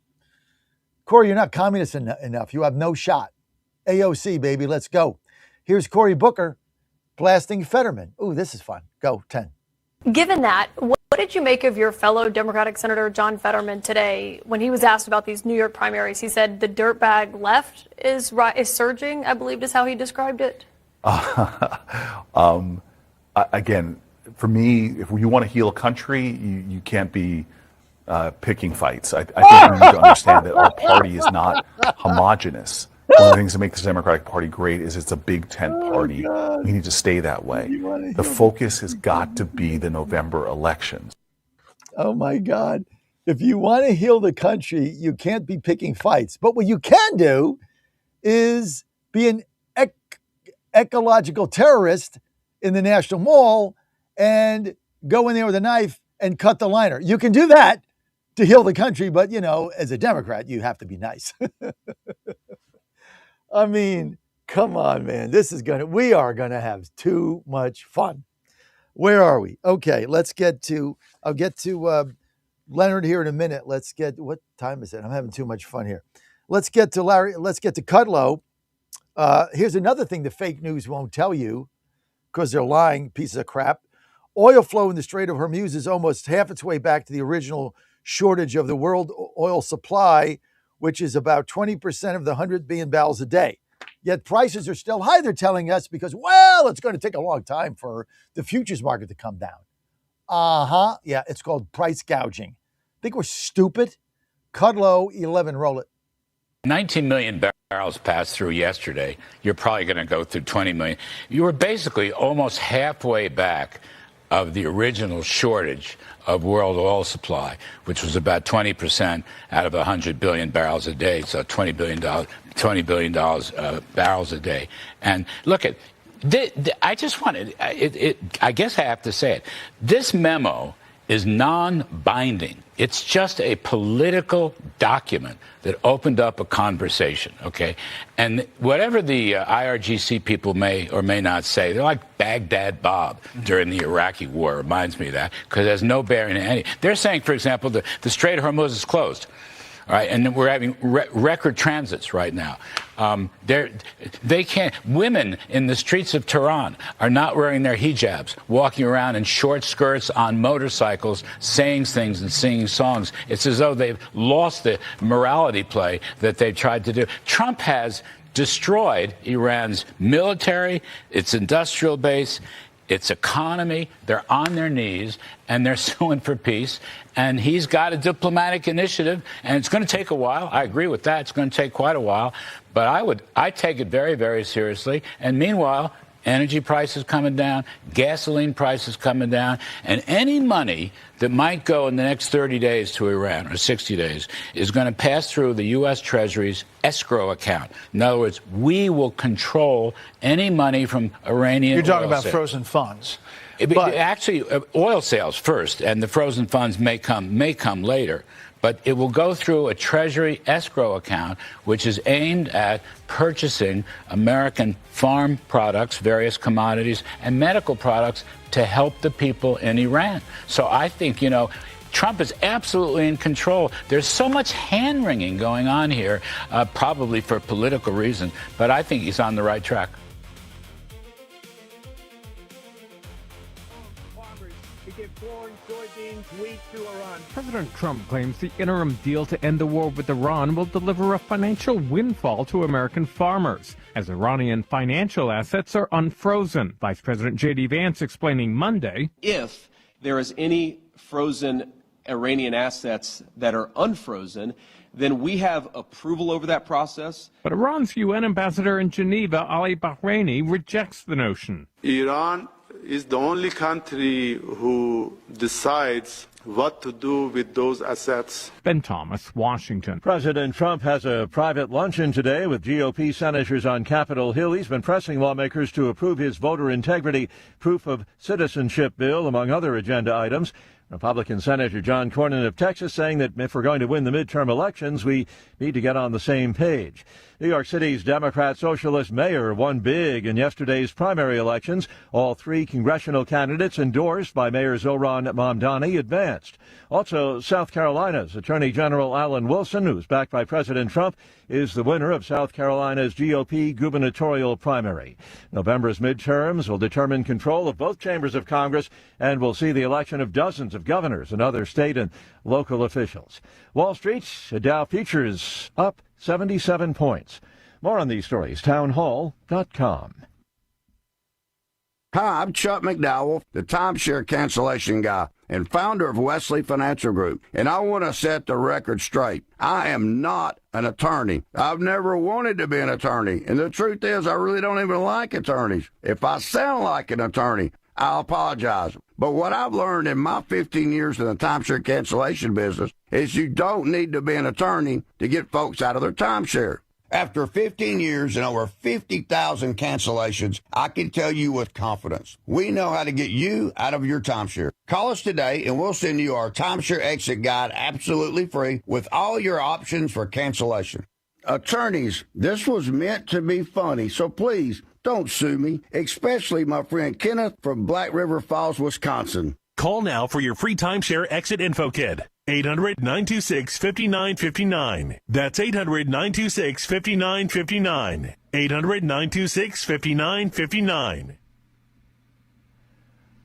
Cory, you're not communist enough. You have no shot. AOC, baby, let's go. Here's Cory Booker blasting Fetterman. Ooh, this is fun. Go, 10. Given that, what did you make of your fellow Democratic Senator John Fetterman today when he was asked about these New York primaries? He said the dirtbag left is surging, I believe is how he described it. Again, for me, if you want to heal a country, you can't be picking fights. I think we need to understand that our party is not homogenous. One of the things that makes the Democratic Party great is it's a big tent party. We need to stay that way. The focus has got to be the November elections. Oh, my God. If you want to heal the country, you can't be picking fights. But what you can do is be an ecological terrorist in the National Mall and go in there with a knife and cut the liner. You can do that to heal the country, but, as a Democrat, you have to be nice. I mean, come on, man. We are going to have too much fun. Where are we? Okay, I'll get to Leonard here in a minute. What time is it? I'm having too much fun here. Let's get to Larry. Let's get to Kudlow. Here's another thing the fake news won't tell you because they're lying pieces of crap. Oil flow in the Strait of Hormuz is almost half its way back to the original shortage of the world oil supply, which is about 20% of the 100 billion barrels a day. Yet prices are still high, they're telling us, because, it's going to take a long time for the futures market to come down. Yeah, it's called price gouging. Think we're stupid? Kudlow, 11, roll it. 19 million barrels passed through yesterday. You're probably going to go through 20 million. You were basically almost halfway back of the original shortage of world oil supply, which was about 20% out of 100 billion barrels a day, so $20 billion barrels a day. And look at I just wanted, I guess I have to say it. This memo is non-binding. It's just a political document that opened up a conversation, okay? And whatever the IRGC people may or may not say, they're like Baghdad Bob during the Iraqi war, reminds me of that, because there's no bearing in any. They're saying, for example, the Strait of Hormuz is closed. All right, and we're having record transits right now. They can't. Women in the streets of Tehran are not wearing their hijabs, walking around in short skirts on motorcycles, saying things and singing songs. It's as though they've lost the morality play that they've tried to do. Trump has destroyed Iran's military, its industrial base, its economy. They're on their knees, and they're suing for peace. And he's got a diplomatic initiative, and it's going to take a while. I agree with that. It's going to take quite a while. But I take it very, very seriously. And meanwhile, energy prices coming down, gasoline prices coming down, and any money that might go in the next 30 days to Iran, or 60 days, is going to pass through the U.S. Treasury's escrow account. In other words, we will control any money from Iranian You're talking oil about sales. frozen funds. Actually, oil sales first, and the frozen funds may come later. But it will go through a Treasury escrow account, which is aimed at purchasing American farm products, various commodities, and medical products to help the people in Iran. So I think, Trump is absolutely in control. There's so much hand-wringing going on here, probably for political reasons, but I think he's on the right track. President Trump claims the interim deal to end the war with Iran will deliver a financial windfall to American farmers, as Iranian financial assets are unfrozen. Vice President J.D. Vance explaining Monday, if there is any frozen Iranian assets that are unfrozen, then we have approval over that process. But Iran's UN ambassador in Geneva, Ali Bahraini, rejects the notion. Iran is the only country who decides what to do with those assets. Ben Thomas, Washington. President Trump has a private luncheon today with GOP senators on Capitol Hill. He's been pressing lawmakers to approve his voter integrity proof of citizenship bill, among other agenda items. Republican Senator John Cornyn of Texas saying that if we're going to win the midterm elections, we need to get on the same page. New York City's Democrat Socialist mayor won big in yesterday's primary elections. All three congressional candidates endorsed by Mayor Zohran Mamdani advanced. Also, South Carolina's Attorney General Alan Wilson, who's backed by President Trump, is the winner of South Carolina's GOP gubernatorial primary. November's midterms will determine control of both chambers of Congress and will see the election of dozens of governors and other state and local officials. Wall Street, Dow futures up 77 points. More on these stories, townhall.com. Hi, I'm Chuck McDowell, the timeshare cancellation guy and founder of Wesley Financial Group, and I want to set the record straight. I am not an attorney. I've never wanted to be an attorney, and the truth is I really don't even like attorneys. If I sound like an attorney, I'll apologize. But what I've learned in my 15 years in the timeshare cancellation business is you don't need to be an attorney to get folks out of their timeshare. After 15 years and over 50,000 cancellations, I can tell you with confidence, we know how to get you out of your timeshare. Call us today and we'll send you our timeshare exit guide absolutely free with all your options for cancellation. Attorneys, this was meant to be funny, so please don't sue me, especially my friend Kenneth from Black River Falls, Wisconsin. Call now for your free timeshare exit info kit. 800-926-5959. That's 800-926-5959. 800-926-5959.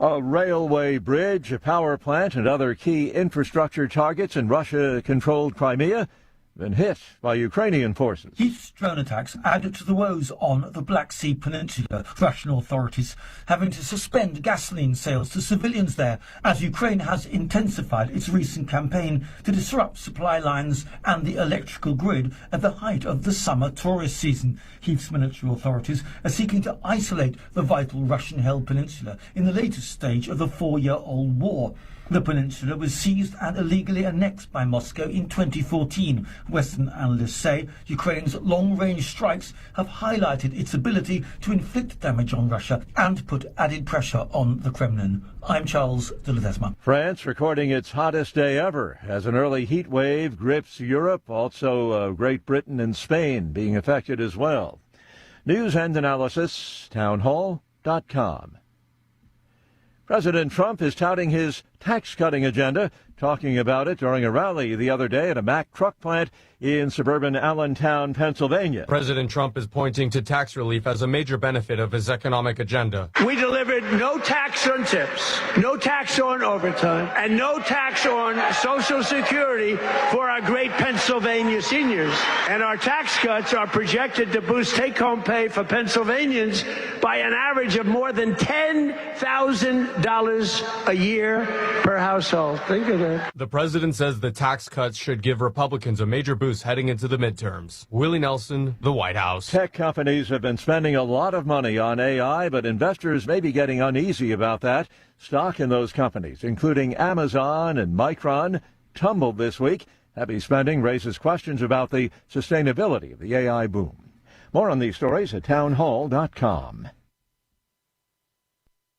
A railway bridge, a power plant, and other key infrastructure targets in Russia-controlled Crimea been hit by Ukrainian forces. These drone attacks added to the woes on the Black Sea Peninsula, Russian authorities having to suspend gasoline sales to civilians there as Ukraine has intensified its recent campaign to disrupt supply lines and the electrical grid at the height of the summer tourist season. Kiev's military authorities are seeking to isolate the vital Russian-held peninsula in the latest stage of the 4-year-old war. The peninsula was seized and illegally annexed by Moscow in 2014. Western analysts say Ukraine's long-range strikes have highlighted its ability to inflict damage on Russia and put added pressure on the Kremlin. I'm Charles de Ledesma. France recording its hottest day ever as an early heat wave grips Europe, also Great Britain and Spain being affected as well. News and analysis, townhall.com. President Trump is touting his tax-cutting agenda, talking about it during a rally the other day at a Mack truck plant in suburban Allentown, Pennsylvania. President Trump is pointing to tax relief as a major benefit of his economic agenda. We delivered no tax on tips, no tax on overtime, and no tax on Social Security for our great Pennsylvania seniors. And our tax cuts are projected to boost take-home pay for Pennsylvanians by an average of more than $10,000 a year per household. Think of that. The president says the tax cuts should give Republicans a major boost heading into the midterms. Willie Nelson, the White House. Tech companies have been spending a lot of money on AI, but investors may be getting uneasy about that. Stock in those companies, including Amazon and Micron, tumbled this week. Heavy spending raises questions about the sustainability of the AI boom. More on these stories at townhall.com.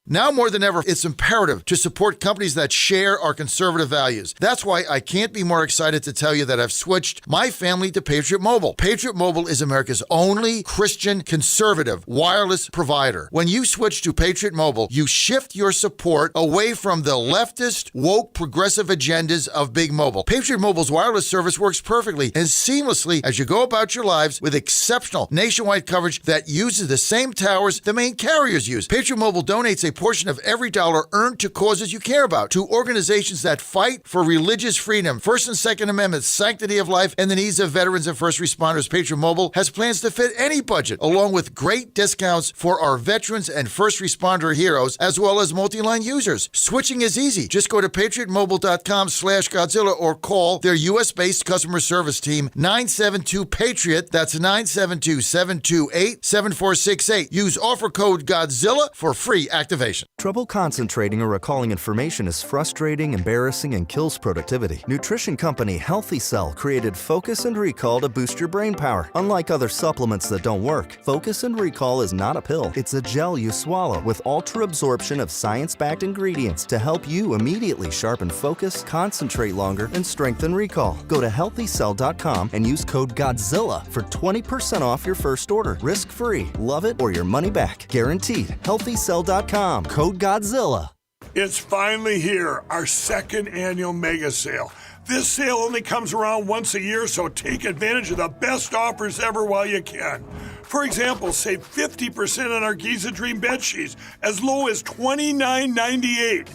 Now more than ever, it's imperative to support companies that share our conservative values. That's why I can't be more excited to tell you that I've switched my family to Patriot Mobile. Patriot Mobile is America's only Christian conservative wireless provider. When you switch to Patriot Mobile, you shift your support away from the leftist, woke, progressive agendas of Big Mobile. Patriot Mobile's wireless service works perfectly and seamlessly as you go about your lives with exceptional nationwide coverage that uses the same towers the main carriers use. Patriot Mobile donates a portion of every dollar earned to causes you care about, to organizations that fight for religious freedom, First and Second Amendments, sanctity of life, and the needs of veterans and first responders. Patriot Mobile has plans to fit any budget, along with great discounts for our veterans and first responder heroes, as well as multi-line users. Switching is easy. Just go to patriotmobile.com/Godzilla or call their U.S.-based customer service team, 972-PATRIOT. That's 972-728-7468. Use offer code Godzilla for free activation. Trouble concentrating or recalling information is frustrating, embarrassing, and kills productivity. Nutrition company Healthy Cell created Focus and Recall to boost your brain power. Unlike other supplements that don't work, Focus and Recall is not a pill. It's a gel you swallow with ultra-absorption of science-backed ingredients to help you immediately sharpen focus, concentrate longer, and strengthen recall. Go to healthycell.com and use code GODZILLA for 20% off your first order. Risk-free. Love it or your money back. Guaranteed. Healthycell.com. Code Godzilla. It's finally here, our second annual mega sale. This sale only comes around once a year, so take advantage of the best offers ever while you can. For example, save 50% on our Giza Dream bed sheets, as low as $29.98.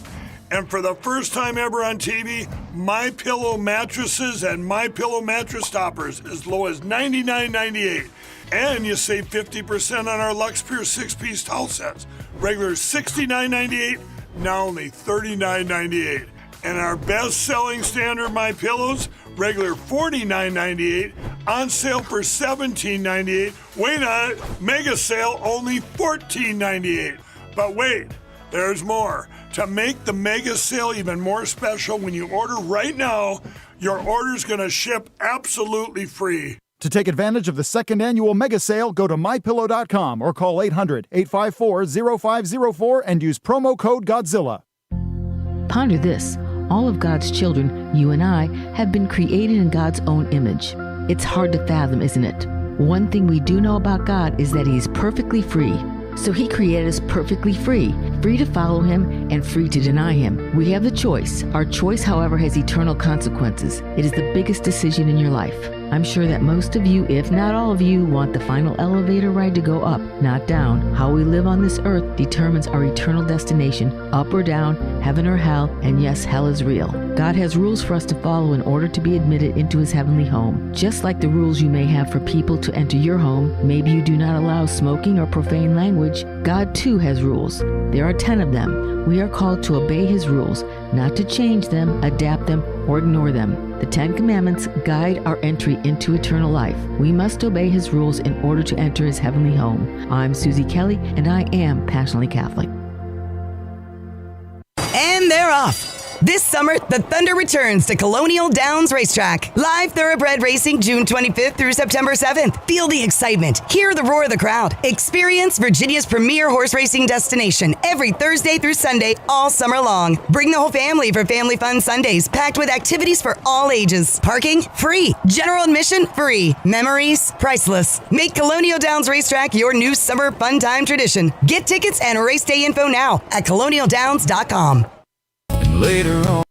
And for the first time ever on TV, MyPillow mattresses and MyPillow mattress toppers, as low as $99.98. And you save 50% on our Lux Pure 6-piece towel sets. Regular $69.98, now only $39.98. And our best-selling standard MyPillows, regular $49.98, on sale for $17.98. Wait on it, mega sale, only $14.98. But wait, there's more. To make the mega sale even more special, when you order right now, your order's going to ship absolutely free. To take advantage of the second annual mega sale, go to MyPillow.com or call 800-854-0504 and use promo code Godzilla. Ponder this. All of God's children, you and I, have been created in God's own image. It's hard to fathom, isn't it? One thing we do know about God is that He is perfectly free. So He created us perfectly free to follow Him and free to deny Him. We have the choice. Our choice, however, has eternal consequences. It is the biggest decision in your life. I'm sure that most of you, if not all of you, want the final elevator ride to go up, not down. How we live on this earth determines our eternal destination, up or down, heaven or hell, and yes, hell is real. God has rules for us to follow in order to be admitted into His heavenly home. Just like the rules you may have for people to enter your home, maybe you do not allow smoking or profane language, God too has rules. There are 10 of them. We are called to obey His rules, not to change them, adapt them, or ignore them. The 10 Commandments guide our entry into eternal life. We must obey His rules in order to enter His heavenly home. I'm Susie Kelly, and I am passionately Catholic. And they're off. This summer, the Thunder returns to Colonial Downs Racetrack. Live thoroughbred racing June 25th through September 7th. Feel the excitement. Hear the roar of the crowd. Experience Virginia's premier horse racing destination every Thursday through Sunday all summer long. Bring the whole family for Family Fun Sundays, packed with activities for all ages. Parking? Free. General admission? Free. Memories? Priceless. Make Colonial Downs Racetrack your new summer fun time tradition. Get tickets and race day info now at colonialdowns.com. Later on,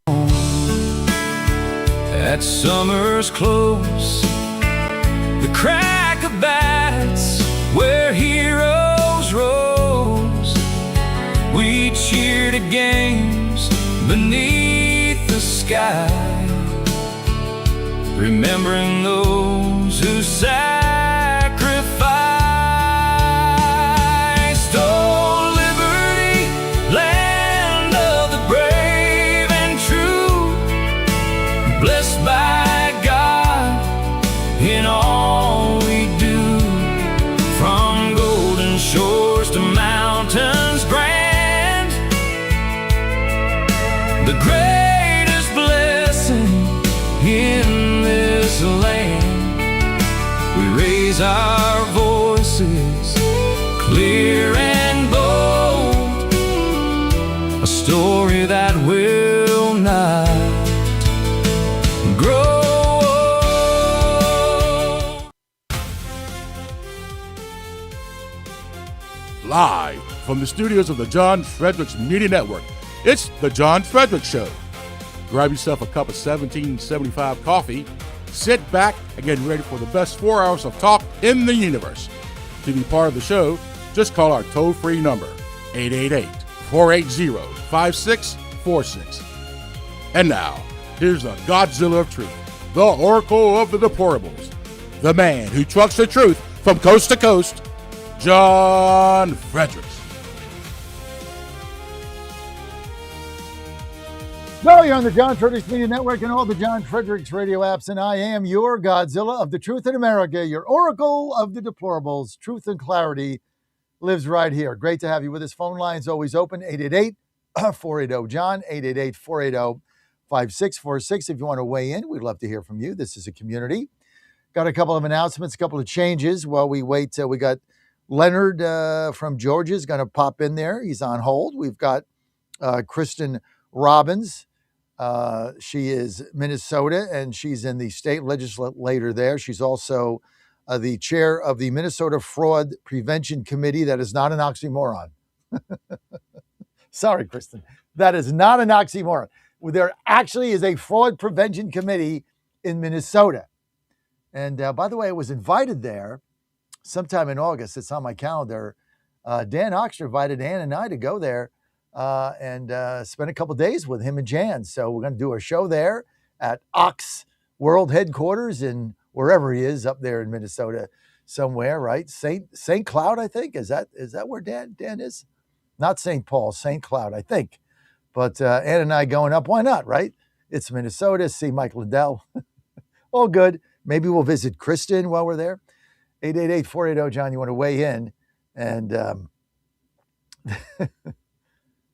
at summer's close, the crack of bats where heroes rose. We cheered at games beneath the sky, remembering those who sacrificed. Oh, liberty, land of the brave and true, blessed by God in all we do, from golden shores to mountains grand. The greatest blessing in this land, we raise our voices clear and bold, a story that will not grow old. Live from the studios of the John Fredericks Media Network, it's The John Fredericks Show. Grab yourself a cup of 1775 coffee, sit back, and get ready for the best 4 hours of talk in the universe. To be part of the show, just call our toll-free number, 888-480-5646. And now, here's the Godzilla of Truth, the Oracle of the Deplorables, the man who trucks the truth from coast to coast, John Fredericks. Well, you're on the John Fredericks Media Network and all the John Fredericks radio apps, and I am your Godzilla of the Truth in America, your Oracle of the Deplorables. Truth and clarity lives right here. Great to have you with us. Phone lines always open, 888-480-JOHN, 888-480-5646. If you want to weigh in, we'd love to hear from you. This is a community. Got a couple of announcements, a couple of changes while we wait. We got Leonard from Georgia is going to pop in there. He's on hold. We've got Kristen Robbins. She is Minnesota, and she's in the state legislature there. She's also the chair of the Minnesota Fraud Prevention Committee. That is not an oxymoron. Sorry, Kristen. That is not an oxymoron. There actually is a fraud prevention committee in Minnesota. And by the way, I was invited there sometime in August. It's on my calendar. Dan Oxner invited Ann and I to go there and spend a couple days with him and Jan. So we're going to do a show there at Ox World Headquarters in wherever he is up there in Minnesota somewhere, right? St. Cloud, I think. Is that where Dan is? Not St. Paul, St. Cloud, I think. But Ann and I going up, why not, right? It's Minnesota, see Mike Liddell. All good. Maybe we'll visit Kristen while we're there. 888-480-JOHN, you want to weigh in. And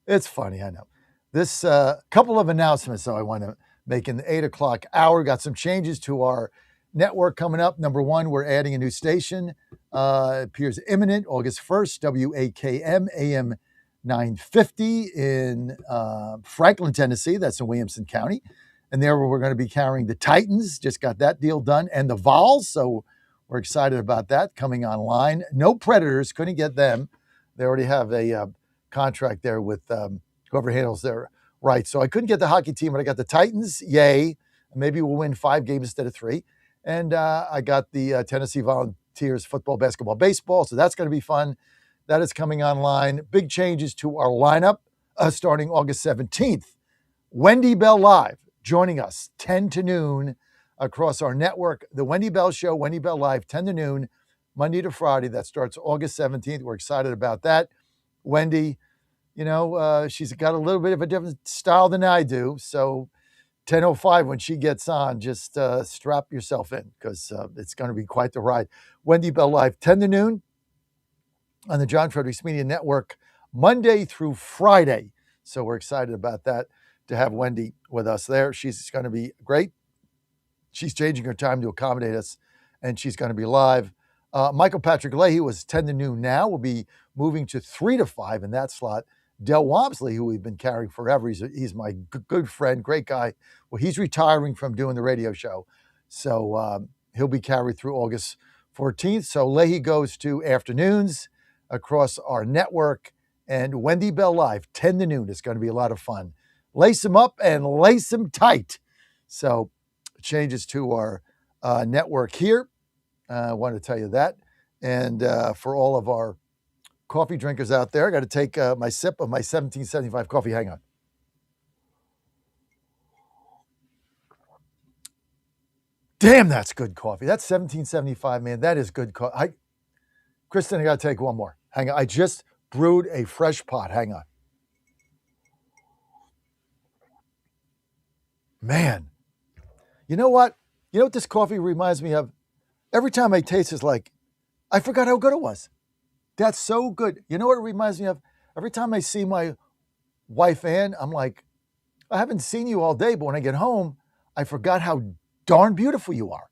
it's funny, I know. This couple of announcements, though, I want to make in the 8 o'clock hour. Got some changes to our network coming up. Number one, we're adding a new station. Appears imminent, August 1st, WAKM, AM 950 in Franklin, Tennessee. That's in Williamson County. And there we're going to be carrying the Titans. Just got that deal done. And the Vols. So we're excited about that coming online. No Predators. Couldn't get them. They already have a contract there with whoever handles their rights. So I couldn't get the hockey team, but I got the Titans. Yay. Maybe we'll win 5 games instead of 3. And I got the Tennessee Volunteers football, basketball, baseball. So that's going to be fun. That is coming online. Big changes to our lineup starting August 17th. Wendy Bell Live joining us 10 to noon across our network. The Wendy Bell Show, Wendy Bell Live, 10 to noon, Monday to Friday. That starts August 17th. We're excited about that. Wendy, she's got a little bit of a different style than I do. So 10:05 when she gets on, just strap yourself in because it's going to be quite the ride. Wendy Bell Live, 10 to noon on the John Fredericks Media Network, Monday through Friday. So we're excited about that. to have Wendy with us there. She's going to be great. She's changing her time to accommodate us, and she's going to be live. Michael Patrick Leahy was 10 to noon now. Will be moving to 3 to 5 in that slot. Del Wamsley, who we've been carrying forever, he's my good friend, great guy. Well, he's retiring from doing the radio show. So he'll be carried through August 14th. So Leahy goes to afternoons across our network, and Wendy Bell Live, 10 to noon. It's going to be a lot of fun. Lace them up and lace them tight. So changes to our network here. I wanted to tell you that. And for all of our coffee drinkers out there, I got to take my sip of my 1775 coffee. Hang on. Damn, that's good coffee. That's 1775, man. That is good coffee. Kristen, I got to take one more. Hang on. I just brewed a fresh pot. Hang on. Man, you know what? You know what this coffee reminds me of? Every time I taste it's like, I forgot how good it was. That's so good. You know what it reminds me of? Every time I see my wife, Ann, I'm like, I haven't seen you all day, but when I get home, I forgot how darn beautiful you are.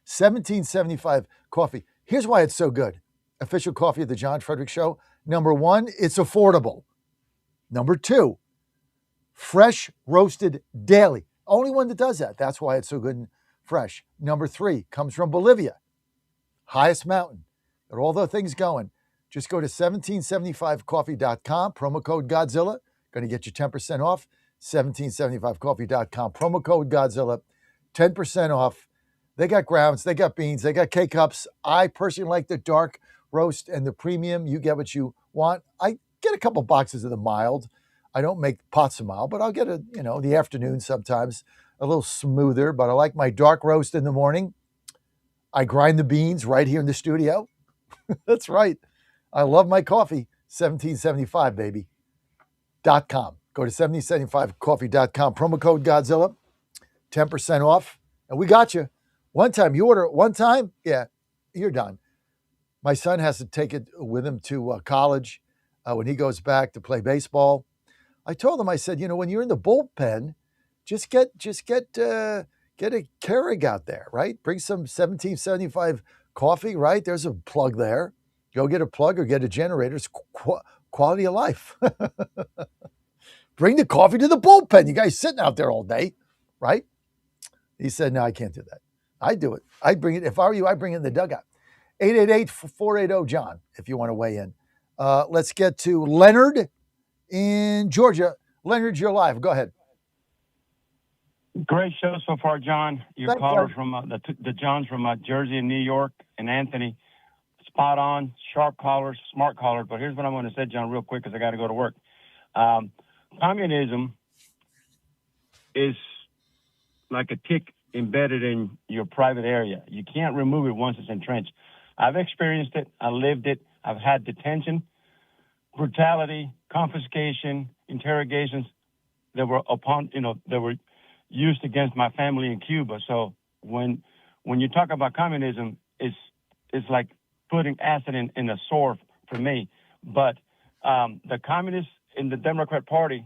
1775 coffee. Here's why it's so good. Official coffee of the John Fredericks Show. Number one, it's affordable. Number two, fresh roasted daily. Only one that does that. That's why it's so good and fresh. Number three, comes from Bolivia. Highest mountain. Got all the things going. Just go to 1775coffee.com, promo code Godzilla. Going to get you 10% off. 1775coffee.com, promo code Godzilla. 10% off. They got grounds, they got beans, they got K-Cups. I personally like the dark roast and the premium. You get what you want. I get a couple boxes of the mild. I don't make pots of mild, but I'll get the afternoon sometimes, a little smoother, but I like my dark roast in the morning. I grind the beans right here in the studio. That's right. I love my coffee. 1775, baby. .com. Go to 1775coffee.com. Promo code Godzilla. 10% off. And we got you. One time, you order it one time, yeah, you're done. My son has to take it with him to college when he goes back to play baseball. I told him, I said, when you're in the bullpen, just get a Keurig out there, right? Bring some 1775 coffee, right? There's a plug there. Go get a plug or get a generator. It's quality of life. Bring the coffee to the bullpen. You guys sitting out there all day, right? He said, no, I can't do that. I do it. I bring it. If I were you, I bring it in the dugout. 888-480-JOHN if you want to weigh in. Let's get to Leonard in Georgia. Leonard, you're live. Go ahead. Great show so far, John. Your Thanks, callers John. from the Johns from Jersey and New York and Anthony, spot on, sharp callers, smart callers. But here's what I want to say, John, real quick, because I got to go to work. Communism is like a tick embedded in your private area. You can't remove it once it's entrenched. I've experienced it. I lived it. I've had detention, brutality, confiscation, interrogations that were that were used against my family in Cuba. So when you talk about communism, it's like putting acid in a sore for me. But the communists in the Democrat Party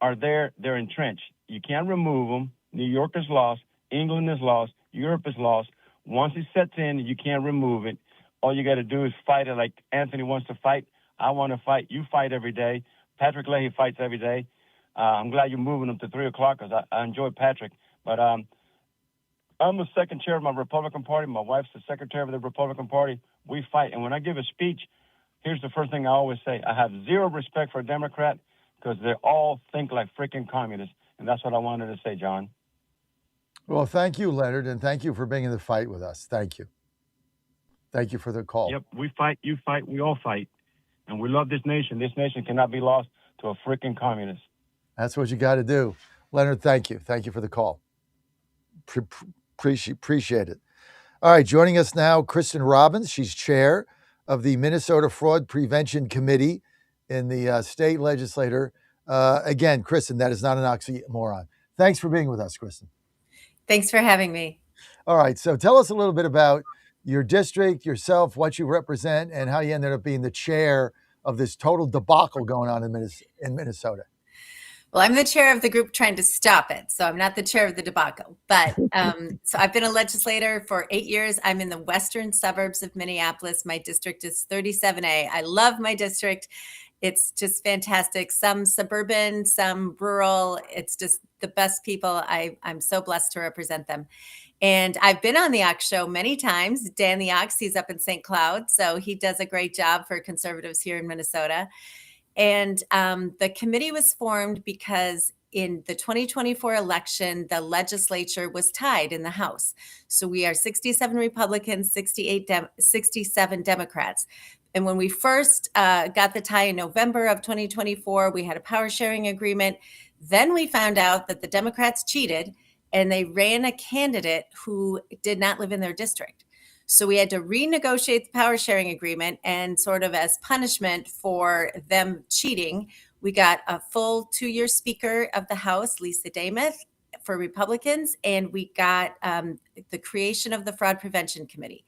are there. They're entrenched. You can't remove them. New York is lost. England is lost. Europe is lost. Once it sets in, you can't remove it. All you got to do is fight it like Anthony wants to fight. I want to fight. You fight every day. Patrick Leahy fights every day. I'm glad you're moving them to 3 o'clock because I enjoy Patrick. But I'm the second chair of my Republican Party. My wife's the secretary of the Republican Party. We fight. And when I give a speech, here's the first thing I always say. I have zero respect for a Democrat because they all think like freaking communists. And that's what I wanted to say, John. Well, thank you, Leonard, and thank you for being in the fight with us. Thank you. Thank you for the call. Yep, we fight, you fight, we all fight. And we love this nation. This nation cannot be lost to a freaking communist. That's what you got to do. Leonard, thank you. Thank you for the call. Appreciate it. All right, joining us now, Kristen Robbins. She's chair of the Minnesota Fraud Prevention Committee in the state legislature. Again, Kristen, that is not an oxymoron. Thanks for being with us, Kristen. Thanks for having me. All right, so tell us a little bit about your district, yourself, what you represent, and how you ended up being the chair of this total debacle going on in Minnesota. Well, I'm the chair of the group trying to stop it, so I'm not the chair of the debacle. But so I've been a legislator for 8 years. I'm in the western suburbs of Minneapolis. My district is 37A. I love my district. It's just fantastic. Some suburban, some rural. It's just the best people. I'm so blessed to represent them. And I've been on the Ox show many times. Dan the Ox, he's up in St. Cloud, so he does a great job for conservatives here in Minnesota. And the committee was formed because in the 2024 election, the legislature was tied in the House. So we are 67 Republicans, 67 Democrats. And when we first got the tie in November of 2024, we had a power sharing agreement. Then we found out that the Democrats cheated and they ran a candidate who did not live in their district. So we had to renegotiate the power sharing agreement, and sort of as punishment for them cheating, we got a full 2-year Speaker of the House, Lisa Dameth, for Republicans, and we got the creation of the Fraud Prevention Committee.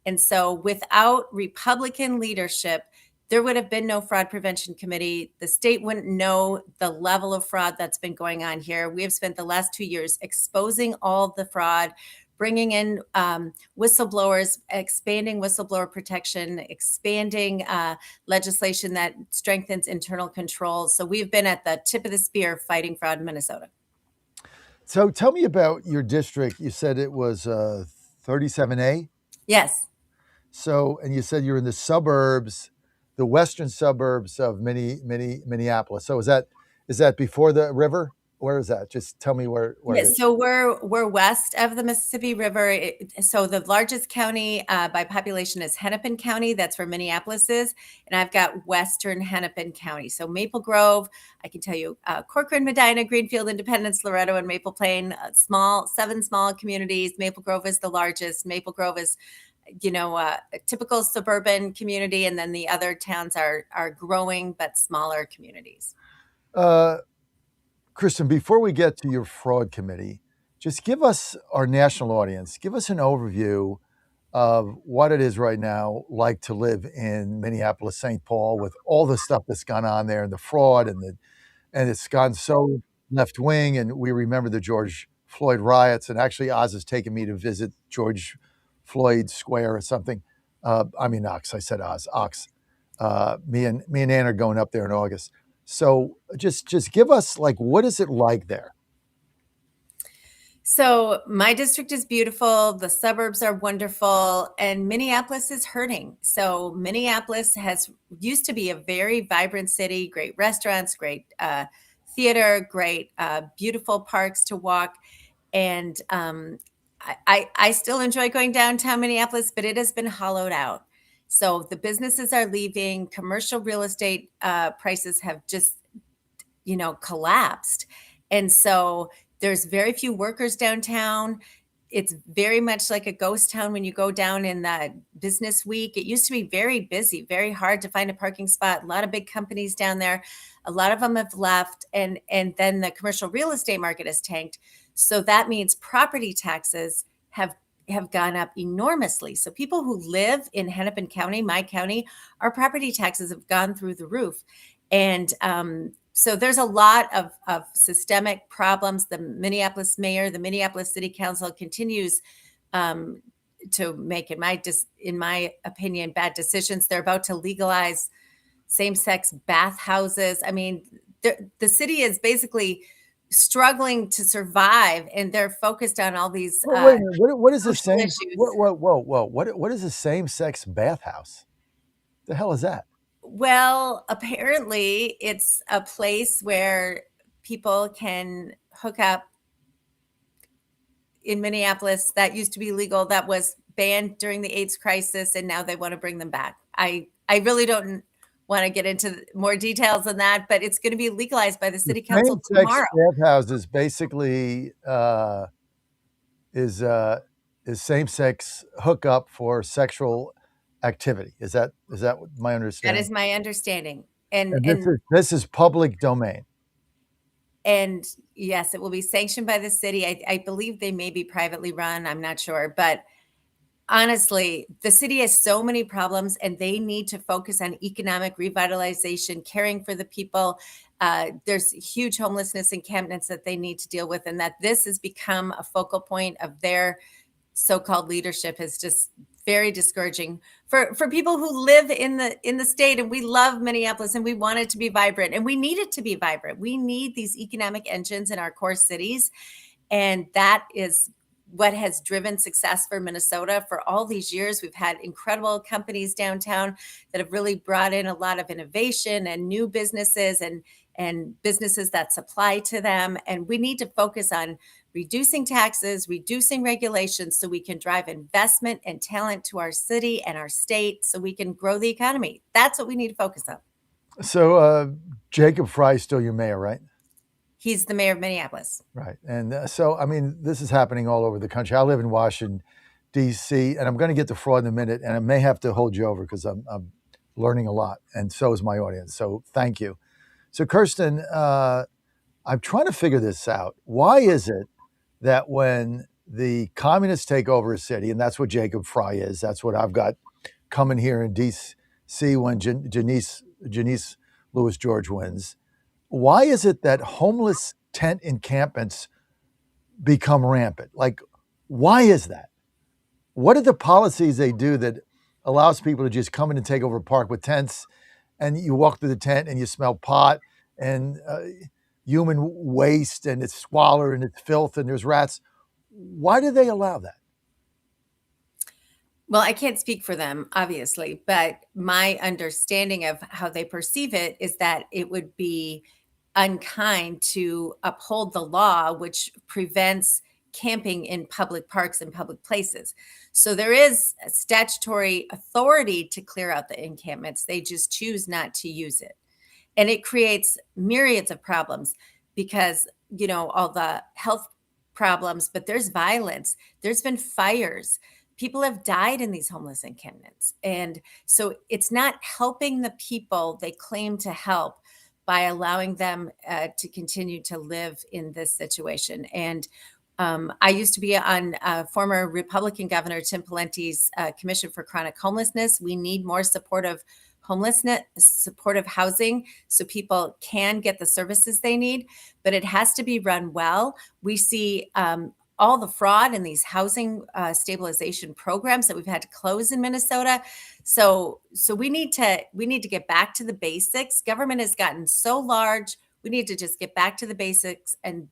And so without Republican leadership, there would have been no Fraud Prevention Committee. The state wouldn't know the level of fraud that's been going on here. We have spent the last 2 years exposing all the fraud, bringing in whistleblowers, expanding whistleblower protection, expanding legislation that strengthens internal controls. So we've been at the tip of the spear fighting fraud in Minnesota. So tell me about your district. You said it was 37A? Yes. So, and you said you're in the suburbs, the western suburbs of Minneapolis. So is that before the river? Where is that? Just tell me where Yeah, so we're west of the Mississippi River. So the largest county by population is Hennepin County. That's where Minneapolis is. And I've got western Hennepin County. So Maple Grove, I can tell you, Corcoran, Medina, Greenfield, Independence, Loretto, and Maple Plain, 7 small communities. Maple Grove is the largest. Maple Grove is a typical suburban community. And then the other towns are growing but smaller communities. Kristen, before we get to your fraud committee, just give us, our national audience, give us an overview of what it is right now like to live in Minneapolis, St. Paul, with all the stuff that's gone on there and the fraud and it's gone so left wing. And we remember the George Floyd riots. And actually, Oz has taken me to visit George Floyd Square or something. Ox. I said Oz. Ox. Me and Ann are going up there in August. So just give us, what is it like there? So my district is beautiful. The suburbs are wonderful, and Minneapolis is hurting. So Minneapolis used to be a very vibrant city, great restaurants, great theater, great beautiful parks to walk. And I still enjoy going downtown Minneapolis, but it has been hollowed out. So the businesses are leaving. Commercial real estate prices have just, collapsed. And so there's very few workers downtown. It's very much like a ghost town when you go down in the business week. It used to be very busy, very hard to find a parking spot. A lot of big companies down there. A lot of them have left. And then the commercial real estate market has tanked. So that means property taxes have gone up enormously. So people who live in Hennepin County, my county, our property taxes have gone through the roof. And so there's a lot of systemic problems. The Minneapolis mayor, the Minneapolis City Council continues to make, in my opinion, bad decisions. They're about to legalize same-sex bathhouses. I mean, the city is basically struggling to survive, and they're focused on all these. What is the same? issues. Whoa! What is a same-sex bathhouse? The hell is that? Well, apparently, it's a place where people can hook up. In Minneapolis, that used to be legal. That was banned during the AIDS crisis, and now they want to bring them back. I really don't want to get into more details on that, but it's going to be legalized by the city council tomorrow. Bathhouses basically is same-sex hookup for sexual activity. Is that my understanding? That is my understanding. And this is public domain. And yes, it will be sanctioned by the city. I believe they may be privately run. I'm not sure, but honestly, the city has so many problems, and they need to focus on economic revitalization, caring for the people. There's huge homelessness encampments that they need to deal with, and that this has become a focal point of their so-called leadership is just very discouraging for people who live in the state. And we love Minneapolis, and we want it to be vibrant, and we need it to be vibrant. We need these economic engines in our core cities, and that is what has driven success for Minnesota for all these years. We've had incredible companies downtown that have really brought in a lot of innovation and new businesses and businesses that supply to them. And we need to focus on reducing taxes, reducing regulations, so we can drive investment and talent to our city and our state, so we can grow the economy. That's what we need to focus on. So Jacob Frey is still your mayor, right? He's the mayor of Minneapolis. Right. And so, I mean, this is happening all over the country. I live in Washington, D.C., and I'm going to get to fraud in a minute, and I may have to hold you over because I'm learning a lot, and so is my audience. So thank you. So, Kirsten, I'm trying to figure this out. Why is it that when the communists take over a city, and that's what Jacob Frey is, that's what I've got coming here in D.C. when Janice Louis George wins, why is it that homeless tent encampments become rampant? Like, why is that? What are the policies they do that allows people to just come in and take over a park with tents, and you walk through the tent and you smell pot and human waste, and it's squalor and it's filth and there's rats? Why do they allow that? Well, I can't speak for them, obviously, but my understanding of how they perceive it is that it would be unkind to uphold the law, which prevents camping in public parks and public places. So there is a statutory authority to clear out the encampments. They just choose not to use it. And it creates myriads of problems because, you know, all the health problems, but there's violence. There's been fires. People have died in these homeless encampments. And so it's not helping the people they claim to help by allowing them to continue to live in this situation. And I used to be on former Republican Governor Tim Pawlenty's Commission for Chronic Homelessness. We need more supportive housing so people can get the services they need, but it has to be run well. We see all the fraud in these housing stabilization programs that we've had to close in Minnesota. So we need to get back to the basics. Government has gotten so large. We need to just get back to the basics, and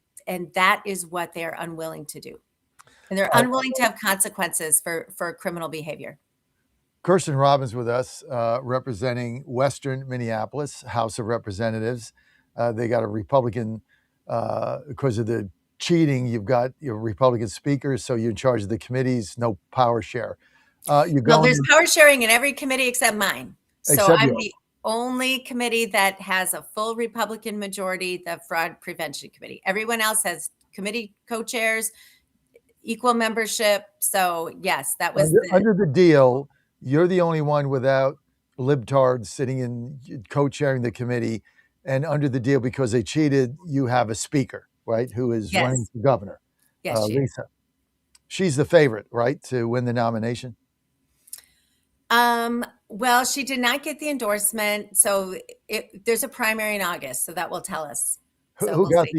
that is what they're unwilling to do. And they're unwilling to have consequences for criminal behavior. Kirsten Robbins with us, representing Western Minneapolis, House of Representatives. They got a Republican, because of the cheating, you've got your Republican speakers, so you're in charge of the committees, no power share. There's power sharing in every committee except mine. So Except I'm yours. the only committee that has a full Republican majority, the Fraud Prevention Committee. Everyone else has committee co-chairs, equal membership. So yes, that was under the deal. You're the only one without libtards sitting in co-chairing the committee, and under the deal, because they cheated, you have a speaker, right, who is Yes. running for governor. Yes, she is. Lisa. She's the favorite, right, to win the nomination? Well, she did not get the endorsement. So there's a primary in August, so that will tell us. So Who we'll see.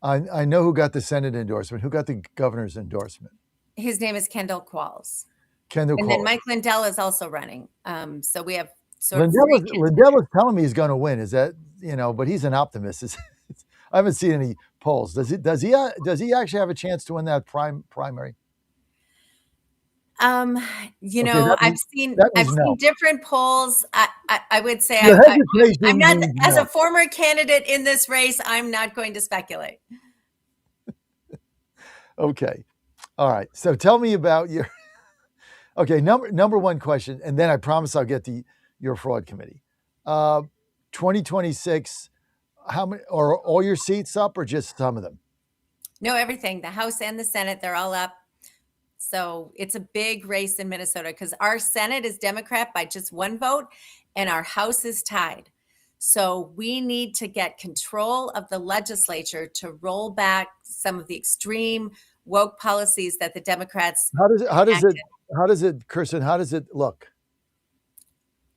I know who got the Senate endorsement. Who got the governor's endorsement? His name is Kendall Qualls. Kendall And Qualls. then Mike Lindell is also running. So we have sort of three Lindell is telling me he's going to win. Is that, but he's an optimist. I haven't seen any polls. Does he actually have a chance to win that primary? I've seen no. different polls. I would say Your hesitation I'm not, means as no. a former candidate in this race, I'm not going to speculate. Okay. All right. So tell me about your, okay, number one question, and then I promise I'll get to your fraud committee. 2026, how many, are all your seats up or just some of them? No, everything. The House and the Senate, they're all up. So it's a big race in Minnesota because our Senate is Democrat by just one vote and our House is tied. So we need to get control of the legislature to roll back some of the extreme woke policies that the Democrats How does it, Kirsten, how does it look?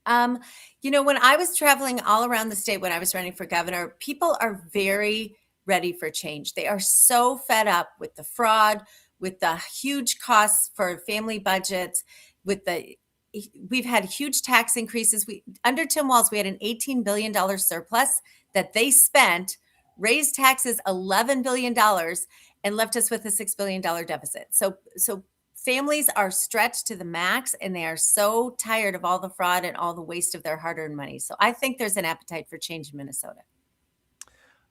When I was traveling all around the state when I was running for governor, people are very ready for change. They are so fed up with the fraud, with the huge costs for family budgets, we've had huge tax increases. Under Tim Walz, we had an $18 billion surplus that they spent, raised taxes $11 billion, and left us with a $6 billion deficit. So families are stretched to the max, and they are so tired of all the fraud and all the waste of their hard-earned money. So I think there's an appetite for change in Minnesota.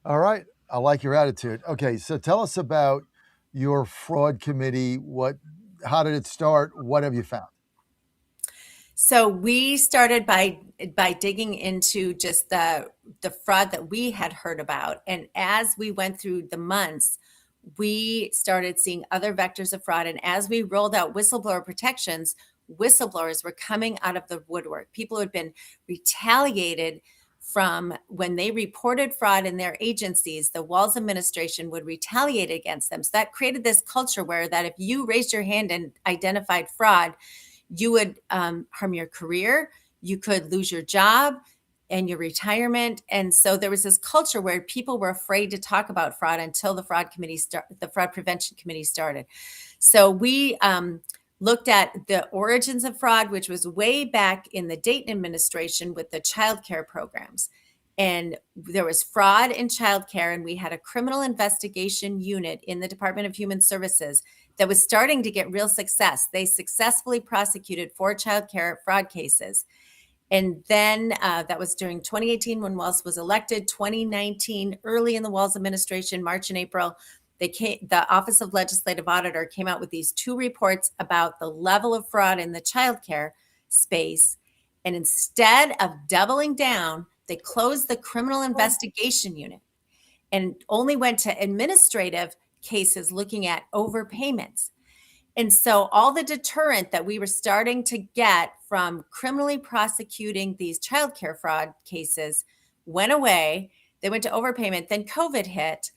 All right. I like your attitude. Okay, so tell us about your fraud committee. How did it start? What have you found? So we started by digging into just the fraud that we had heard about. And as we went through the months, we started seeing other vectors of fraud. And as we rolled out whistleblower protections, whistleblowers were coming out of the woodwork. People who had been retaliated from when they reported fraud in their agencies, the Walz administration would retaliate against them. So that created this culture where that if you raised your hand and identified fraud, you would harm your career, you could lose your job and your retirement. And so there was this culture where people were afraid to talk about fraud until the fraud prevention committee started. So we looked at the origins of fraud, which was way back in the Dayton administration with the child care programs. And there was fraud in childcare, and we had a criminal investigation unit in the Department of Human Services that was starting to get real success. They successfully prosecuted 4 childcare fraud cases. And then that was during 2018 when Walz was elected. 2019, early in the Walz administration, March and April, the Office of Legislative Auditor came out with these 2 reports about the level of fraud in the childcare space. And instead of doubling down, they closed the criminal investigation unit and only went to administrative cases looking at overpayments. And so all the deterrent that we were starting to get from criminally prosecuting these childcare fraud cases went away. They went to overpayment. Then COVID hit.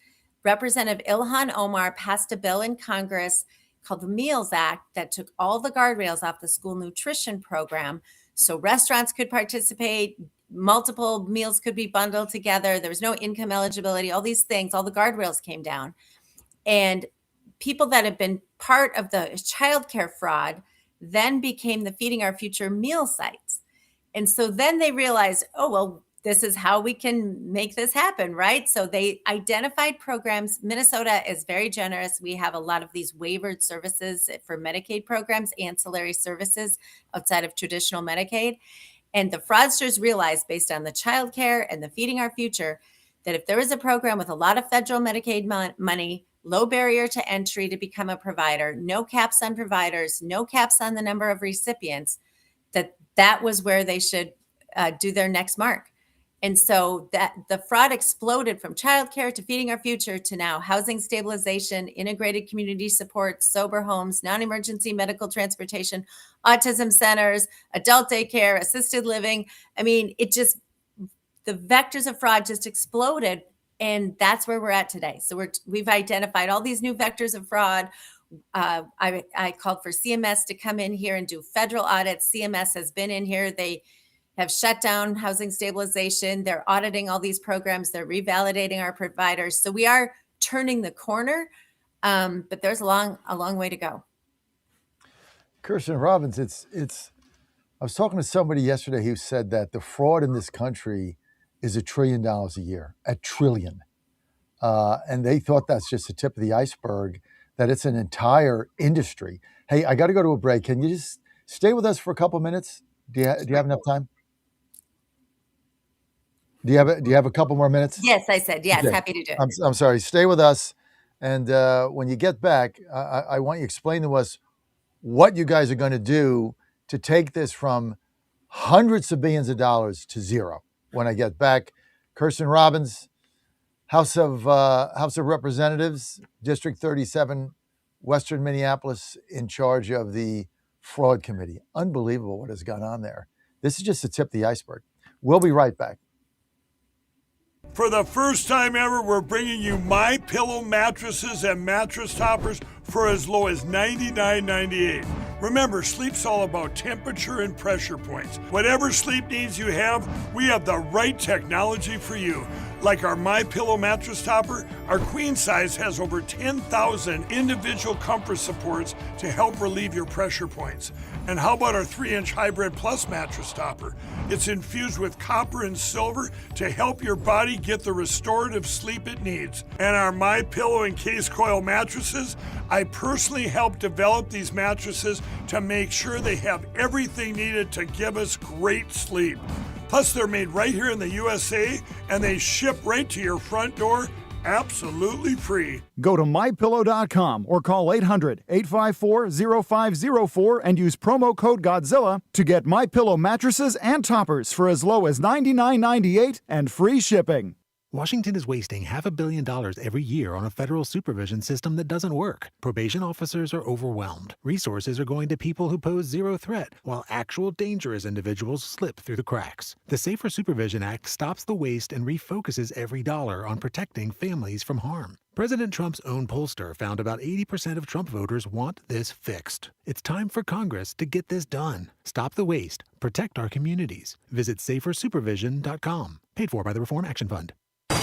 Representative Ilhan Omar passed a bill in Congress called the Meals Act that took all the guardrails off the school nutrition program. So restaurants could participate, multiple meals could be bundled together. There was no income eligibility, all these things, all the guardrails came down. And people that had been part of the childcare fraud then became the Feeding Our Future meal sites. And so then they realized, oh, well, this is how we can make this happen, right? So they identified programs. Minnesota is very generous. We have a lot of these waivered services for Medicaid programs, ancillary services outside of traditional Medicaid. And the fraudsters realized, based on the childcare and the Feeding Our Future, that if there was a program with a lot of federal Medicaid money, low barrier to entry to become a provider, no caps on providers, no caps on the number of recipients, that was where they should do their next mark. And so that the fraud exploded from childcare to Feeding Our Future to now housing stabilization, integrated community support, sober homes, non-emergency medical transportation, autism centers, adult daycare, assisted living. I mean, the vectors of fraud just exploded. And that's where we're at today. So we've identified all these new vectors of fraud. I called for CMS to come in here and do federal audits. CMS has been in here. They have shut down housing stabilization. They're auditing all these programs. They're revalidating our providers. So we are turning the corner, but there's a long way to go. Kirsten Robbins, I was talking to somebody yesterday who said that the fraud in this country is $1 trillion a year, $1 trillion. And they thought that's just the tip of the iceberg, that it's an entire industry. Hey, I got to go to a break. Can you just stay with us for a couple minutes? Do you have enough time? Do you have a couple more minutes? Yes, I said yes. Okay. Happy to do it. I'm sorry. Stay with us. And when you get back, I want you to explain to us what you guys are going to do to take this from hundreds of billions of dollars to zero. When I get back, Kirsten Robbins, House of Representatives, District 37, Western Minneapolis, in charge of the fraud committee. Unbelievable what has gone on there. This is just the tip of the iceberg. We'll be right back. For the first time ever, we're bringing you My Pillow mattresses and mattress toppers for as low as $99.98. Remember, sleep's all about temperature and pressure points. Whatever sleep needs you have, we have the right technology for you. Like our My Pillow mattress topper, our queen size has over 10,000 individual comfort supports to help relieve your pressure points. And how about our 3-inch Hybrid Plus mattress topper? It's infused with copper and silver to help your body get the restorative sleep it needs. And our My Pillow and Case Coil mattresses, I personally helped develop these mattresses to make sure they have everything needed to give us great sleep. Plus, they're made right here in the USA, and they ship right to your front door, absolutely free. Go to mypillow.com or call 800-854-0504 and use promo code Godzilla to get MyPillow mattresses and toppers for as low as $99.98 and free shipping. Washington is wasting $500 million every year on a federal supervision system that doesn't work. Probation officers are overwhelmed. Resources are going to people who pose zero threat, while actual dangerous individuals slip through the cracks. The Safer Supervision Act stops the waste and refocuses every dollar on protecting families from harm. President Trump's own pollster found about 80% of Trump voters want this fixed. It's time for Congress to get this done. Stop the waste. Protect our communities. Visit safersupervision.com. Paid for by the Reform Action Fund.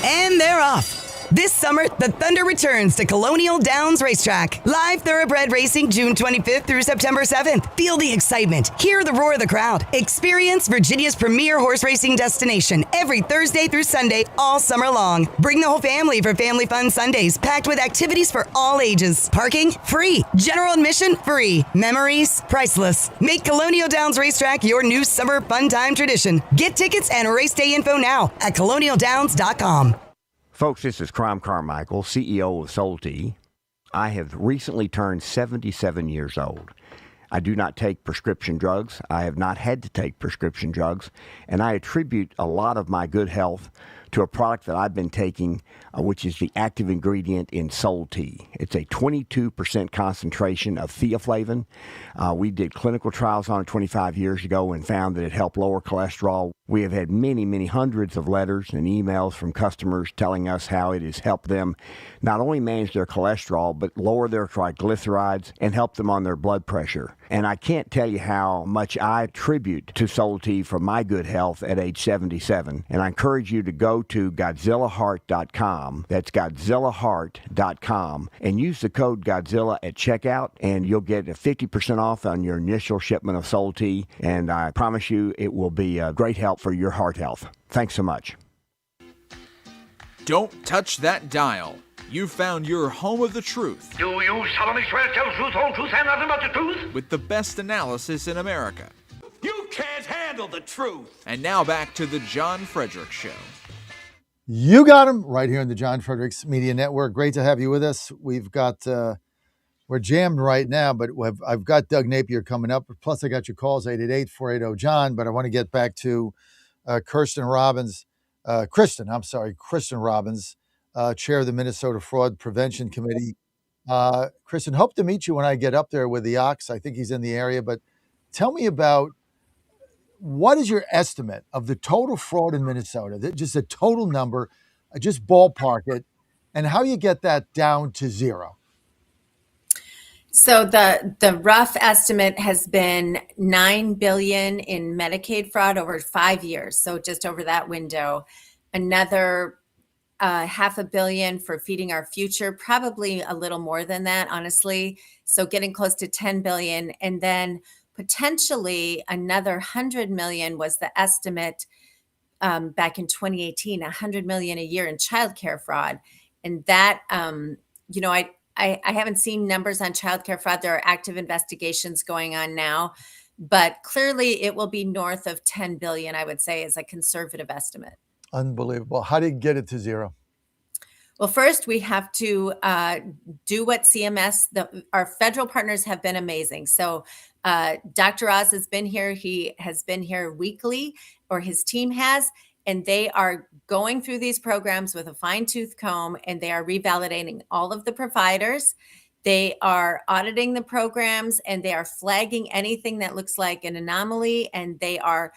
And they're off. This summer, the Thunder returns to Colonial Downs Racetrack. Live thoroughbred racing June 25th through September 7th. Feel the excitement. Hear the roar of the crowd. Experience Virginia's premier horse racing destination every Thursday through Sunday all summer long. Bring the whole family for Family Fun Sundays, packed with activities for all ages. Parking? Free. General admission? Free. Memories? Priceless. Make Colonial Downs Racetrack your new summer fun time tradition. Get tickets and race day info now at colonialdowns.com. Folks, this is Crom Carmichael, CEO of Soul Tea. I have recently turned 77 years old. I do not take prescription drugs. I have not had to take prescription drugs, and I attribute a lot of my good health to a product that I've been taking, which is the active ingredient in Soul Tea. It's a 22% concentration of theaflavin. We did clinical trials on it 25 years ago and found that it helped lower cholesterol. We have had many, many hundreds of letters and emails from customers telling us how it has helped them not only manage their cholesterol, but lower their triglycerides and help them on their blood pressure. And I can't tell you how much I attribute to Soul Tea for my good health at age 77. And I encourage you to go to GodzillaHeart.com. That's GodzillaHeart.com. And use the code Godzilla at checkout, and you'll get a 50% off on your initial shipment of Soul Tea. And I promise you it will be a great help for your heart health. Thanks so much. Don't touch that dial. You've found your home of the truth. Do you solemnly swear to tell the truth, whole truth, and nothing but the truth? With the best analysis in America. You can't handle the truth. And now back to the John Fredericks Show. You got him right here on the John Fredericks Media Network. Great to have you with us. We've got, we're jammed right now, but I've got Doug Napier coming up. Plus, I got your calls, 888-480-JOHN. But I want to get back to Kristen Robbins, chair of the Minnesota Fraud Prevention Committee. Kristen, hope to meet you when I get up there with the Ox. I think he's in the area. But tell me about, what is your estimate of the total fraud in Minnesota? Just a total number, just ballpark it, and how you get that down to zero. So the rough estimate has been $9 billion in Medicaid fraud over 5 years. So just over that window, another $500 million for Feeding Our Future, probably a little more than that, honestly. So getting close to 10 billion, and then potentially another 100 million was the estimate back in 2018, 100 million a year in childcare fraud. And that, I haven't seen numbers on childcare fraud. There are active investigations going on now, but clearly it will be north of 10 billion, I would say, is a conservative estimate. Unbelievable. How did you get it to zero? Well, first, we have to do what CMS, our federal partners have been amazing. So Dr. Oz has been here. He has been here weekly, or his team has, and they are going through these programs with a fine-tooth comb, and they are revalidating all of the providers. They are auditing the programs, and they are flagging anything that looks like an anomaly, and they are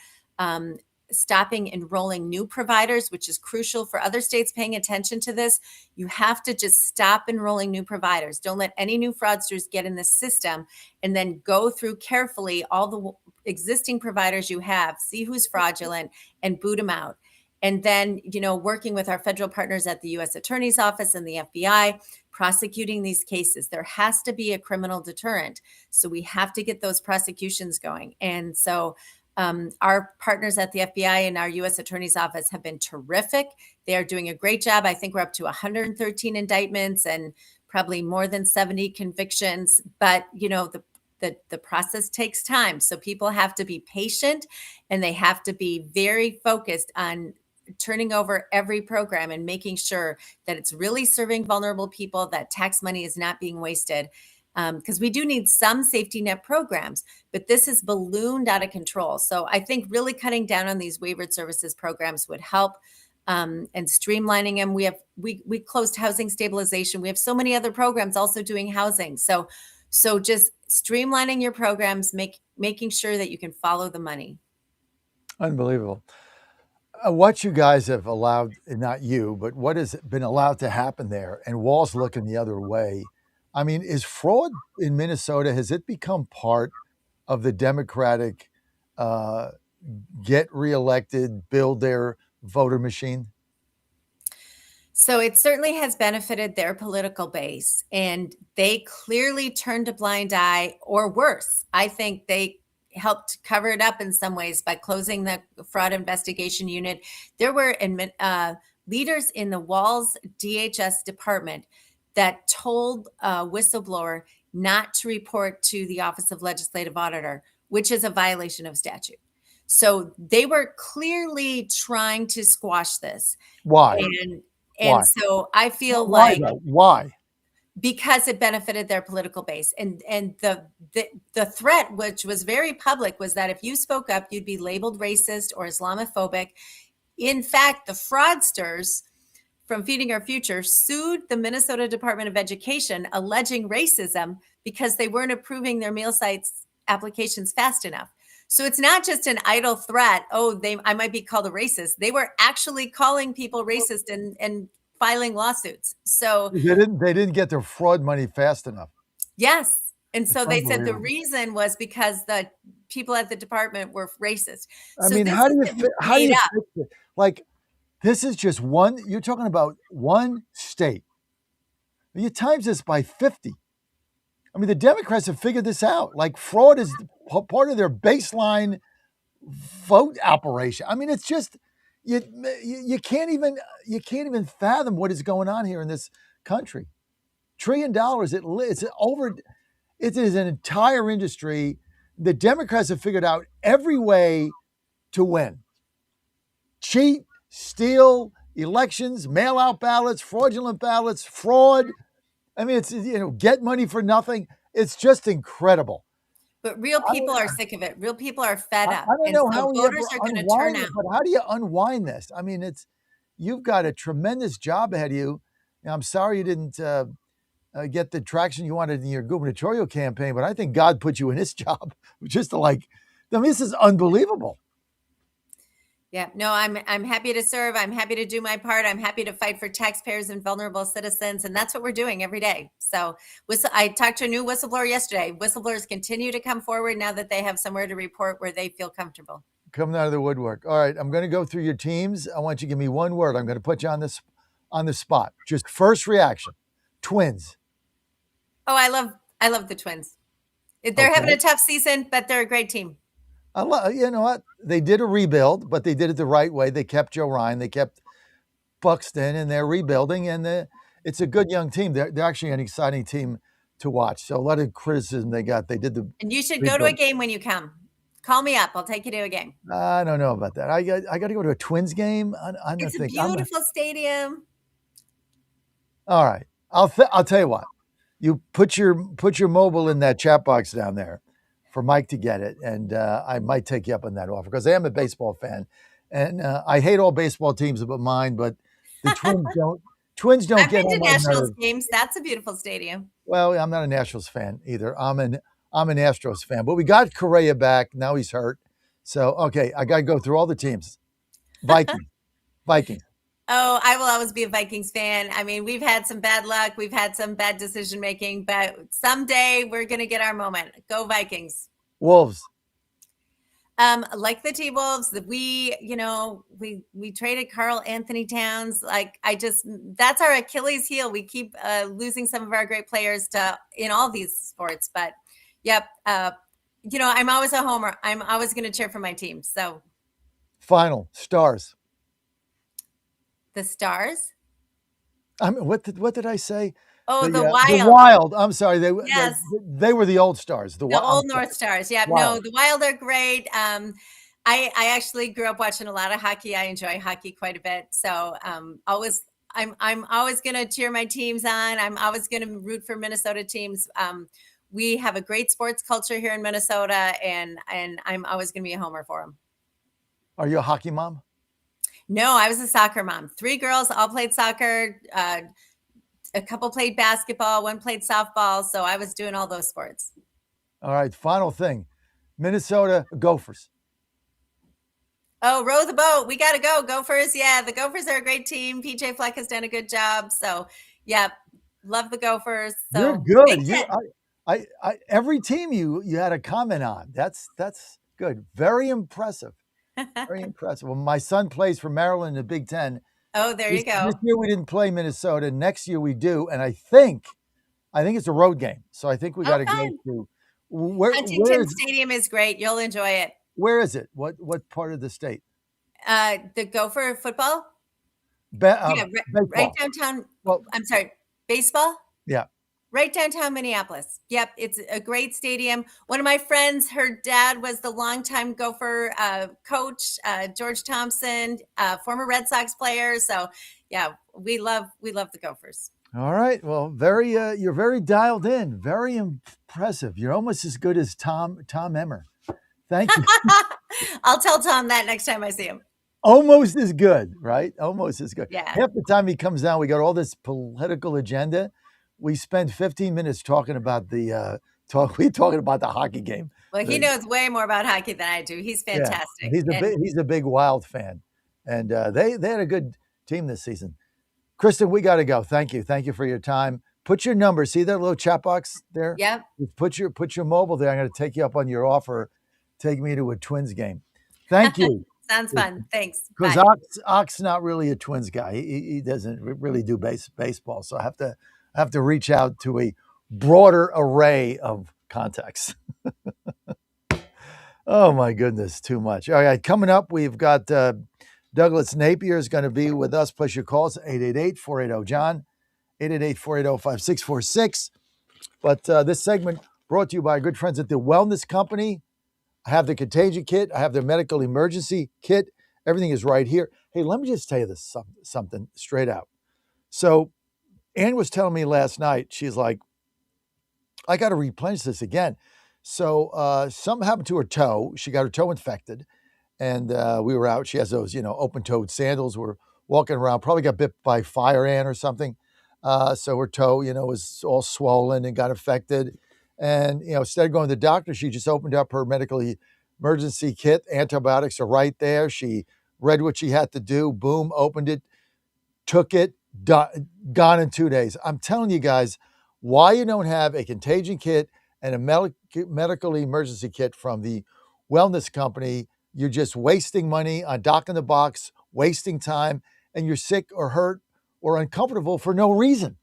stopping enrolling new providers, which is crucial for other states paying attention to this. You have to just stop enrolling new providers. Don't let any new fraudsters get in the system, and then go through carefully all the existing providers you have, see who's fraudulent, and boot them out. And then, working with our federal partners at the U.S. Attorney's Office and the FBI, prosecuting these cases. There has to be a criminal deterrent. So we have to get those prosecutions going. And so our partners at the FBI and our U.S. Attorney's Office have been terrific. They are doing a great job. I think we're up to 113 indictments and probably more than 70 convictions. But, the process takes time. So people have to be patient, and they have to be very focused on turning over every program and making sure that it's really serving vulnerable people, that tax money is not being wasted. Because we do need some safety net programs, but this is ballooned out of control. So I think really cutting down on these waivered services programs would help, and streamlining them. We closed housing stabilization. We have so many other programs also doing housing. So just streamlining your programs, making sure that you can follow the money. Unbelievable. What you guys have allowed, not you, but what has been allowed to happen there, and Wall's looking the other way. I mean, is fraud in Minnesota, has it become part of the Democratic get reelected, build their voter machine? So it certainly has benefited their political base, and they clearly turned a blind eye, or worse. I think they helped cover it up in some ways by closing the fraud investigation unit. There were leaders in the Walls DHS department that told a whistleblower not to report to the Office of Legislative Auditor, which is a violation of statute. So they were clearly trying to squash this. Why? And so I feel why? Because it benefited their political base. And the threat, which was very public, was that if you spoke up, you'd be labeled racist or Islamophobic. In fact, the fraudsters from Feeding Our Future sued the Minnesota Department of Education, alleging racism because they weren't approving their meal sites applications fast enough. So it's not just an idle threat. I might be called a racist. They were actually calling people racist and filing lawsuits. So they didn't get their fraud money fast enough. Yes. And so they said the reason was because the people at the department were racist. I mean, how do you fix it? Like, this is just one, you're talking about one state. You times this by 50. I mean, the Democrats have figured this out. Like, fraud is part of their baseline vote operation. I mean, it's just, you can't even fathom what is going on here in this country. $1 trillion. It is an entire industry. The Democrats have figured out every way to win. Cheat, steal elections, mail out ballots, fraudulent ballots, fraud. I mean, it's, get money for nothing. It's just incredible. But real people are sick of it. Real people are fed up. I don't know how voters are going to turn out. But how do you unwind this? I mean, you've got a tremendous job ahead of you. I'm sorry you didn't get the traction you wanted in your gubernatorial campaign, but I think God put you in this job just to this is unbelievable. Yeah, no, I'm happy to serve. I'm happy to do my part. I'm happy to fight for taxpayers and vulnerable citizens. And that's what we're doing every day. So I talked to a new whistleblower yesterday. Whistleblowers continue to come forward now that they have somewhere to report where they feel comfortable. Coming out of the woodwork. All right, I'm going to go through your teams. I want you to give me one word. I'm going to put you on the spot. Just first reaction. Twins. Oh, I love the Twins. They're having a tough season, but they're a great team. You know what? They did a rebuild, but they did it the right way. They kept Joe Ryan, they kept Buxton, and they're rebuilding. And it's a good young team. They're actually an exciting team to watch. So a lot of criticism they got. They did and you should go to a game when you come. Call me up. I'll take you to a game. I don't know about that. I got to go to a Twins game. It's a beautiful stadium. All right, I'll tell you what. You put your mobile in that chat box down there for Mike to get it, and I might take you up on that offer because I am a baseball fan, and I hate all baseball teams but mine. But the Twins don't get. I've been to Nationals games. That's a beautiful stadium. Well, I'm not a Nationals fan either. I'm an Astros fan. But we got Correa back. Now he's hurt, So, okay, I got to go through all the teams. Vikings. Vikings. Oh, I will always be a Vikings fan. I mean, we've had some bad luck. We've had some bad decision making, but someday we're going to get our moment. Go Vikings. Wolves. Like the T-Wolves, we traded Carl Anthony Towns. That's our Achilles heel. We keep losing some of our great players in all these sports. But, yep, I'm always a homer. I'm always going to cheer for my team. So, final Stars. The Stars. I mean, what did I say? Oh, the Wild. Wild. The Wild. I'm sorry. Yes. They were the old Stars. The old North Stars. Yeah. Wild. No, the Wild are great. I actually grew up watching a lot of hockey. I enjoy hockey quite a bit. So I'm always going to cheer my teams on. I'm always going to root for Minnesota teams. We have a great sports culture here in Minnesota, and I'm always going to be a homer for them. Are you a hockey mom? No, I was a soccer mom. 3 girls all played soccer. A couple played basketball, one played softball. So I was doing all those sports. All right. Final thing. Minnesota Gophers. Oh, row the boat. We got to go. Gophers. Yeah, the Gophers are a great team. PJ Fleck has done a good job. So, yeah, love the Gophers. So, you're good. I every team you had a comment on. That's good. Very impressive. Very impressive. Well, my son plays for Maryland in the Big Ten. Oh, there you go. This year we didn't play Minnesota. Next year we do, and I think it's a road game. So I think we got to go to Huntington Stadium is great. You'll enjoy it. Where is it? What part of the state? The Gopher football. Baseball. Right downtown. Well, I'm sorry, baseball. Yeah. Right downtown Minneapolis. Yep, it's a great stadium. One of my friends, her dad was the longtime Gopher coach, George Thompson, former Red Sox player. So, yeah, we love the Gophers. All right. Well, you're very dialed in. Very impressive. You're almost as good as Tom Emmer. Thank you. I'll tell Tom that next time I see him. Almost as good, right? Almost as good. Yeah. Half the time he comes down, we got all this political agenda. We spend 15 minutes talking about the hockey game. Well, he knows way more about hockey than I do. He's fantastic. Yeah, he's a big Wild fan, and they had a good team this season. Kristen, we got to go. Thank you for your time. Put your number. See that little chat box there? Yep. Put your mobile there. I'm going to take you up on your offer. Take me to a Twins game. Thank you. Sounds fun. Thanks. Because Ock's not really a Twins guy. He doesn't really do baseball. So I have to reach out to a broader array of contacts. Oh my goodness, too much. All right, coming up, we've got Douglas Napier is going to be with us. Plus your calls, 888-480-JOHN, 888-480-5646. But this segment brought to you by our good friends at the Wellness Company. I have the contagion kit. I have their medical emergency kit. Everything is right here. Hey, let me just tell you this something straight out. So Ann was telling me last night, she's like, I got to replenish this again. So something happened to her toe. She got her toe infected. And we were out. She has those, open-toed sandals. We're walking around. Probably got bit by fire ant or something. So her toe, was all swollen and got infected. And, instead of going to the doctor, she just opened up her medical emergency kit. Antibiotics are right there. She read what she had to do. Boom, opened it, took it, gone in 2 days. I'm telling you guys, why you don't have a contagion kit and a medical emergency kit from the Wellness Company, you're just wasting money on Doc in the Box, wasting time, and you're sick or hurt or uncomfortable for no reason.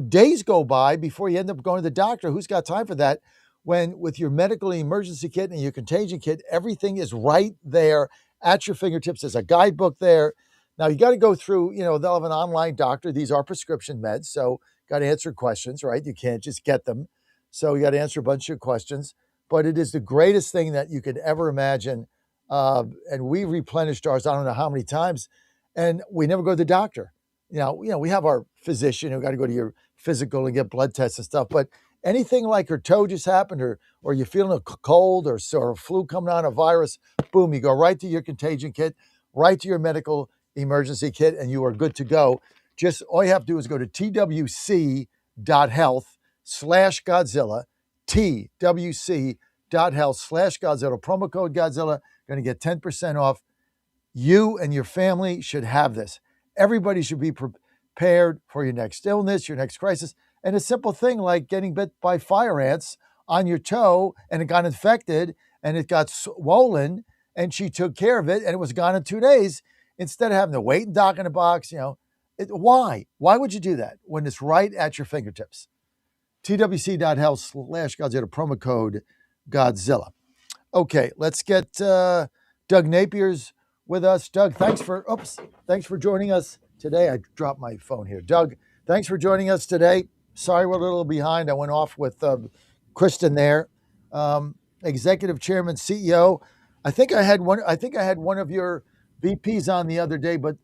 Days go by before you end up going to the doctor. Who's got time for that? When with your medical emergency kit and your contagion kit, everything is right there at your fingertips. There's a guidebook there. Now you got to go through, they'll have an online doctor. These are prescription meds, so got to answer questions, right? You can't just get them. So you got to answer a bunch of questions. But it is the greatest thing that you could ever imagine. And we replenished ours, I don't know how many times, and we never go to the doctor. We have our physician who got to go to your physical and get blood tests and stuff. But anything like her toe just happened, or you're feeling a cold or a flu coming on, a virus, boom, you go right to your contagion kit, right to your medical emergency kit, and you are good to go. Just all you have to do is go to twc.health/Godzilla, twc TDWC.health/Godzilla, promo code Godzilla, going to get 10% off. You and your family should have this. Everybody should be prepared for your next illness, your next crisis. And a simple thing like getting bit by fire ants on your toe and it got infected and it got swollen and she took care of it and it was gone in 2 days instead of having to wait and dock in a box. Why? Why would you do that when it's right at your fingertips? TWC.health/Godzilla, promo code Godzilla. Okay, let's get Doug Napier's with us. Doug, thanks for joining us today. I dropped my phone here. Doug, thanks for joining us today. Sorry we're a little behind. I went off with Kristen there. Executive Chairman, CEO. I think I had one of your VPs on the other day, but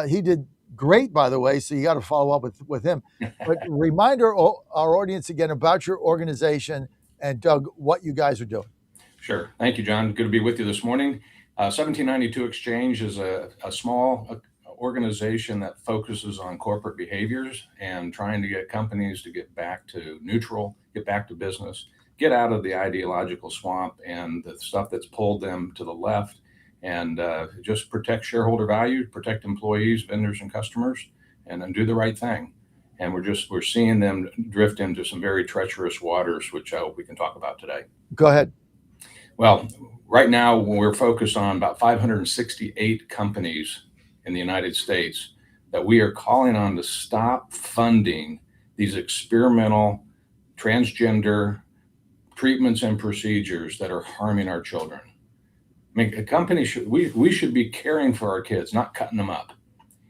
he did great, by the way, so you got to follow up with him. But remind our audience again about your organization and, Doug, what you guys are doing. Sure. Thank you, John. Good to be with you this morning. 1792 Exchange is a small organization that focuses on corporate behaviors and trying to get companies to get back to neutral, get back to business, get out of the ideological swamp and the stuff that's pulled them to the left, and just protect shareholder value, protect employees, vendors, and customers, and then do the right thing. And we're seeing them drift into some very treacherous waters, which I hope we can talk about today. Go ahead. Well, right now we're focused on about 568 companies in the United States that we are calling on to stop funding these experimental transgender treatments and procedures that are harming our children. I mean, a company we should be caring for our kids, not cutting them up.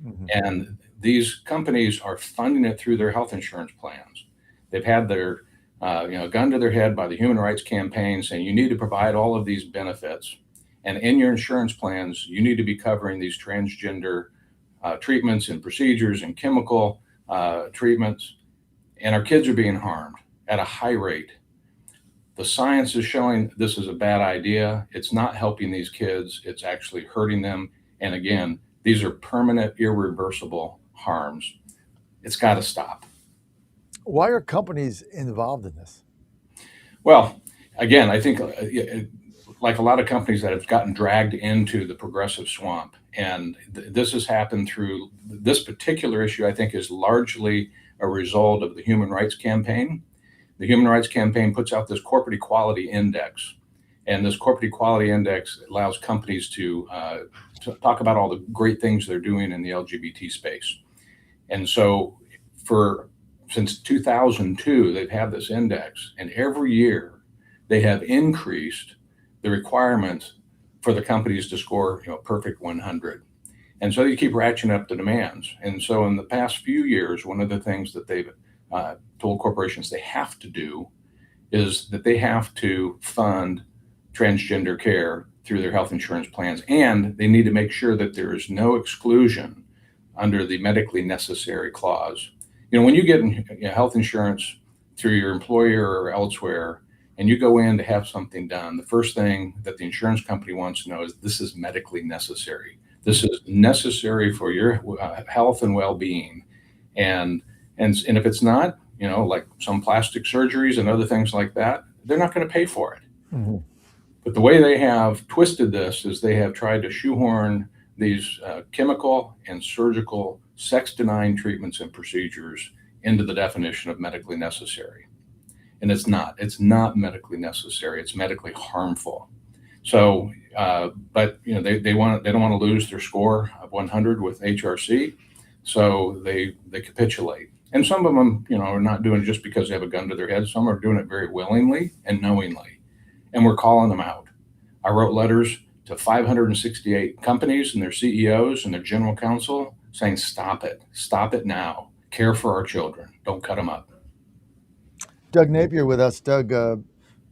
Mm-hmm. And these companies are funding it through their health insurance plans. They've had their gun to their head by the Human Rights Campaign saying you need to provide all of these benefits. And in your insurance plans, you need to be covering these transgender treatments and procedures and chemical treatments. And our kids are being harmed at a high rate. The science is showing this is a bad idea. It's not helping these kids. It's actually hurting them. And again, these are permanent, irreversible harms. It's got to stop. Why are companies involved in this? Well, again, I think like a lot of companies that have gotten dragged into the progressive swamp, and this has happened through this particular issue, I think is largely a result of the Human Rights Campaign. The Human Rights Campaign puts out this corporate equality index, and this corporate equality index allows companies to talk about all the great things they're doing in the LGBT space. And so since 2002, they've had this index, and every year they have increased the requirements for the companies to score, perfect 100. And so they keep ratcheting up the demands. And so in the past few years, one of the things that they've told corporations they have to do is that they have to fund transgender care through their health insurance plans, and they need to make sure that there is no exclusion under the medically necessary clause. When you get health insurance through your employer or elsewhere, and you go in to have something done, the first thing that the insurance company wants to know is this is medically necessary. This is necessary for your health and well-being. And if it's not, like some plastic surgeries and other things like that, they're not going to pay for it. Mm-hmm. But the way they have twisted this is they have tried to shoehorn these chemical and surgical sex-denying treatments and procedures into the definition of medically necessary. And it's not medically necessary. It's medically harmful. So, but they don't want to lose their score of 100 with HRC. So they capitulate. And some of them, are not doing it just because they have a gun to their head. Some are doing it very willingly and knowingly. And we're calling them out. I wrote letters to 568 companies and their CEOs and their general counsel saying, stop it now. Care for our children. Don't cut them up. Doug Napier with us. Doug,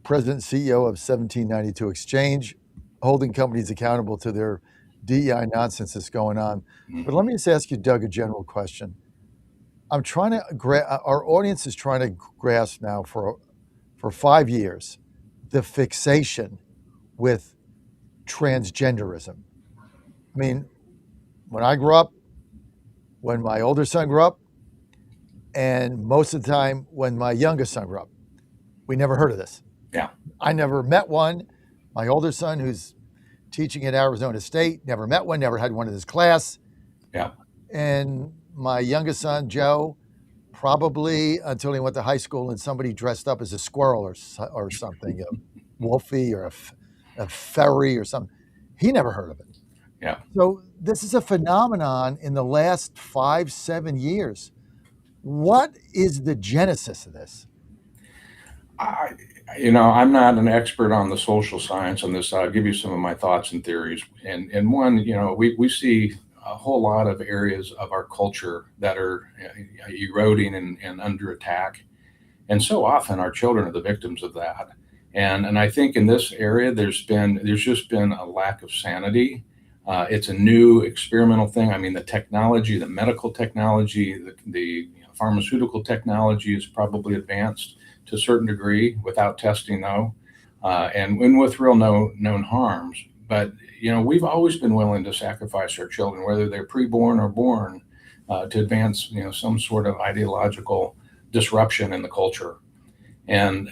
President and CEO of 1792 Exchange, holding companies accountable to their DEI nonsense that's going on. Mm-hmm. But let me just ask you, Doug, a general question. Our audience is trying to grasp now for 5 years the fixation with transgenderism. I mean, when I grew up, when my older son grew up, and most of the time when my youngest son grew up, we never heard of this. Yeah. I never met one. My older son, who's teaching at Arizona State, never met one, never had one in his class. Yeah. And my youngest son, Joe, probably until he went to high school and somebody dressed up as a squirrel or something, a wolfie or a fairy or something. He never heard of it. Yeah. So this is a phenomenon in the last 5-7 years. What is the genesis of this? I'm not an expert on the social science on this. I'll give you some of my thoughts and theories. And one, we see a whole lot of areas of our culture that are eroding and under attack. And so often our children are the victims of that. And I think in this area, there's just been a lack of sanity. It's a new experimental thing. I mean, the technology, the medical technology, the pharmaceutical technology is probably advanced to a certain degree without testing, though, and with real known harms. But we've always been willing to sacrifice our children, whether they're preborn or born, to advance some sort of ideological disruption in the culture. And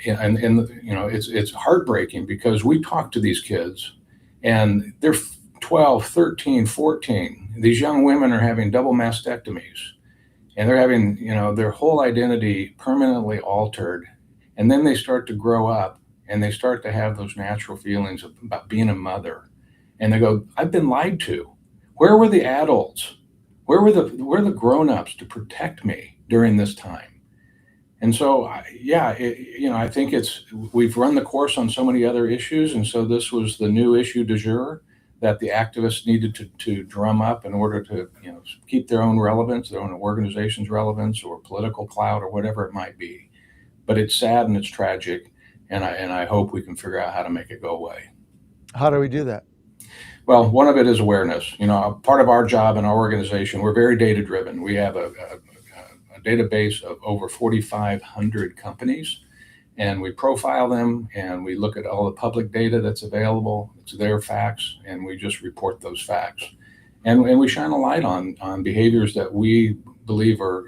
it's heartbreaking because we talk to these kids, and they're 12, 13, 14. These young women are having double mastectomies, and they're having their whole identity permanently altered. And then they start to grow up, and they start to have those natural feelings about being a mother, and they go, "I've been lied to. Where were the adults? Where were the grown-ups to protect me during this time?" And so, I think we've run the course on so many other issues, and so this was the new issue du jour that the activists needed to drum up in order to keep their own relevance, their own organization's relevance, or political clout, or whatever it might be. But it's sad and it's tragic, and I hope we can figure out how to make it go away. How do we do that? Well, one of it is awareness. Part of our job in our organization, we're very data driven. We have a database of over 4,500 companies, and we profile them, and we look at all the public data that's available. It's their facts, and we just report those facts. And we shine a light on behaviors that we believe are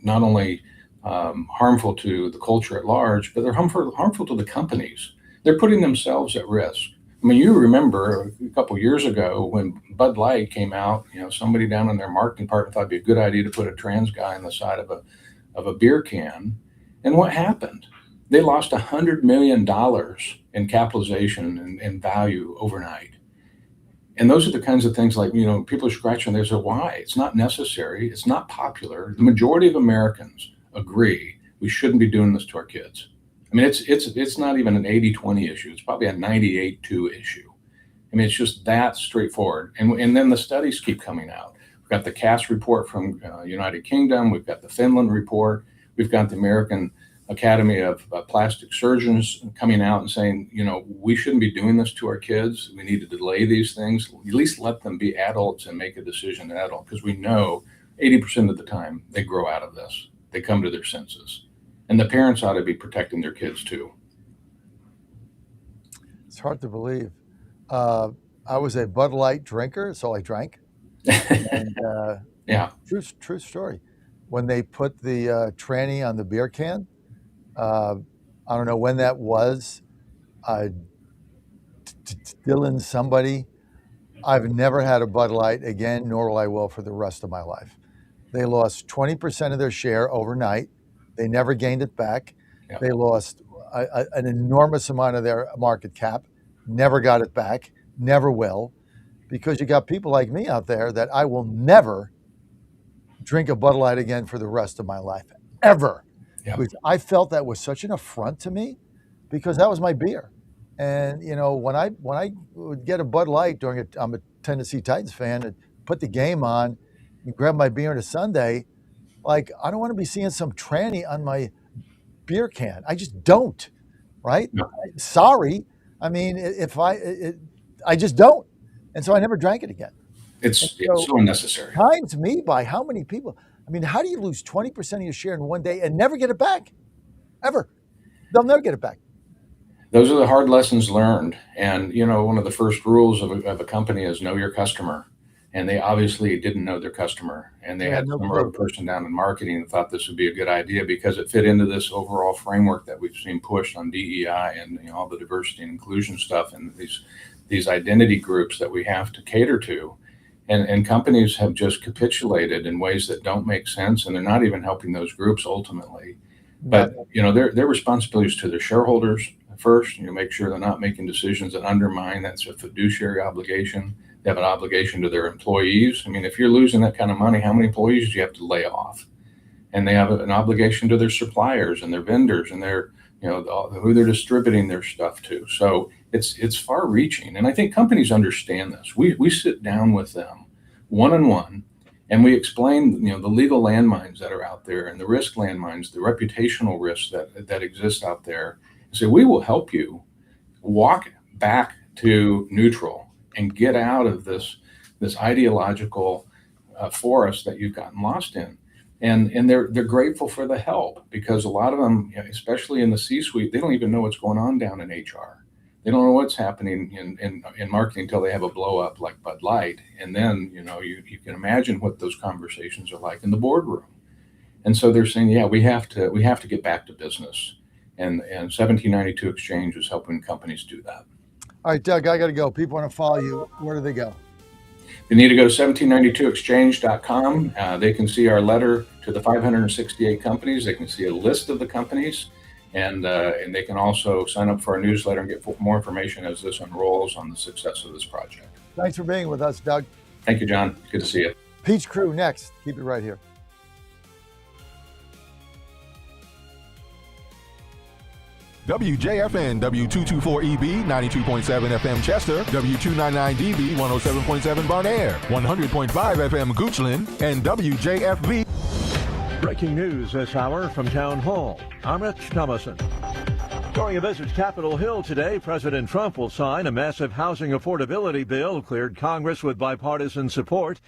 not only harmful to the culture at large, but they're harmful to the companies. They're putting themselves at risk. I mean, you remember a couple of years ago when Bud Light came out, somebody down in their marketing department thought it'd be a good idea to put a trans guy on the side of a beer can. And what happened? They lost $100 million in capitalization and value overnight. And those are the kinds of things like, people are scratching their heads. Why? It's not necessary. It's not popular. The majority of Americans agree we shouldn't be doing this to our kids. I mean, it's not even an 80-20 issue. It's probably a 98-2 issue. I mean, it's just that straightforward. And then the studies keep coming out. We've got the CAS report from United Kingdom. We've got the Finland report. We've got the American Academy of Plastic Surgeons coming out and saying, we shouldn't be doing this to our kids. We need to delay these things. At least let them be adults and make a decision as adult, because we know 80% of the time they grow out of this. They come to their senses. And the parents ought to be protecting their kids too. It's hard to believe. I was a Bud Light drinker, so I drank. And yeah, true story. When they put the tranny on the beer can, I don't know when that was. Dylan, somebody. I've never had a Bud Light again, nor will I will for the rest of my life. They lost 20% of their share overnight. They never gained it back. Yeah. They lost an enormous amount of their market cap, never got it back, never will, because you got people like me out there that I will never drink a Bud Light again for the rest of my life, ever. Yeah. Because I felt that was such an affront to me, because that was my beer. And when I would get a Bud Light I'm a Tennessee Titans fan, and put the game on, and grab my beer on a Sunday. Like, I don't want to be seeing some tranny on my beer can. I just don't, right? No. Sorry. I mean, I just don't. And so I never drank it again. It's so unnecessary. Times me by how many people. I mean, how do you lose 20% of your share in one day and never get it back? Ever. They'll never get it back. Those are the hard lessons learned. And, one of the first rules of a company is know your customer. And they obviously didn't know their customer, and they had some other person down in marketing and thought this would be a good idea because it fit into this overall framework that we've seen pushed on DEI and all the diversity and inclusion stuff and these identity groups that we have to cater to. And companies have just capitulated in ways that don't make sense, and they're not even helping those groups ultimately. But their responsibilities to their shareholders first. Make sure they're not making decisions that undermine. That's a fiduciary obligation. They have an obligation to their employees. I mean, if you're losing that kind of money, how many employees do you have to lay off? And they have an obligation to their suppliers and their vendors and their, who they're distributing their stuff to. So it's far-reaching, and I think companies understand this. We sit down with them one-on-one, and we explain, the legal landmines that are out there and the risk landmines, the reputational risks that exist out there. So we will help you walk back to neutral and get out of this ideological forest that you've gotten lost in. And they're grateful for the help because a lot of them, especially in the C-suite, they don't even know what's going on down in HR. They don't know what's happening in marketing until they have a blow up like Bud Light. And then, you can imagine what those conversations are like in the boardroom. And so they're saying, yeah, we have to get back to business. And 1792 Exchange is helping companies do that. All right, Doug, I got to go. People want to follow you. Where do they go? They need to go to 1792exchange.com. They can see our letter to the 568 companies. They can see a list of the companies, and they can also sign up for our newsletter and get more information as this unrolls on the success of this project. Thanks for being with us, Doug. Thank you, John. Good to see you. Peach Crew next. Keep it right here. WJFN W224EB 92.7 FM Chester, W299DB 107.7 Bonaire, 100.5 FM Goochland, and WJFB. Breaking news this hour from Town Hall. I'm Rich Thomason. During a visit to Capitol Hill today, President Trump will sign a massive housing affordability bill, cleared Congress with bipartisan support.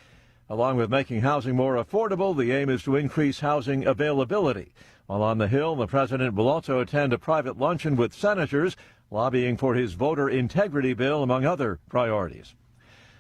Along with making housing more affordable, the aim is to increase housing availability. While on the Hill, the president will also attend a private luncheon with senators, lobbying for his voter integrity bill, among other priorities.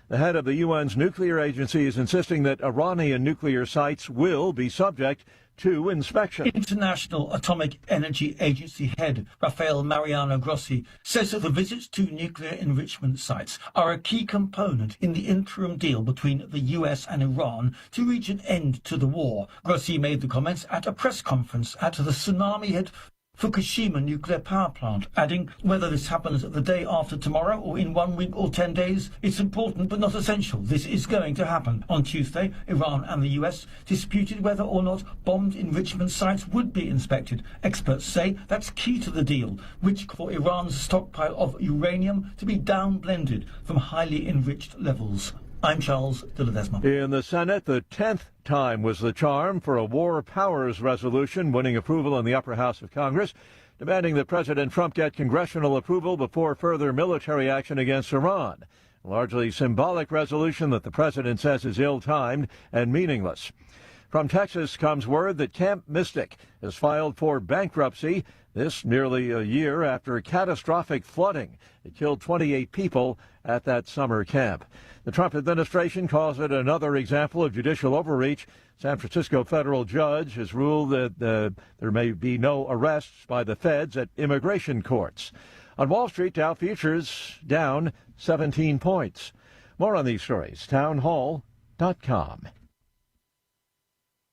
The head of the UN's nuclear agency is insisting that Iranian nuclear sites will be subject to inspection. International Atomic Energy Agency head Rafael Mariano Grossi says that the visits to nuclear enrichment sites are a key component in the interim deal between the US and Iran to reach an end to the war. Grossi made the comments at a press conference at the tsunami-hit Fukushima nuclear power plant, adding, whether this happens the day after tomorrow or in 1 week or 10 days, it's important but not essential. This is going to happen. On Tuesday, Iran and the US disputed whether or not bombed enrichment sites would be inspected. Experts say that's key to the deal, which for Iran's stockpile of uranium to be down-blended from highly enriched levels. I'm Charles de Ledesma. In the Senate, the 10th time was the charm for a War Powers resolution, winning approval in the upper house of Congress, demanding that President Trump get congressional approval before further military action against Iran. A largely symbolic resolution that the president says is ill-timed and meaningless. From Texas comes word that Camp Mystic has filed for bankruptcy, this nearly a year after catastrophic flooding that killed 28 people at that summer camp. The Trump administration calls it another example of judicial overreach. San Francisco federal judge has ruled that there may be no arrests by the feds at immigration courts. On Wall Street, Dow futures down 17 points. More on these stories, townhall.com.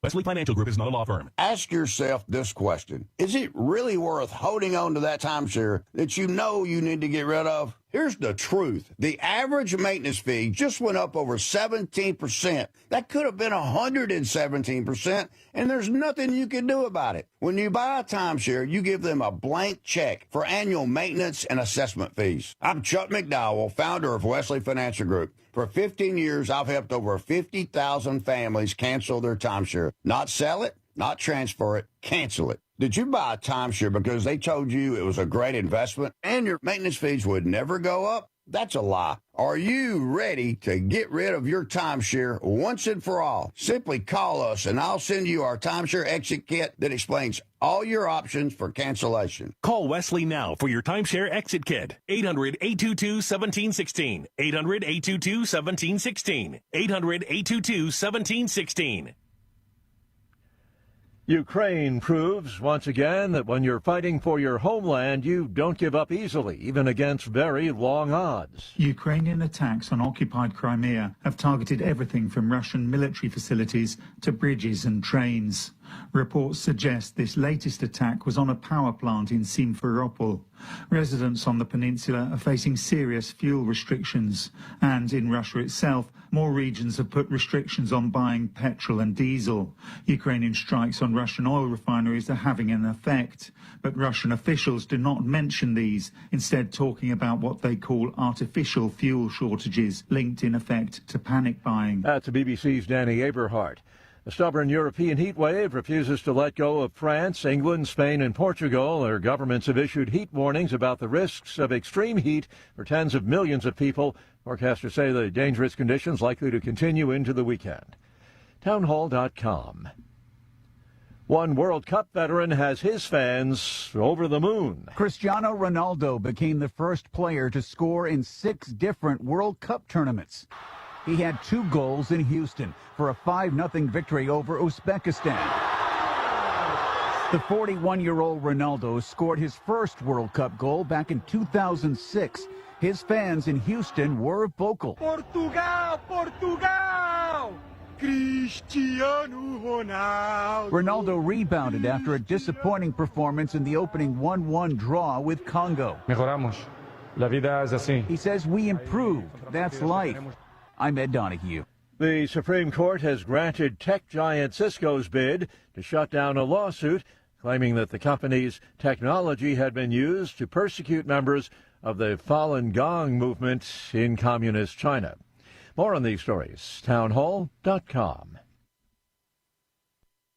Wesley Financial Group is not a law firm. Ask yourself this question. Is it really worth holding on to that timeshare that you know you need to get rid of? Here's the truth. The average maintenance fee just went up over 17%. That could have been 117%, and there's nothing you can do about it. When you buy a timeshare, you give them a blank check for annual maintenance and assessment fees. I'm Chuck McDowell, founder of Wesley Financial Group. For 15 years, I've helped over 50,000 families cancel their timeshare. Not sell it, not transfer it, cancel it. Did you buy a timeshare because they told you it was a great investment and your maintenance fees would never go up? That's a lie. Are you ready to get rid of your timeshare once and for all? Simply call us and I'll send you our timeshare exit kit that explains all your options for cancellation. Call Wesley now for your timeshare exit kit. 800-822-1716. 800-822-1716. 800-822-1716. Ukraine proves once again that when you're fighting for your homeland, you don't give up easily, even against very long odds. Ukrainian attacks on occupied Crimea have targeted everything from Russian military facilities to bridges and trains. Reports suggest this latest attack was on a power plant in Simferopol. Residents on the peninsula are facing serious fuel restrictions, and in Russia itself, more regions have put restrictions on buying petrol and diesel. Ukrainian strikes on Russian oil refineries are having an effect, but Russian officials do not mention these, instead talking about what they call artificial fuel shortages, linked in effect to panic buying. That's BBC's Danny Aberhart. A stubborn European heat wave refuses to let go of France, England, Spain, and Portugal. Their governments have issued heat warnings about the risks of extreme heat for tens of millions of people. Forecasters say the dangerous conditions likely to continue into the weekend. Townhall.com. One World Cup veteran has his fans over the moon. Cristiano Ronaldo became the first player to score in 6 different World Cup tournaments. He had 2 goals in Houston for a 5-0 victory over Uzbekistan. The 41-year-old Ronaldo scored his first World Cup goal back in 2006. His fans in Houston were vocal. Portugal! Portugal! Cristiano Ronaldo! Ronaldo rebounded after a disappointing performance in the opening 1-1 draw with Congo. Mejoramos. La vida es así. He says we improved. That's life. I'm Ed Donahue. The Supreme Court has granted tech giant Cisco's bid to shut down a lawsuit claiming that the company's technology had been used to persecute members of the Falun Gong movement in communist China. More on these stories, townhall.com.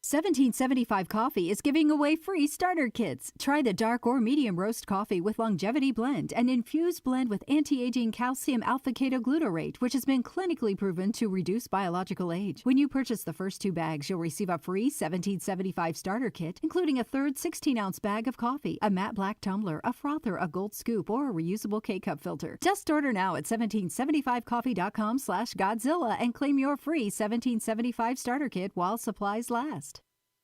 1775 Coffee is giving away free starter kits. Try the dark or medium roast coffee with longevity blend, an infused blend with anti-aging calcium alpha-ketoglutarate, which has been clinically proven to reduce biological age. When you purchase the first 2 bags, you'll receive a free 1775 starter kit, including a third 16-ounce bag of coffee, a matte black tumbler, a frother, a gold scoop, or a reusable K-cup filter. Just order now at 1775coffee.com/Godzilla and claim your free 1775 starter kit while supplies last.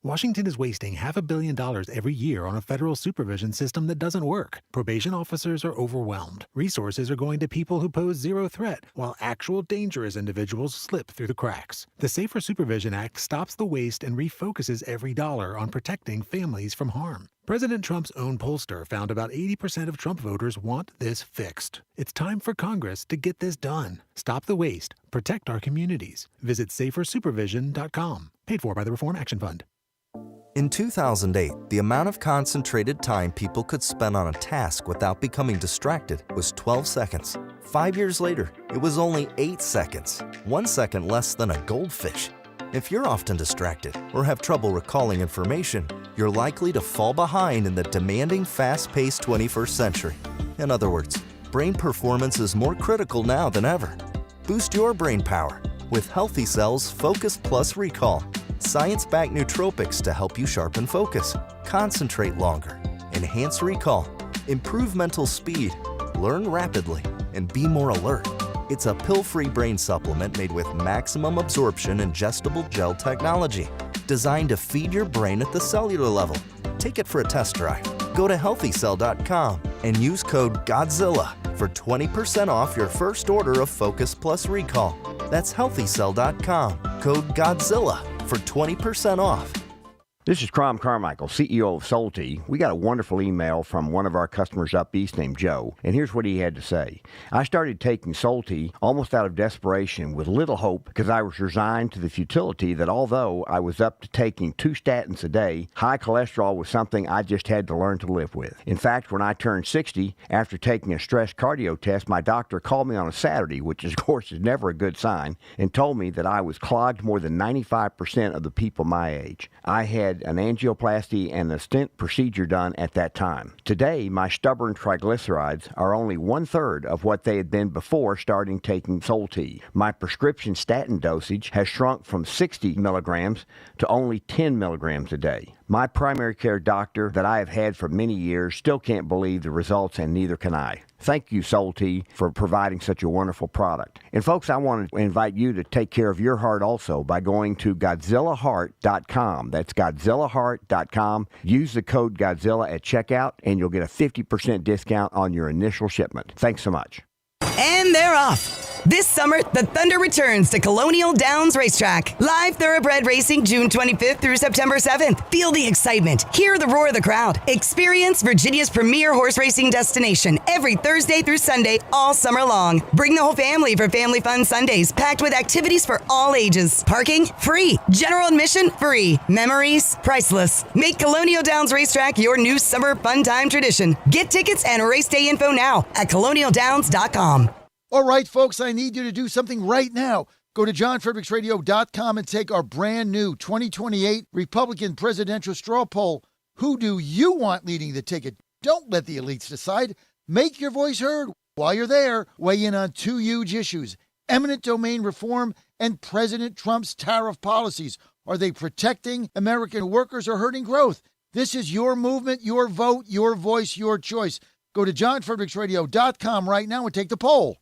Washington is wasting $500 million every year on a federal supervision system that doesn't work. Probation officers are overwhelmed. Resources are going to people who pose zero threat, while actual dangerous individuals slip through the cracks. The Safer Supervision Act stops the waste and refocuses every dollar on protecting families from harm. President Trump's own pollster found about 80% of Trump voters want this fixed. It's time for Congress to get this done. Stop the waste. Protect our communities. Visit safersupervision.com. Paid for by the Reform Action Fund. In 2008, the amount of concentrated time people could spend on a task without becoming distracted was 12 seconds. 5 years later, it was only 8 seconds, 1 second less than a goldfish. If you're often distracted or have trouble recalling information, you're likely to fall behind in the demanding, fast-paced 21st century. In other words, brain performance is more critical now than ever. Boost your brain power with Healthy Cell's Focus Plus Recall. Science-backed nootropics to help you sharpen focus, concentrate longer, enhance recall, improve mental speed, learn rapidly, and be more alert. It's a pill-free brain supplement made with maximum absorption ingestible gel technology, designed to feed your brain at the cellular level. Take it for a test drive. Go to healthycell.com and use code GODZILLA for 20% off your first order of Focus Plus Recall. That's healthycell.com, code GODZILLA for 20% off. This is Crom Carmichael, CEO of Solti. We got a wonderful email from one of our customers up east named Joe, and here's what he had to say. I started taking Solti almost out of desperation with little hope because I was resigned to the futility that although I was up to taking 2 statins a day, high cholesterol was something I just had to learn to live with. In fact, when I turned 60, after taking a stress cardio test, my doctor called me on a Saturday, which of course is never a good sign, and told me that I was clogged more than 95% of the people my age. I had had an angioplasty and a stent procedure done at that time. Today, my stubborn triglycerides are only 1/3 of what they had been before starting taking Solti. My prescription statin dosage has shrunk from 60 milligrams to only 10 milligrams a day. My primary care doctor that I have had for many years still can't believe the results, and neither can I. Thank you, Solti, for providing such a wonderful product. And folks, I want to invite you to take care of your heart also by going to GodzillaHeart.com. That's GodzillaHeart.com. Use the code Godzilla at checkout, and you'll get a 50% discount on your initial shipment. Thanks so much. And they're off. This summer, the Thunder returns to Colonial Downs Racetrack. Live thoroughbred racing June 25th through September 7th. Feel the excitement. Hear the roar of the crowd. Experience Virginia's premier horse racing destination every Thursday through Sunday all summer long. Bring the whole family for Family Fun Sundays, packed with activities for all ages. Parking? Free. General admission? Free. Memories? Priceless. Make Colonial Downs Racetrack your new summer fun time tradition. Get tickets and race day info now at colonialdowns.com. All right, folks, I need you to do something right now. Go to johnfredericksradio.com and take our brand new 2028 Republican presidential straw poll. Who do you want leading the ticket? Don't let the elites decide. Make your voice heard. While you're there, weigh in on two huge issues: eminent domain reform and President Trump's tariff policies. Are they protecting American workers or hurting growth? This is your movement, your vote, your voice, your choice. Go to johnfredericksradio.com right now and take the poll.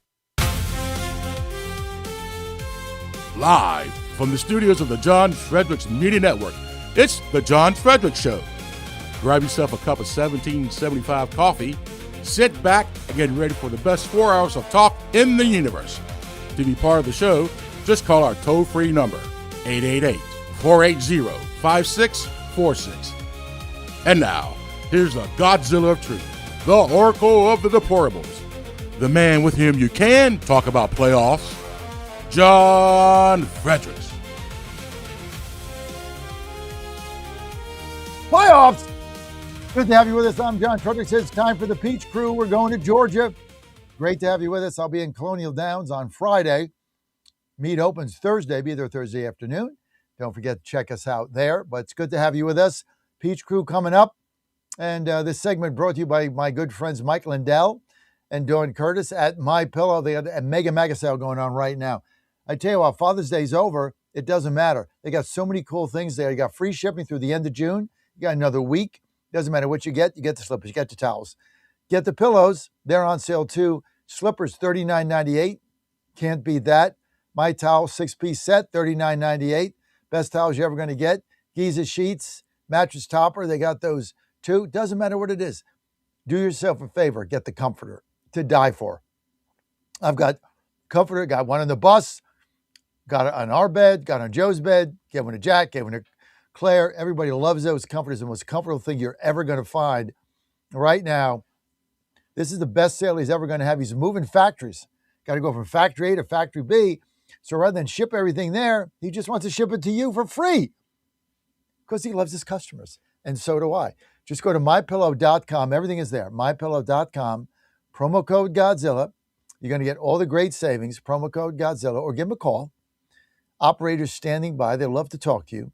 Live from the studios of the John Fredericks Media Network, it's The John Fredericks Show. Grab yourself a cup of 1775 coffee, sit back, and get ready for the best 4 hours of talk in the universe. To be part of the show, just call our toll-free number, 888-480-5646. And now, here's the Godzilla of Truth, the Oracle of the Deplorables, the man with whom you can talk about playoffs, John Fredericks. Playoffs! Good to have you with us. I'm John Fredericks. It's time for the Peach Crew. We're going to Georgia. Great to have you with us. I'll be in Colonial Downs on Friday. Meet opens Thursday. Be there Thursday afternoon. Don't forget to check us out there. But it's good to have you with us. Peach Crew coming up. And this segment brought to you by my good friends Mike Lindell and Dawn Curtis at My Pillow. They got a mega sale going on right now. I tell you what, Father's Day's over. It doesn't matter. They got so many cool things there. You got free shipping through the end of June. You got another week. Doesn't matter what you get the slippers, you get the towels. Get the pillows. They're on sale too. Slippers, $39.98. Can't beat that. My Towel, 6-piece set, $39.98. Best towels you're ever going to get. Giza sheets, mattress topper. They got those too. Doesn't matter what it is. Do yourself a favor. Get the comforter to die for. I've got comforter. Got one on the bus. Got it on our bed. Got on Joe's bed. Gave one to Jack. Gave one to Claire. Everybody loves those comforters. The most comfortable thing you're ever going to find right now. This is the best sale he's ever going to have. He's moving factories. Got to go from factory A to factory B. So rather than ship everything there, he just wants to ship it to you for free because he loves his customers. And so do I. Just go to mypillow.com. Everything is there. Mypillow.com. Promo code Godzilla. You're going to get all the great savings. Promo code Godzilla. Or give him a call. Operators standing by. They'd love to talk to you.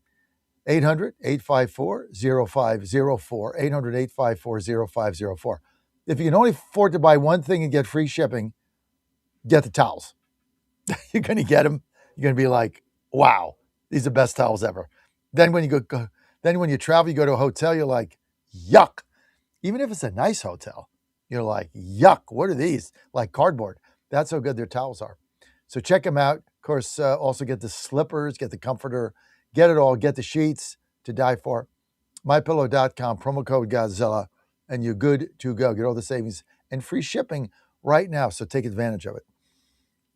800-854-0504. 800-854-0504. If you can only afford to buy one thing and get free shipping, get the towels. You're going to get them. You're going to be like, wow, these are the best towels ever. Then when you travel, you go to a hotel, you're like, yuck. Even if it's a nice hotel, you're like, yuck, what are these? Like cardboard. That's how good their towels are. So check them out. Of course, also get the slippers, get the comforter, get it all, get the sheets to die for. MyPillow.com, promo code Godzilla, and you're good to go. Get all the savings and free shipping right now, so take advantage of it.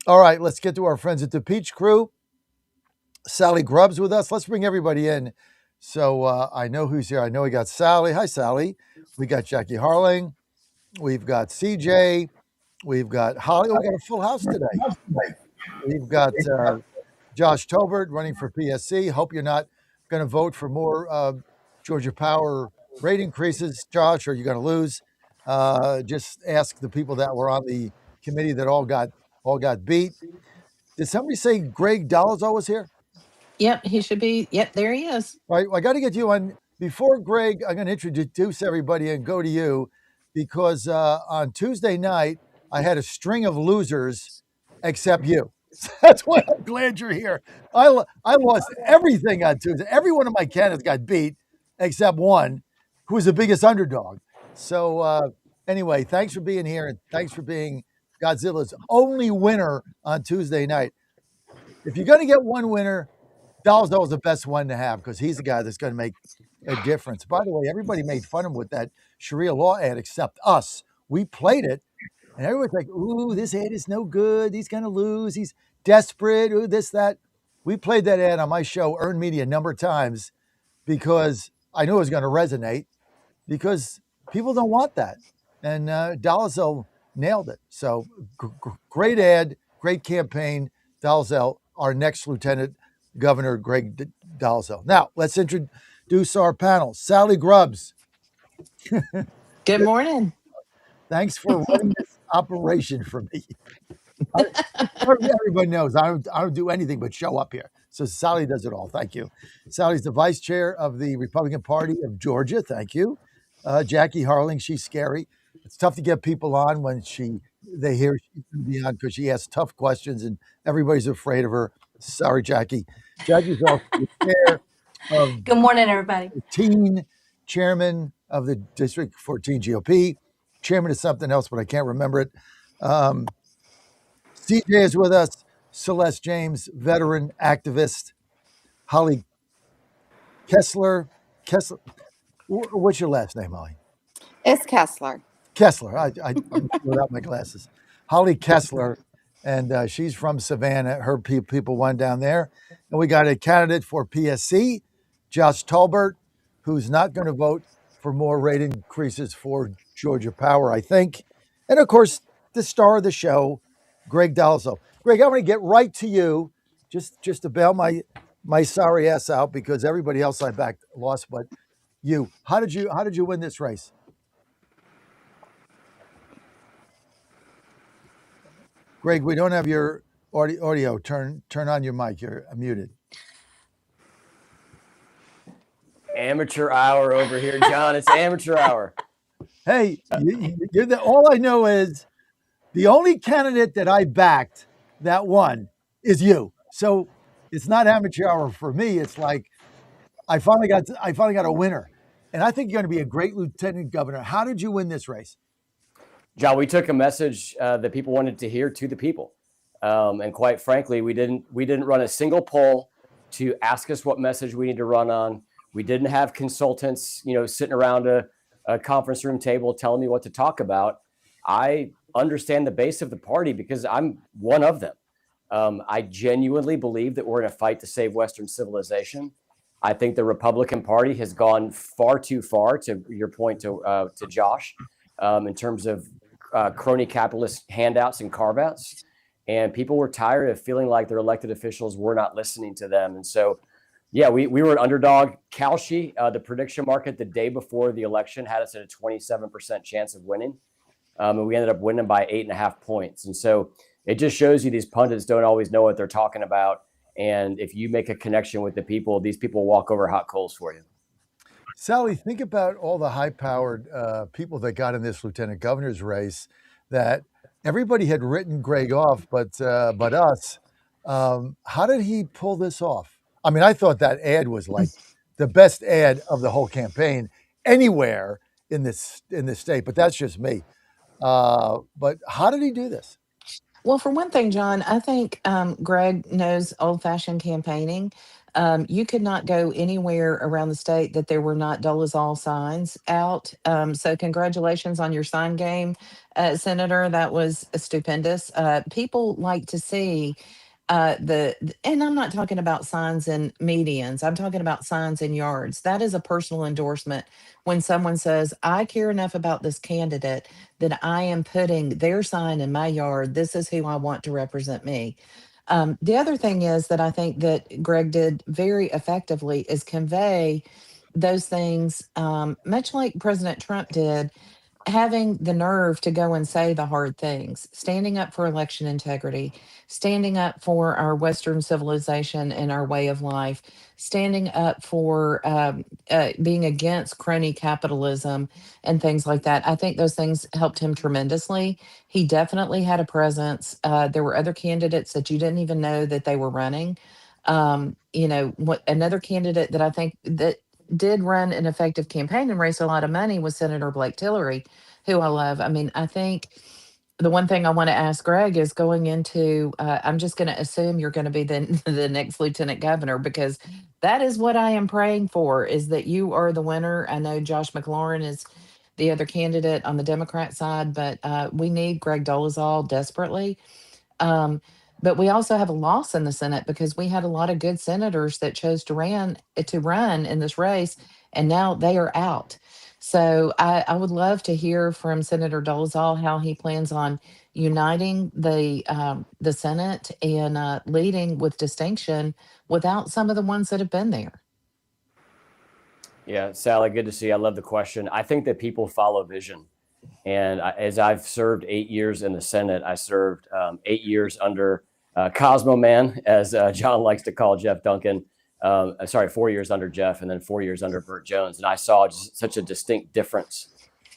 All right, let's get to our friends at the Peach Crew. Sally Grubb's with us. Let's bring everybody in. So I know who's here. I know we got Sally. Hi, Sally. We got Jackie Harling. We've got CJ. We've got Holly. We got a full house today. We've got Josh Tobert running for PSC. Hope you're not going to vote for more Georgia Power rate increases, Josh, or you're going to lose. Just ask the people that were on the committee that all got beat. Did somebody say Greg Dolezal was here? Yep, he should be. Yep, there he is. Right. I got to get you on before Greg. I'm going to introduce everybody and go to you because on Tuesday night I had a string of losers, except you. That's why I'm glad you're here. I lost everything on Tuesday. Every one of my candidates got beat except one, who was the biggest underdog. So anyway, thanks for being here and thanks for being Godzilla's only winner on Tuesday night. If you're going to get one winner, Dalzell is the best one to have because he's the guy that's going to make a difference. By the way, everybody made fun of him with that Sharia law ad except us. We played it, and everyone's like, ooh, this ad is no good. He's going to lose. He's desperate. Ooh, this, that. We played that ad on my show, Earned Media, a number of times because I knew it was going to resonate because people don't want that. And Dalzell nailed it. So great ad, great campaign. Dalzell, our next Lieutenant Governor Greg Dalzell. Now, let's introduce our panel. Sally Grubbs. Good morning. Thanks for running this operation for me. Everybody knows I don't do anything but show up here. So Sally does it all. Thank you. Sally's the vice chair of the Republican Party of Georgia. Thank you. Jackie Harling, she's scary. It's tough to get people on when they hear she's going to be on because she asks tough questions and everybody's afraid of her. Sorry, Jackie. Jackie's also the chair of Good morning, everybody. 14, chairman of the District 14 GOP, chairman of something else, but I can't remember it. CJ is with us. Celeste James, veteran activist. Holly Kessler. What's your last name, Holly? It's Kessler. Kessler. I'm without my glasses. Holly Kessler, and she's from Savannah. Her people won down there. And we got a candidate for PSC, Josh Tolbert, who's not going to vote for more rate increases for Georgia Power, I think. And, of course, the star of the show, Greg Dalzell. Greg, I'm going to get right to you just to bail my sorry ass out because everybody else I backed lost, but you. How did you win this race? Greg, we don't have your audio. Turn on your mic. You're muted. Amateur hour over here, John. It's amateur hour. Hey, all I know is the only candidate that I backed that won is you. So it's not amateur hour for me. It's like I finally got a winner, and I think you're going to be a great lieutenant governor. How did you win this race? John, we took a message that people wanted to hear to the people, and quite frankly, we didn't run a single poll to ask us what message we need to run on. We didn't have consultants, sitting around a conference room table telling me what to talk about. I understand the base of the party because I'm one of them. I genuinely believe that we're in a fight to save Western civilization. I think the Republican Party has gone far too far, to your point to Josh, in terms of crony capitalist handouts and carve-outs. And people were tired of feeling like their elected officials were not listening to them. And so, yeah, we were an underdog. Kalshi, the prediction market the day before the election had us at a 27% chance of winning. And we ended up winning by 8.5 points. And so it just shows you these pundits don't always know what they're talking about. And if you make a connection with the people, these people walk over hot coals for you. Sally, think about all the high-powered people that got in this lieutenant governor's race that everybody had written Greg off, but us. How did he pull this off? I mean, I thought that ad was like the best ad of the whole campaign anywhere in this state, but that's just me. But how did he do this? Well, for one thing, John, I think Greg knows old-fashioned campaigning. You could not go anywhere around the state that there were not Dolezal signs out. So congratulations on your sign game, Senator. That was stupendous. People like to see and I'm not talking about signs in medians. I'm talking about signs in yards. That is a personal endorsement when someone says, I care enough about this candidate that I am putting their sign in my yard. This is who I want to represent me. The other thing is that I think that Greg did very effectively is convey those things, much like President Trump did. having the nerve to go and say the hard things, standing up for election integrity, standing up for our Western civilization and our way of life, standing up for being against crony capitalism and things like that. I think those things helped him tremendously. He definitely had a presence. There were other candidates that you didn't even know that they were running. What another candidate that I think that did run an effective campaign and raised a lot of money was Senator Blake Tillery, who I love. I mean, I think the one thing I want to ask Greg is going into, I'm just going to assume you're going to be the, the next lieutenant governor, because that is what I am praying for, is that you are the winner. I know Josh McLaurin is the other candidate on the Democrat side, but we need Greg Dolezal desperately. But we also have a loss in the Senate because we had a lot of good senators that chose to run in this race, and now they are out. So I would love to hear from Senator Dolezal how he plans on uniting the Senate and leading with distinction without some of the ones that have been there. Yeah, Sally, good to see you. I love the question. I think that people follow vision. And as I've served 8 years in the Senate, I served 8 years under Cosmo Man, as John likes to call Jeff Duncan. 4 years under Jeff, and then 4 years under Burt Jones. And I saw just such a distinct difference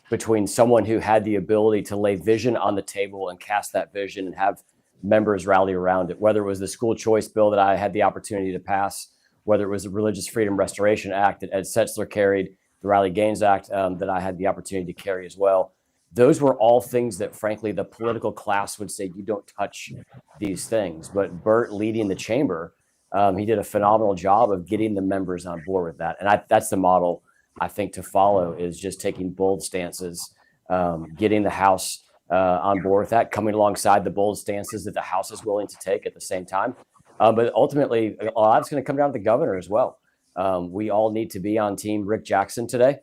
between someone who had the ability to lay vision on the table and cast that vision and have members rally around it, whether it was the school choice bill that I had the opportunity to pass, whether it was the Religious Freedom Restoration Act that Ed Setzler carried, the Riley Gaines Act that I had the opportunity to carry as well. Those were all things that, frankly, the political class would say, you don't touch these things. But Burt leading the chamber, he did a phenomenal job of getting the members on board with that. And that's the model, I think, to follow, is just taking bold stances, getting the House on board with that, coming alongside the bold stances that the House is willing to take at the same time. But ultimately, a lot of it's going to come down to the governor as well. We all need to be on team Rick Jackson today.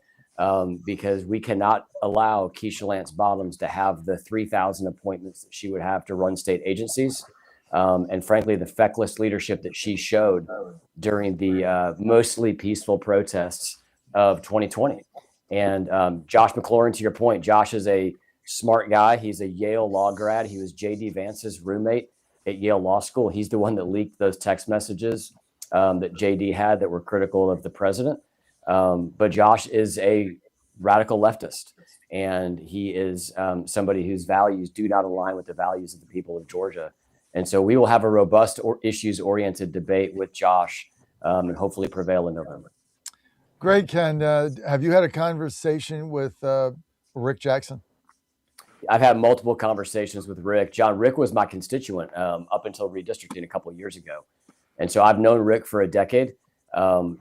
Because we cannot allow Keisha Lance Bottoms to have the 3,000 appointments that she would have to run state agencies. And frankly, the feckless leadership that she showed during the mostly peaceful protests of 2020. And Josh McLaurin, to your point, Josh is a smart guy. He's a Yale law grad. He was J.D. Vance's roommate at Yale Law School. He's the one that leaked those text messages that J.D. had that were critical of the president. But Josh is a radical leftist, and he is somebody whose values do not align with the values of the people of Georgia. And so we will have a robust issues-oriented debate with Josh and hopefully prevail in November. Greg, have you had a conversation with Rick Jackson? I've had multiple conversations with Rick. Rick was my constituent up until redistricting a couple of years ago. And so I've known Rick for a decade.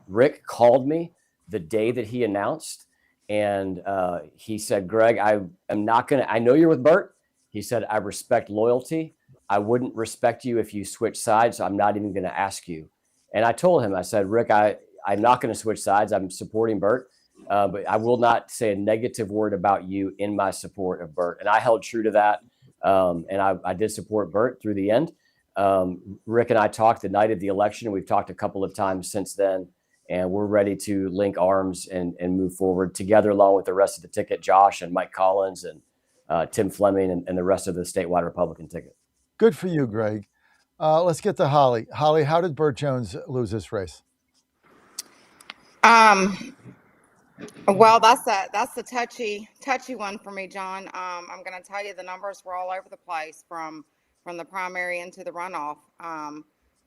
Rick called me the day that he announced, and he said, Greg, I know you're with Burt. He said, I respect loyalty. I wouldn't respect you if you switch sides, so I'm not even going to ask you. And I told him, I said, Rick, I'm not going to switch sides. I'm supporting Burt, but I will not say a negative word about you in my support of Burt. And I held true to that, and I did support Burt through the end. Rick and I talked the night of the election, and we've talked a couple of times since then. And we're ready to link arms and move forward together, along with the rest of the ticket, Josh and Mike Collins and Tim Fleming and the rest of the statewide Republican ticket. Good for you, Greg. Let's get to Holly. Holly, how did Burt Jones lose this race? Well, that's a touchy one for me, John. I'm going to tell you the numbers were all over the place from the primary into the runoff.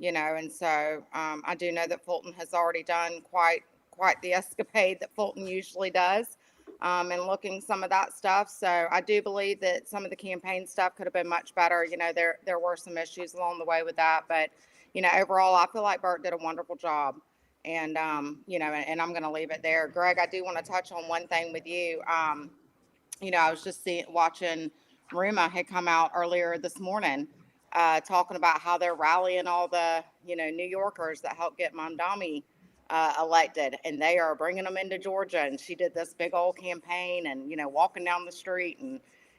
And so I do know that Fulton has already done quite the escapade that Fulton usually does, and looking some of that stuff. So I do believe that some of the campaign stuff could have been much better. There were some issues along the way with that, but overall, I feel like Burt did a wonderful job, and and I'm going to leave it there. Greg, I do want to touch on one thing with you. I was just watching Ruma had come out earlier this morning. Talking about how they're rallying all the, New Yorkers that helped get Mamdani elected, and they are bringing them into Georgia. And she did this big old campaign and, walking down the street. And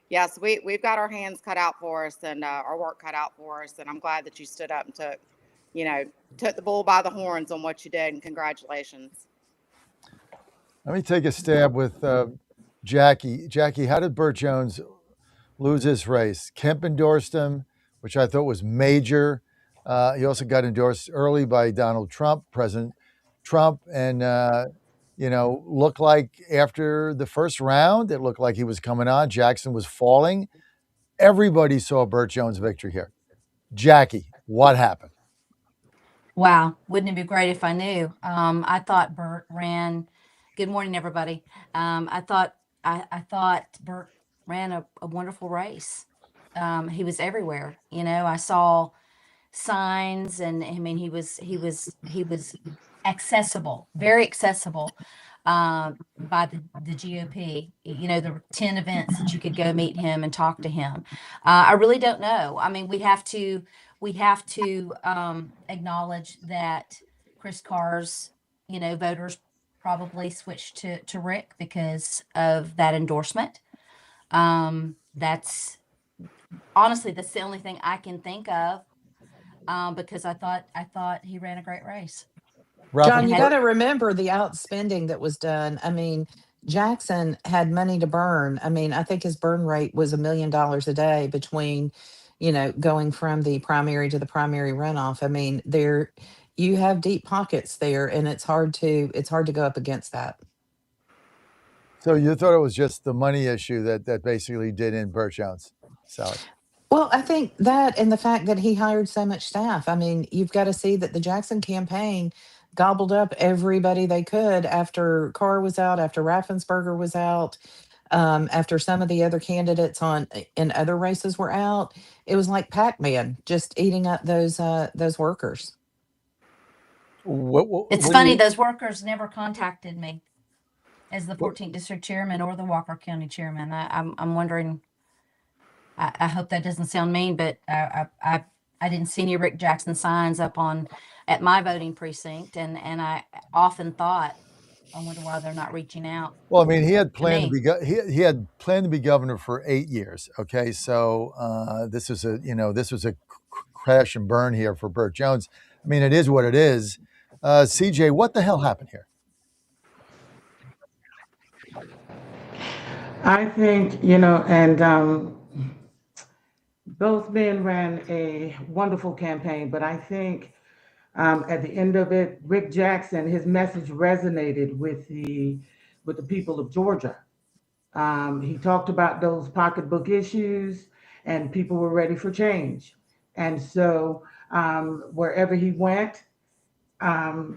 yes, we've got our hands cut out for us and our work cut out for us. And I'm glad that you stood up and took the bull by the horns on what you did. And congratulations. Let me take a stab with Jackie, how did Burt Jones lose his race? Kemp endorsed him, which I thought was major. He also got endorsed early by Donald Trump, President Trump, and looked like after the first round, it looked like he was coming on. Jackson was falling. Everybody saw Burt Jones' victory here. Jackie, what happened? Wow, wouldn't it be great if I knew? I thought Bert ran. Good morning, everybody. I thought Bert ran a wonderful race. He was everywhere. I saw signs, and I mean, he was accessible, very accessible, by the GOP. There were 10 events that you could go meet him and talk to him. I really don't know. I mean, we have to acknowledge that Chris Carr's, voters probably switched to Rick because of that endorsement. That's honestly, that's the only thing I can think of, because I thought he ran a great race. John, And you had got to remember the outspending that was done. I mean, Jackson had money to burn. I mean, I think his burn rate was $1 million a day between, going from the primary to the primary runoff. I mean, you have deep pockets there, and it's hard to go up against that. So you thought it was just the money issue that basically did in Burt Jones, Sally? Well, I think that and the fact that he hired so much staff. I mean, you've got to see that the Jackson campaign gobbled up everybody they could after Carr was out, after Raffensperger was out, after some of the other candidates in other races were out. It was like Pac-Man just eating up those workers. It's What do funny, you? those workers never contacted me as the 14th district chairman or the Walker County chairman. I'm wondering. I hope that doesn't sound mean, but I didn't see any Rick Jackson signs up at my voting precinct, and I often thought, I wonder why they're not reaching out Well, I mean, he had to planned to me. be he had planned to be governor for 8 years. Okay, so this was a crash and burn here for Burt Jones. I mean, it is what it is. CJ, what the hell happened here? I think, and both men ran a wonderful campaign, but I think at the end of it, Rick Jackson, his message resonated with the people of Georgia. He talked about those pocketbook issues, and people were ready for change. And so wherever he went,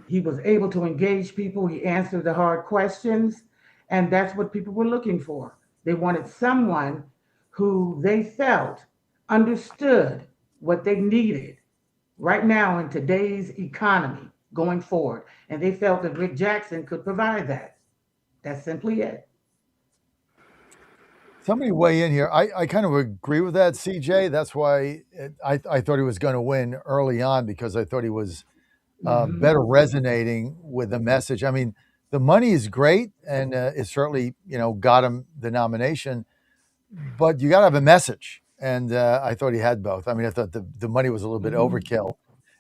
he was able to engage people. He answered the hard questions, and that's what people were looking for. They wanted someone who they felt understood what they needed right now in today's economy going forward. And they felt that Rick Jackson could provide that. That's simply it. Somebody weigh in here. I kind of agree with that, CJ. That's why I thought he was going to win early on, because I thought he was better resonating with the message. I mean, the money is great, and it certainly got him the nomination, but you got to have a message, and I thought he had both. I mean, I thought the money was a little bit overkill.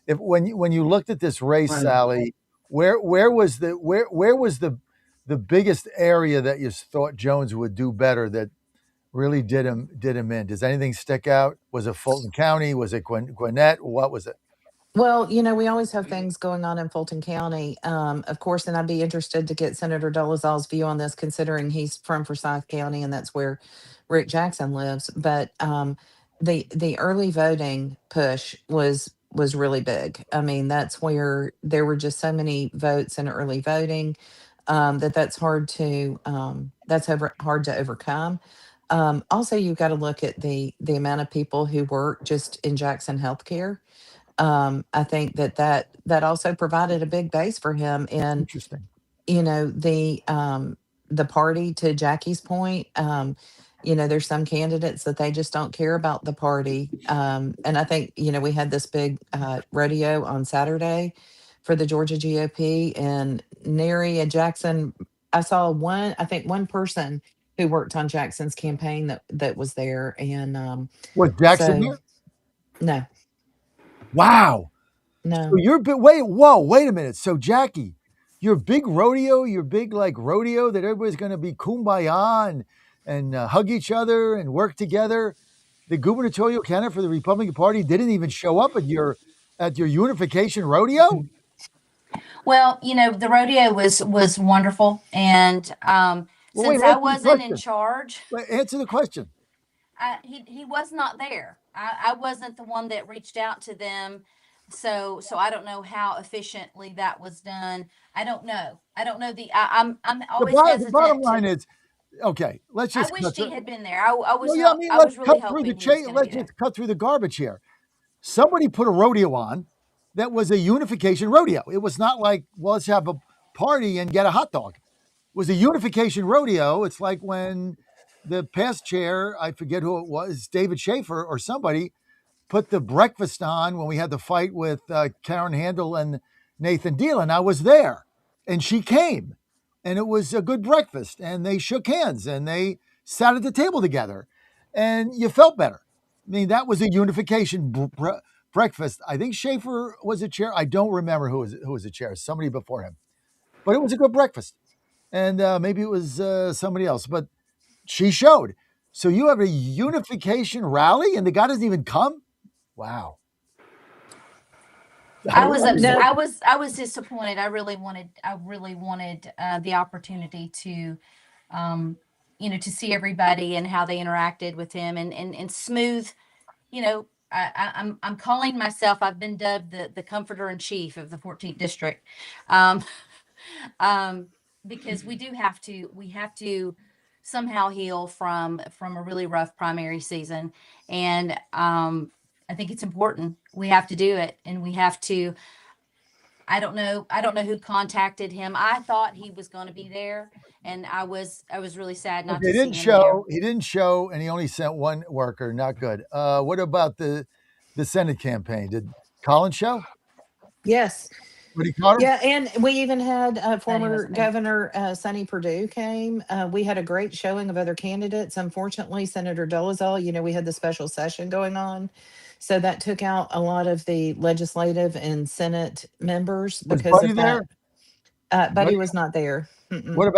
When you looked at this race, Right. Sally, where was the biggest area that you thought Jones would do better, that really did him in? Does anything stick out? Was it Fulton County? Was it Gwinnett? What was it? Well, we always have things going on in Fulton County. Of course, and I'd be interested to get Senator Dolezal's view on this, considering he's from Forsyth County and that's where Rick Jackson lives. But the early voting push was really big. I mean, that's where there were just so many votes in early voting, hard to overcome. Also, you've got to look at the amount of people who work just in Jackson healthcare. I think that also provided a big base for him. And Interesting. The party, to Jackie's point, there's some candidates that they just don't care about the party. And I think we had this big rodeo on Saturday for the Georgia GOP, and Nary and Jackson. I saw one person who worked on Jackson's campaign that was there, and Was Jackson so there? no, Wow. So no. wait a minute. So Jackie, your big rodeo, your big like rodeo that everybody's going to be kumbaya and hug each other and work together. The gubernatorial candidate for the Republican Party didn't even show up at your unification rodeo. Well, the rodeo was wonderful, and Well, wait, since I answer the wasn't in question. charge, Wait, answer the question. he was not there. I wasn't the one that reached out to them, so I don't know how efficiently that was done. I don't know. I'm always The bottom hesitant line to. is, okay, let's I just wished he had been there. I was I let's was really cut through the hoping he was chain. going to be Let's there. just cut through the garbage here. Somebody put a rodeo on that was a unification rodeo. It was not like, well, let's have a party and get a hot dog. It was a unification rodeo. It's like when the past chair, I forget who it was, David Schaefer or somebody, put the breakfast on when we had the fight with Karen Handel and Nathan Deal, and I was there, and she came, and it was a good breakfast, and they shook hands, and they sat at the table together, and you felt better. I mean, that was a unification breakfast. I think Schaefer was a chair. I don't remember who was a chair. Somebody before him, but it was a good breakfast, and maybe it was somebody else, but she showed. So you have a unification rally, and the guy doesn't even come. Wow. I was upset. I was disappointed. I really wanted the opportunity to, to see everybody and how they interacted with him and smooth. I'm calling myself. I've been dubbed the comforter in chief of the 14th district, um, because we have to somehow heal from a really rough primary season, and I think it's important. We have to do it, and we have to. I don't know who contacted him. I thought he was going to be there, and I was really sad not He to see didn't him show. He didn't show, and he only sent one worker. Not good. What about the Senate campaign? Did Colin show? Yes. But he caught him? Yeah, and we even had former wasn't there. Governor Sonny Perdue came. We had a great showing of other candidates. Unfortunately, Senator Dolezal, we had the special session going on. So that took out a lot of the legislative and Senate members Was because Buddy of that. there? Buddy was not there. Mm-mm. What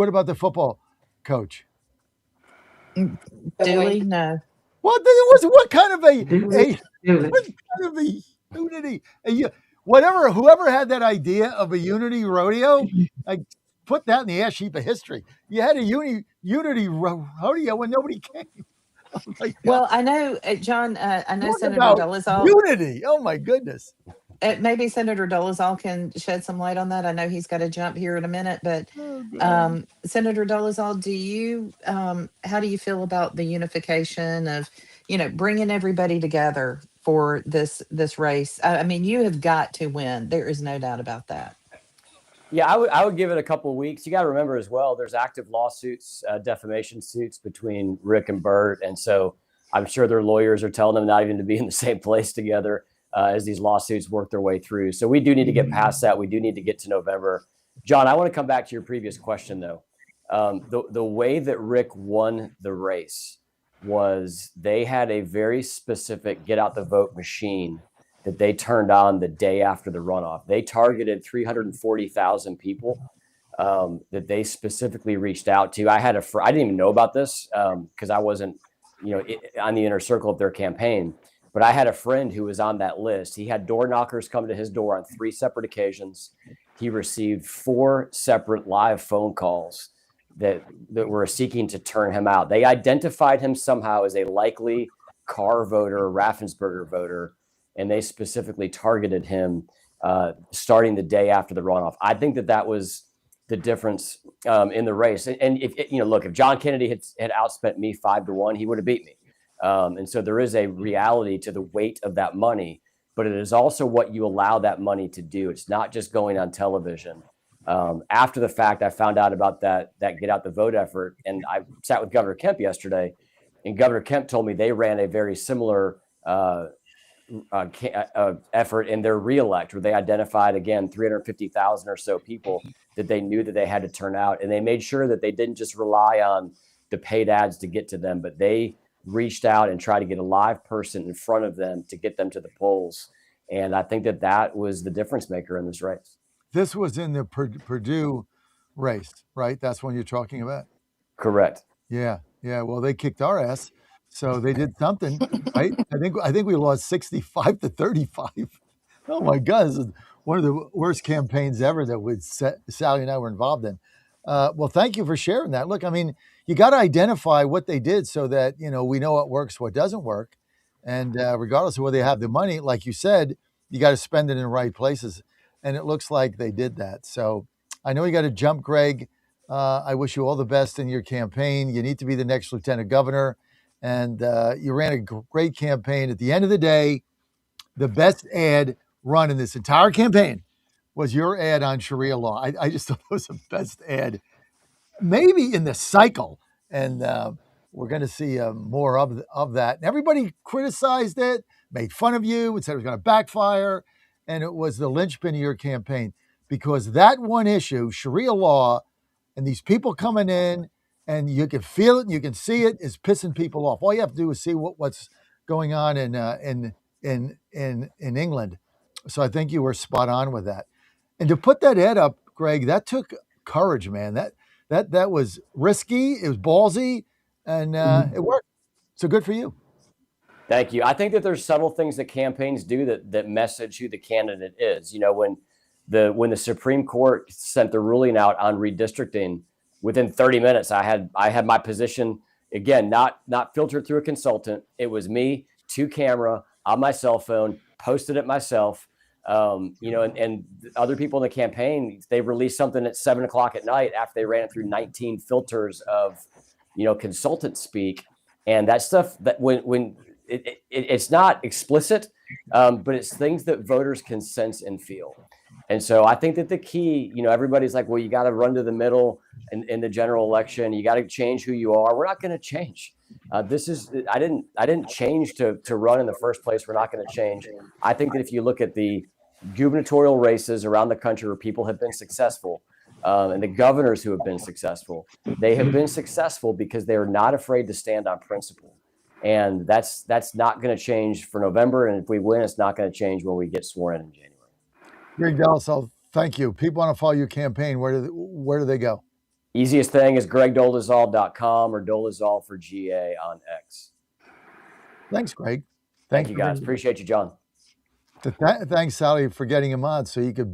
about the football coach? Dooley, no. What kind of a Dooley. what kind of a unity? Whoever had that idea of a unity rodeo, I put that in the ash heap of history. You had a unity rodeo when nobody came. Oh my God. Well, I know, John, I know Talk Senator about Dolezal. unity. Oh my goodness. Maybe Senator Dolezal can shed some light on that. I know he's got to jump here in a minute, but Oh, Senator Dolezal, how do you feel about the unification of, bringing everybody together for this race? I mean, you have got to win. There is no doubt about that. Yeah, I would give it a couple of weeks. You got to remember as well, there's active lawsuits, defamation suits between Rick and Bert. And so I'm sure their lawyers are telling them not even to be in the same place together as these lawsuits work their way through. So we do need to get past that. We do need to get to November. John, I want to come back to your previous question, though. The way that Rick won the race was they had a very specific get out the vote machine that they turned on the day after the runoff. They targeted 340,000 people that they specifically reached out to. I didn't even know about this because I wasn't, on the inner circle of their campaign. But I had a friend who was on that list. He had door knockers come to his door on 3 separate occasions. He received 4 separate live phone calls that were seeking to turn him out. They identified him somehow as a likely Carr voter, Raffensperger voter, and they specifically targeted him starting the day after the runoff. I think that was the difference in the race. And if John Kennedy had outspent me 5-1, he would have beat me. And so there is a reality to the weight of that money, but it is also what you allow that money to do. It's not just going on television. After the fact, I found out about that get out the vote effort, and I sat with Governor Kemp yesterday, and Governor Kemp told me they ran a very similar effort in their reelect, where they identified, again, 350,000 or so people that they knew that they had to turn out. And they made sure that they didn't just rely on the paid ads to get to them, but they reached out and tried to get a live person in front of them to get them to the polls. And I think that was the difference maker in this race. This was in the Purdue race, right? That's one you're talking about? Correct. Yeah. Well, they kicked our ass, so they did something, right? I think we lost 65-35. Oh my God, this is one of the worst campaigns ever that Sally and I were involved in. Well, thank you for sharing that. Look, I mean, you got to identify what they did so that we know what works, what doesn't work, and regardless of whether they have the money, like you said, you got to spend it in the right places, and it looks like they did that. So I know you got to jump, Greg. I wish you all the best in your campaign. You need to be the next lieutenant governor, and you ran a great campaign. At the end of the day, the best ad run in this entire campaign was your ad on Sharia law. I just thought that was the best ad, maybe in the cycle. And we're going to see more of that. And everybody criticized it, made fun of you, and said it was going to backfire. And it was the linchpin of your campaign because that one issue, Sharia law, and these people coming in, and you can feel it, and you can see it, is pissing people off. All you have to do is see what's going on in England. So I think you were spot on with that. And to put that ad up, Greg, that took courage, man. That was risky. It was ballsy, and it worked. So good for you. Thank you. I think that there's subtle things that campaigns do that message who the candidate is. When the Supreme Court sent the ruling out on redistricting, within 30 minutes, I had my position, again, not filtered through a consultant. It was me, to camera, on my cell phone, posted it myself. And other people in the campaign, they released something at 7:00 at night after they ran it through 19 filters of, consultant speak. And that stuff that when it's not explicit, but it's things that voters can sense and feel. And so I think that the key, everybody's like, well, you got to run to the middle in the general election. You got to change who you are. We're not going to change. I didn't change to run in the first place. We're not going to change. I think that if you look at the gubernatorial races around the country where people have been successful, and the governors who have been successful, they have been successful because they are not afraid to stand on principle. And that's not going to change for November. And if we win, it's not going to change when we get sworn in January. Greg Dallas, thank you. People want to follow your campaign. Where do they go? Easiest thing is gregdolezal.com or Dolezal for GA on X. Thanks, Greg. Thank you, guys. Appreciate you, John. Thanks, Sally, for getting him on so you could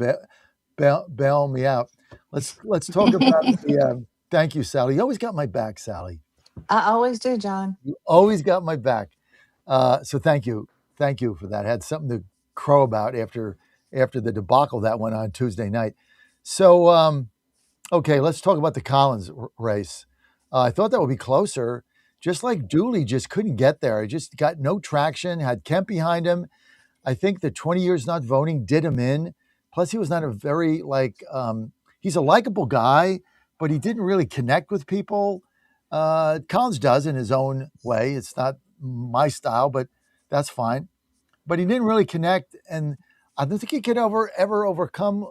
bail me out. Let's talk about the. Thank you, Sally. You always got my back, Sally. I always do, John. You always got my back. So thank you for that. I had something to crow about after the debacle that went on Tuesday night. So, okay, let's talk about the Collins race. I thought that would be closer. Just like Dooley just couldn't get there. He just got no traction, had Kemp behind him. I think the 20 years not voting did him in. Plus, he was not a very, he's a likable guy, but he didn't really connect with people. Collins does in his own way. It's not my style, but that's fine. But he didn't really connect, and I don't think he could ever overcome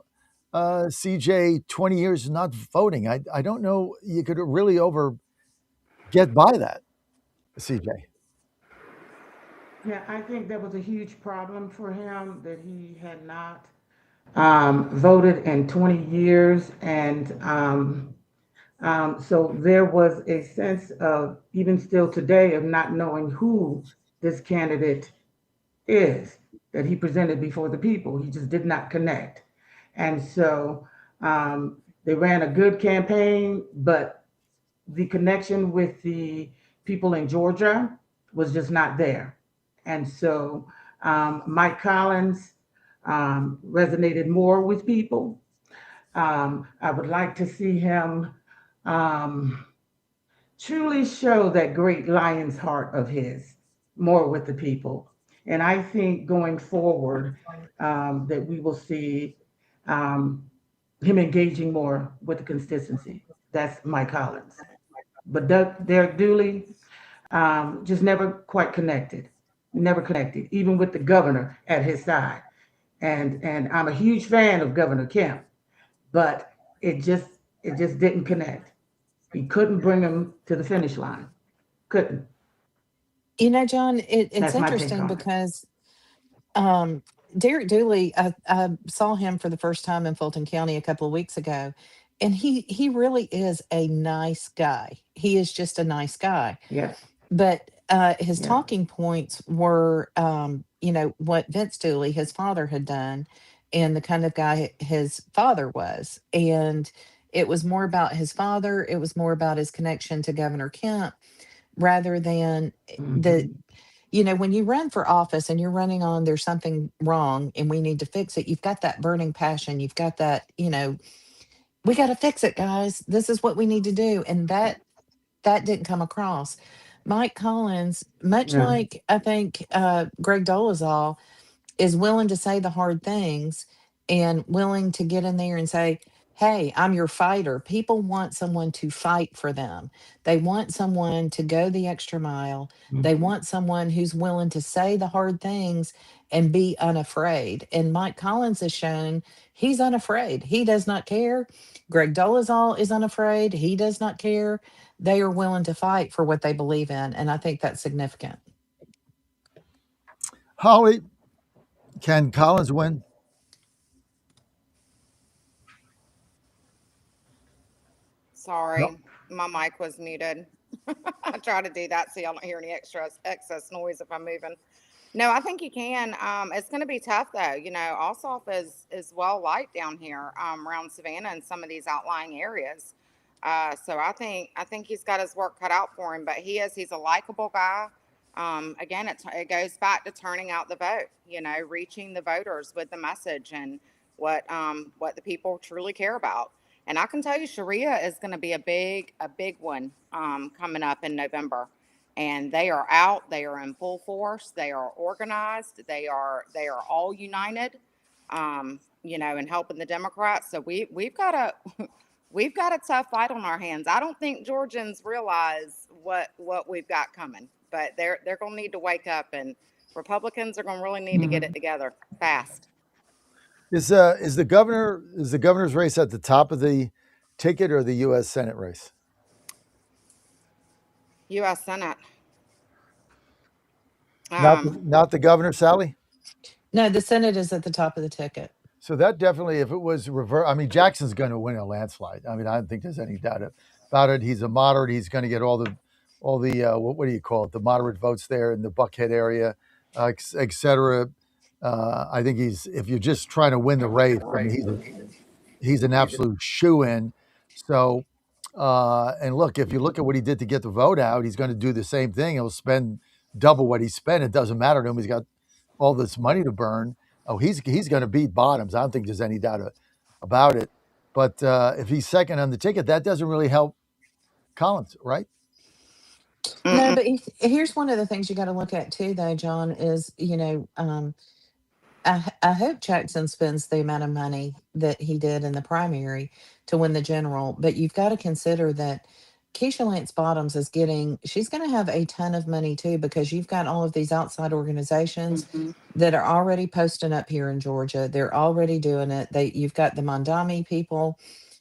CJ 20 years not voting. I don't know you could really get by that, CJ. Yeah, I think that was a huge problem for him that he had not voted in 20 years. And so there was a sense of, even still today, of not knowing who this candidate is that he presented before the people. He just did not connect. And so they ran a good campaign, but the connection with the people in Georgia was just not there. And so Mike Collins resonated more with people. I would like to see him truly show that great lion's heart of his more with the people. And I think going forward that we will see him engaging more with the constituency. That's Mike Collins. But Derek Dooley just never quite connected. Never connected, even with the governor at his side. And I'm a huge fan of Governor Kemp, but it just didn't connect. He couldn't bring him to the finish line. Couldn't. John, it's interesting because Derek Dooley, I saw him for the first time in Fulton County a couple of weeks ago, and he really is a nice guy. He is just a nice guy. Yes. But his Yeah. talking points were, what Vince Dooley, his father, had done, and the kind of guy his father was. And it was more about his father. It was more about his connection to Governor Kemp rather than the Mhm. when you run for office and you're running on there's something wrong and we need to fix it, you've got that burning passion. You've got that, we got to fix it, guys. This is what we need to do. And that didn't come across. Mike Collins, much No. like I think Greg Dolezal, is willing to say the hard things and willing to get in there and say, hey, I'm your fighter. People want someone to fight for them. They want someone to go the extra mile. They Mhm. want someone who's willing to say the hard things and be unafraid. And Mike Collins has shown he's unafraid. He does not care. Greg Dolezal is unafraid. He does not care. They are willing to fight for what they believe in. And I think that's significant. Holly, can Collins win? No. Sorry, my mic was muted. I try to do that so y'all don't hear any excess noise if I'm moving. No, I think you can. It's going to be tough though. Ossoff is well liked down here around Savannah and some of these outlying areas. So I think he's got his work cut out for him. But he's a likable guy. Again, it goes back to turning out the vote. Reaching the voters with the message and what the people truly care about. And I can tell you, Sharia is going to be a big one coming up in November. And they are out. They are in full force. They are organized. They are all united, in helping the Democrats. So we've got a we've got a tough fight on our hands. I don't think Georgians realize what we've got coming, but they're going to need to wake up, and Republicans are going to really need to get it Mhm. together fast. Is the governor's race at the top of the ticket or the U.S. Senate race? U.S. Senate. Um, Not the governor, Sally. No, the Senate is at the top of the ticket. So that definitely, if it was reverse, I mean, Jackson's going to win a landslide. I mean, I don't think there's any doubt about it. He's a moderate. He's going to get all the what do you call it? The moderate votes there in the Buckhead area, et cetera. I think if you're just trying to win the race, I mean, he's an absolute shoe-in. So, and look, if you look at what he did to get the vote out, he's going to do the same thing. He'll spend double what he spent. It doesn't matter to him. He's got all this money to burn. Oh, he's going to beat Bottoms. I don't think there's any doubt about it. But if he's second on the ticket, that doesn't really help Collins, right? No, but here's one of the things you got to look at too, though, John, is, I hope Jackson spends the amount of money that he did in the primary to win the general, but you've got to consider that Keisha Lance Bottoms she's going to have a ton of money too, because you've got all of these outside organizations mhm. that are already posting up here in Georgia. They're already doing it. You've got the Mondami people,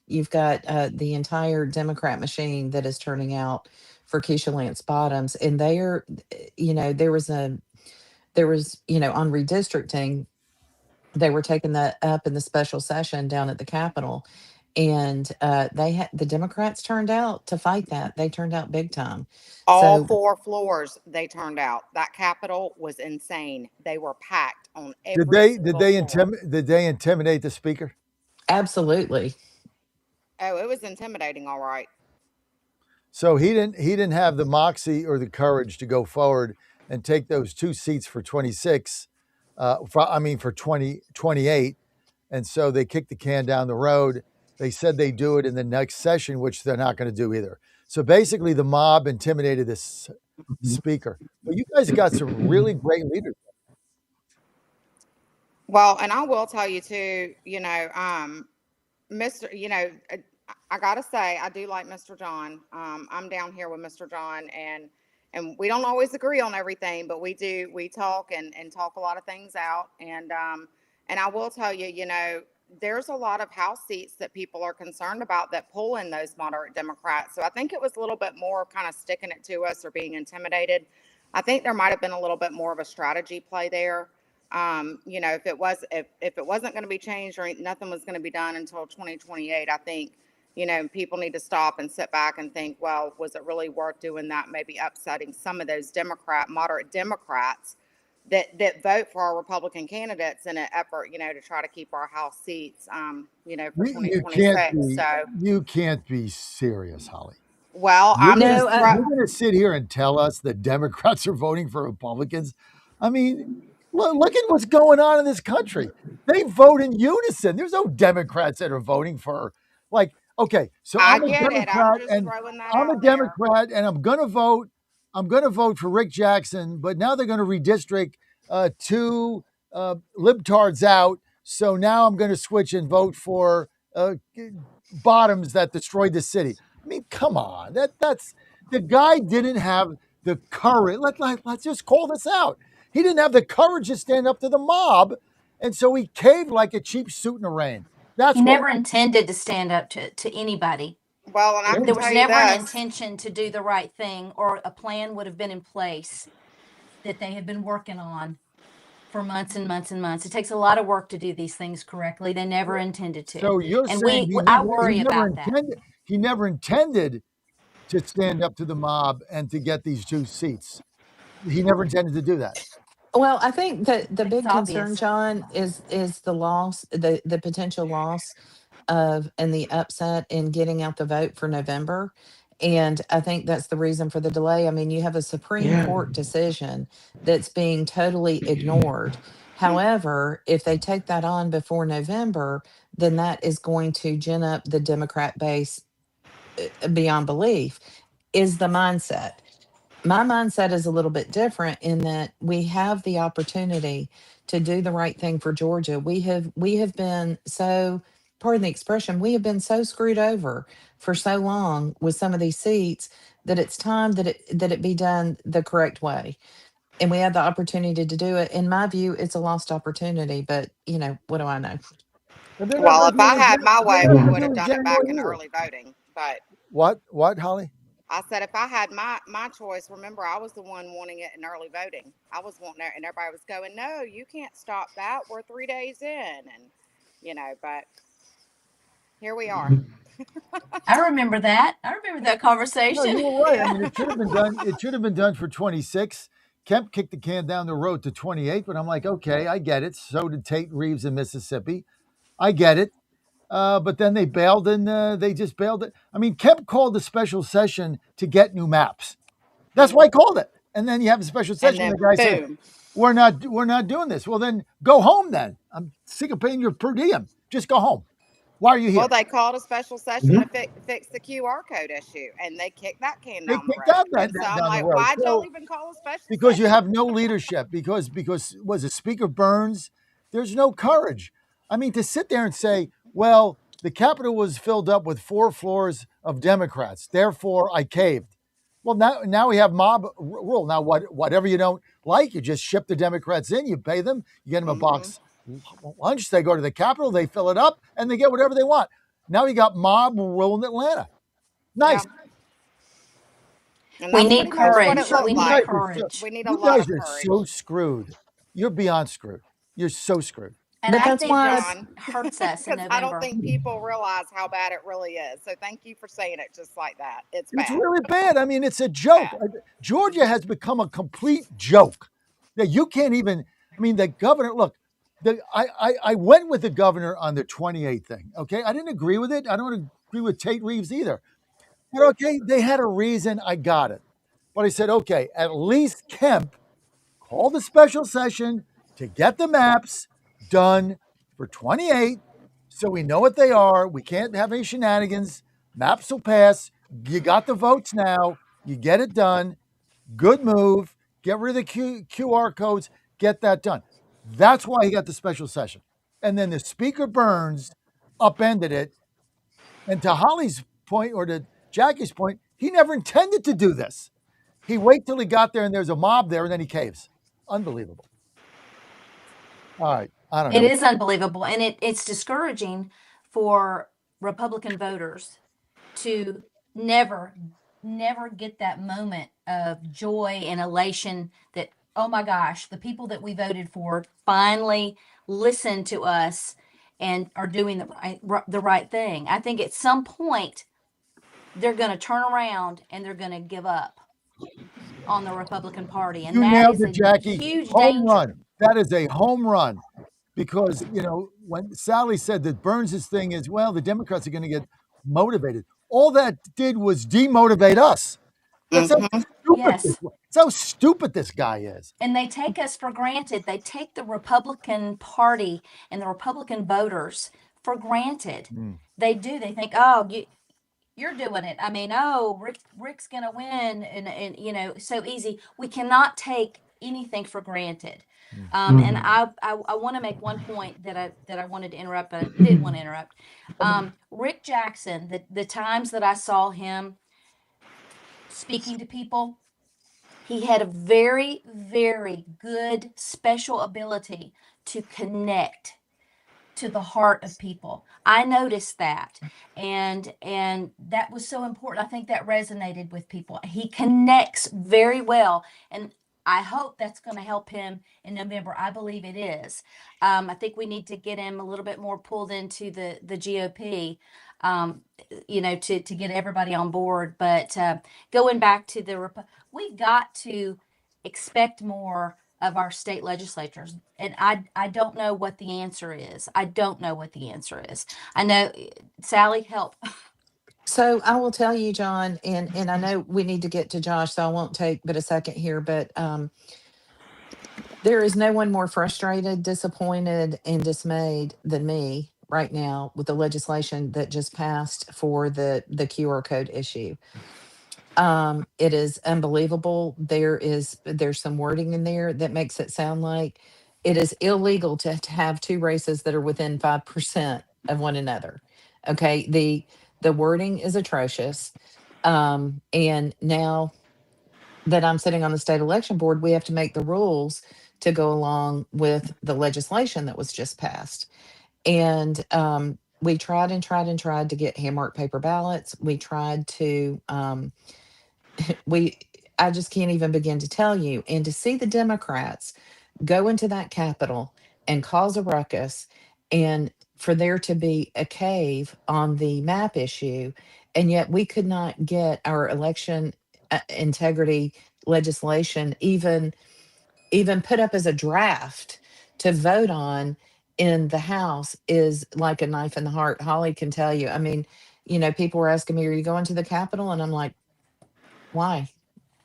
you've got the entire Democrat machine that is turning out for Keisha Lance Bottoms, and on redistricting, they were taking that up in the special session down at the Capitol, and the Democrats turned out to fight that. They turned out big time. All So four floors they turned out. That Capitol was insane. They were packed on Did every they did single they floor. intimidate the speaker? absolutely. Oh, it was intimidating, all right. So he didn't have the moxie or the courage to go forward and take those two seats for 26. For 2028. And so they kicked the can down the road. They said they do it in the next session, which they're not going to do either. So basically, the mob intimidated this speaker. But you guys got some really great leaders. Well, and I will tell you too, Mr. I gotta say, I do like Mr. John. I'm down here with Mr. John, and we don't always agree on everything, but we talk and talk a lot of things out. And I will tell you, there's a lot of House seats that people are concerned about that pull in those moderate Democrats. So I think it was a little bit more kind of sticking it to us or being intimidated. I think there might have been a little bit more of a strategy play there. You know, if it wasn't going to be changed or nothing was going to be done until 2028, I think, you know, people need to stop and sit back and think, well, was it really worth doing that? Maybe upsetting some of those moderate Democrats that vote for our Republican candidates in an effort, you know, to try to keep our House seats, you know, for You can't 2026. be So, you can't be serious, Holly. well, You're I'm gonna just, No, you're gonna sit here and tell us that Democrats are voting for Republicans? I mean, look at what's going on in this country. They vote in unison. There's no Democrats that are voting for like, okay, so I I'm a get it. I'm Democrat just and throwing that I'm a out there. Democrat and I'm gonna vote for Rick Jackson, but now they're gonna redistrict two libtards out. So now I'm gonna switch and vote for Bottoms that destroyed the city. I mean, come on. That's the guy didn't have the courage. Let's just call this out. He didn't have the courage to stand up to the mob, and so he caved like a cheap suit in the rain. That's He what. never intended to stand up to anybody. Well, and I can There was tell you never an this. intention to do the right thing, or a plan would have been in place that they had been working on for months and months and months. It takes a lot of work to do these things correctly. They never intended to. So you're And saying I worry about that. he never intended to stand up to the mob and to get these two seats. He never intended to do that. well, I think that the It's big concern, obvious. John, is the loss, the potential loss of and the upset in getting out the vote for November. And I think that's the reason for the delay. I mean, you have a Supreme Yeah. Court decision that's being totally ignored. However, if they take that on before November, then that is going to gin up the Democrat base beyond belief, is the mindset. My mindset is a little bit different in that we have the opportunity to do the right thing for Georgia. We have been so, pardon the expression, we have been so screwed over for so long with some of these seats that it's time that it be done the correct way. And we have the opportunity to do it. In my view, it's a lost opportunity, but you know, what do I know? But they're not Well, going to if do I it. had my They're way, not we going to would do have it in done it back January in either. early voting. But What, Holly? I said, if I had my choice, remember, I was the one wanting it in early voting. I was wanting it, and everybody was going, no, you can't stop that. We're 3 days in. And, you know, but here we are. I remember that. I remember that No, conversation. you were right. I mean, it should have been done. It should have been done for 26. Kemp kicked the can down the road to 28, but I'm like, okay, I get it. So did Tate Reeves in Mississippi. I get it. But then they bailed and they just bailed it. I mean, Kemp called a special session to get new maps. That's why he called it. And then you have a special And session. then The guy said, boom. we're not doing this. Well, then go home then. I'm sick of paying your per diem. Just go home. Why are you here? Well, they called a special session to fix the QR code issue, and they kicked that can They down the kicked out road. And so I'm down the like, road. why'd y'all So even call a special because you session? have no leadership, because was it Speaker Burns? There's no courage. I mean, to sit there and say, well, the Capitol was filled up with 4 floors of Democrats, therefore I caved. Well, now we have mob rule. Now, whatever you don't like, you just ship the Democrats in, you pay them, you get them a box lunch, they go to the Capitol, they fill it up, and they get whatever they want. Now you got mob rule in Atlanta. Nice. Yeah. And We that's need pretty much what courage. it looked We need like. courage. We need a You lot guys of are courage. so screwed. You're beyond screwed. You're so screwed. And But I that's think why this John, hurts us in because I don't November. think people realize how bad it really is. So thank you for saying it just like that. It's It's bad. really bad. I mean, it's a It's joke. bad. Georgia has become a complete joke that you can't even. I mean, the governor. Look, I went with the governor on the 28 thing. Okay, I didn't agree with it. I don't agree with Tate Reeves either. But okay, they had a reason. I got it. But I said, okay, at least Kemp called a special session to get the maps done for 28 so we know what they are. We can't have any shenanigans. Maps will pass. You got the votes now. You get it done. Good move. Get rid of the QR codes. Get that done. That's why he got the special session. And then the Speaker Burns upended it. And to Holly's point, or to Jackie's point, he never intended to do this. He wait till he got there and there's a mob there and then he caves. Unbelievable. All right. I don't It know. is unbelievable, and it's discouraging for Republican voters to never get that moment of joy and elation that oh my gosh, the people that we voted for finally listened to us and are doing the right thing. I think at some point they're going to turn around and they're going to give up on the Republican Party, and You that nailed is it, a Jackie. huge Home danger. run. That is a home run. Because, when Sally said that Burns's thing is, well, the Democrats are going to get motivated. All that did was demotivate us. That's how stupid Yes. that's how stupid this guy is. And they take us for granted. They take the Republican Party and the Republican voters for granted. They do. They think, oh, you're doing it. I mean, oh, Rick's gonna win, and so easy. We cannot take anything for granted. And I want to make one point that I wanted to interrupt, but I didn't want to interrupt. Rick Jackson, the times that I saw him speaking to people, he had a very, very good special ability to connect to the heart of people. I noticed that. And that was so important. I think that resonated with people. He connects very well. And I hope that's going to help him in November. I believe it is. I think we need to get him a little bit more pulled into the GOP, to get everybody on board. But going back to we've got to expect more of our state legislatures. And I don't know what the answer is. I don't know what the answer is. I know, Sally, help. So I will tell you, John, and I know we need to get to Josh, so I won't take but a second here, but there is no one more frustrated, disappointed, and dismayed than me right now with the legislation that just passed for the QR code issue. It is unbelievable. There's some wording in there that makes it sound like it is illegal to have two races that are within 5% of one another. Okay, the wording is atrocious. And now that I'm sitting on the state election board, we have to make the rules to go along with the legislation that was just passed. And we tried and tried and tried to get hand marked paper ballots. We tried to I just can't even begin to tell you. And to see the Democrats go into that Capitol and cause a ruckus, and for there to be a cave on the map issue, and yet we could not get our election integrity legislation even put up as a draft to vote on in the House is like a knife in the heart. Holly can tell you. I mean, people were asking me, "Are you going to the Capitol?" And I'm like, why?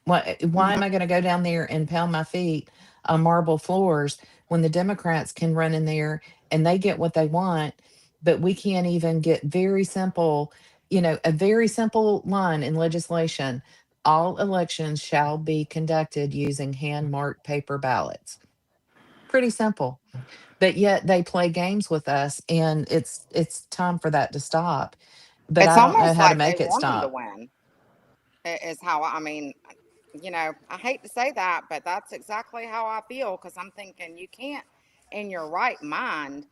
Why am I going to go down there and pound my feet on marble floors when the Democrats can run in there and they get what they want, but we can't even get very simple, a very simple line in legislation. All elections shall be conducted using hand-marked paper ballots. Pretty simple. But yet they play games with us, and it's time for that to stop. But It's I don't know almost how to like they make it want them to stop. win. Is how I mean, I hate to say that, but that's exactly how I feel because I'm thinking you can't, in your right mind,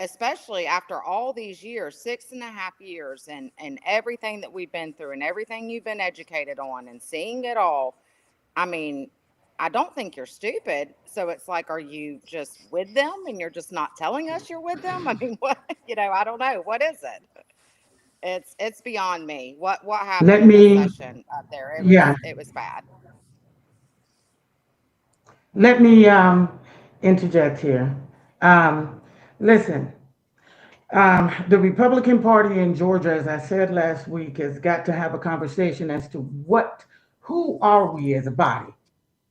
especially after all these years, 6.5 years, and everything that we've been through and everything you've been educated on and seeing it all. I mean, I don't think you're stupid. So it's like, are you just with them and you're just not telling us you're with them? I mean, what, I don't know. What is it? It's beyond me. What happened Let in this me, session up there? yeah, It was bad. let me interject here. Um, Listen, the Republican Party in Georgia, as I said last week, has got to have a conversation as to who are we as a body?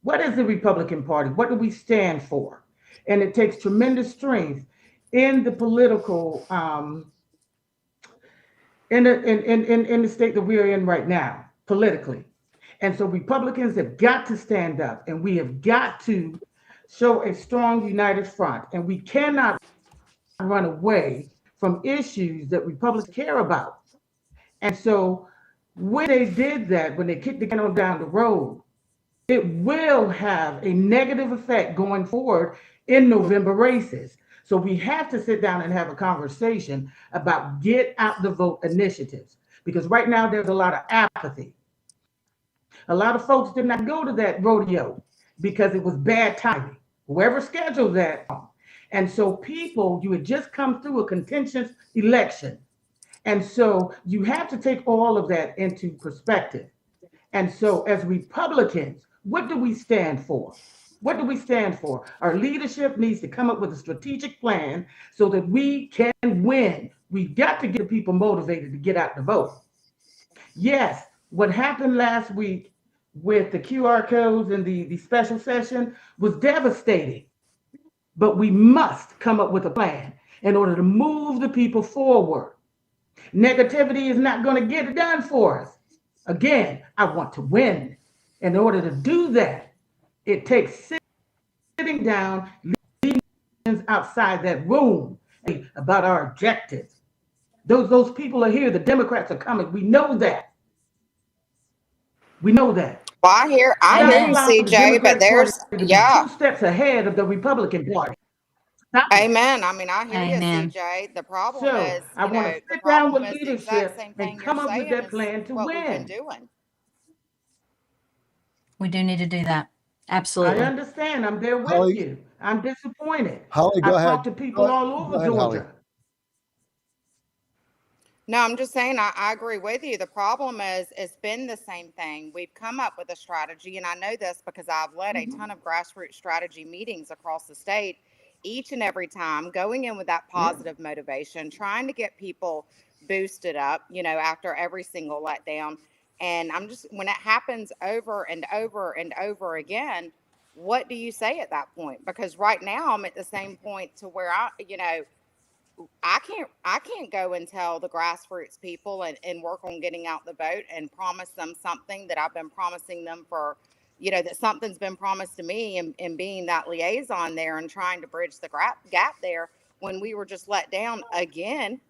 What is the Republican Party? What do we stand for? And it takes tremendous strength in the political in the state that we are in right now, politically. And so Republicans have got to stand up, and we have got to show a strong united front. And we cannot run away from issues that Republicans care about. And so when they did that, when they kicked the can on down the road, it will have a negative effect going forward in November races. So we have to sit down and have a conversation about get out the vote initiatives, because right now there's a lot of apathy. A lot of folks did not go to that rodeo because it was bad timing. Whoever scheduled that. And so people, you had just come through a contentious election. And so you have to take all of that into perspective. And so as Republicans, what do we stand for? What do we stand for? Our leadership needs to come up with a strategic plan so that we can win. We've got to get people motivated to get out to vote. Yes, what happened last week with the QR codes and the special session was devastating. But we must come up with a plan in order to move the people forward. Negativity is not going to get it done for us. Again, I want to win. In order to do that, it takes sitting down, leaving outside that room about our objectives. Those people are here. The Democrats are coming. We know that. We know that. Well, I hear CJ, but there's, yeah. 2 steps ahead of the Republican Party. Amen. I mean, I hear Amen. you, CJ. The problem So is, I want to sit down with leadership and come up with that plan to what we've been win. doing. We do need to do that. I Absolutely. understand. I'm there with Holly- you. I'm disappointed. Holly, go I've ahead. talked to people all over Go ahead, Holly. Georgia. No, I'm just saying I agree with you. The problem is it's been the same thing. We've come up with a strategy, and I know this because I've led a ton of grassroots strategy meetings across the state, each and every time, going in with that positive motivation, trying to get people boosted up, after every single letdown. And when it happens over and over and over again, what do you say at that point? Because right now I'm at the same point to where I can't go and tell the grassroots people and work on getting out the vote and promise them something that I've been promising them for, that something's been promised to me and being that liaison there and trying to bridge the gap there when we were just let down again.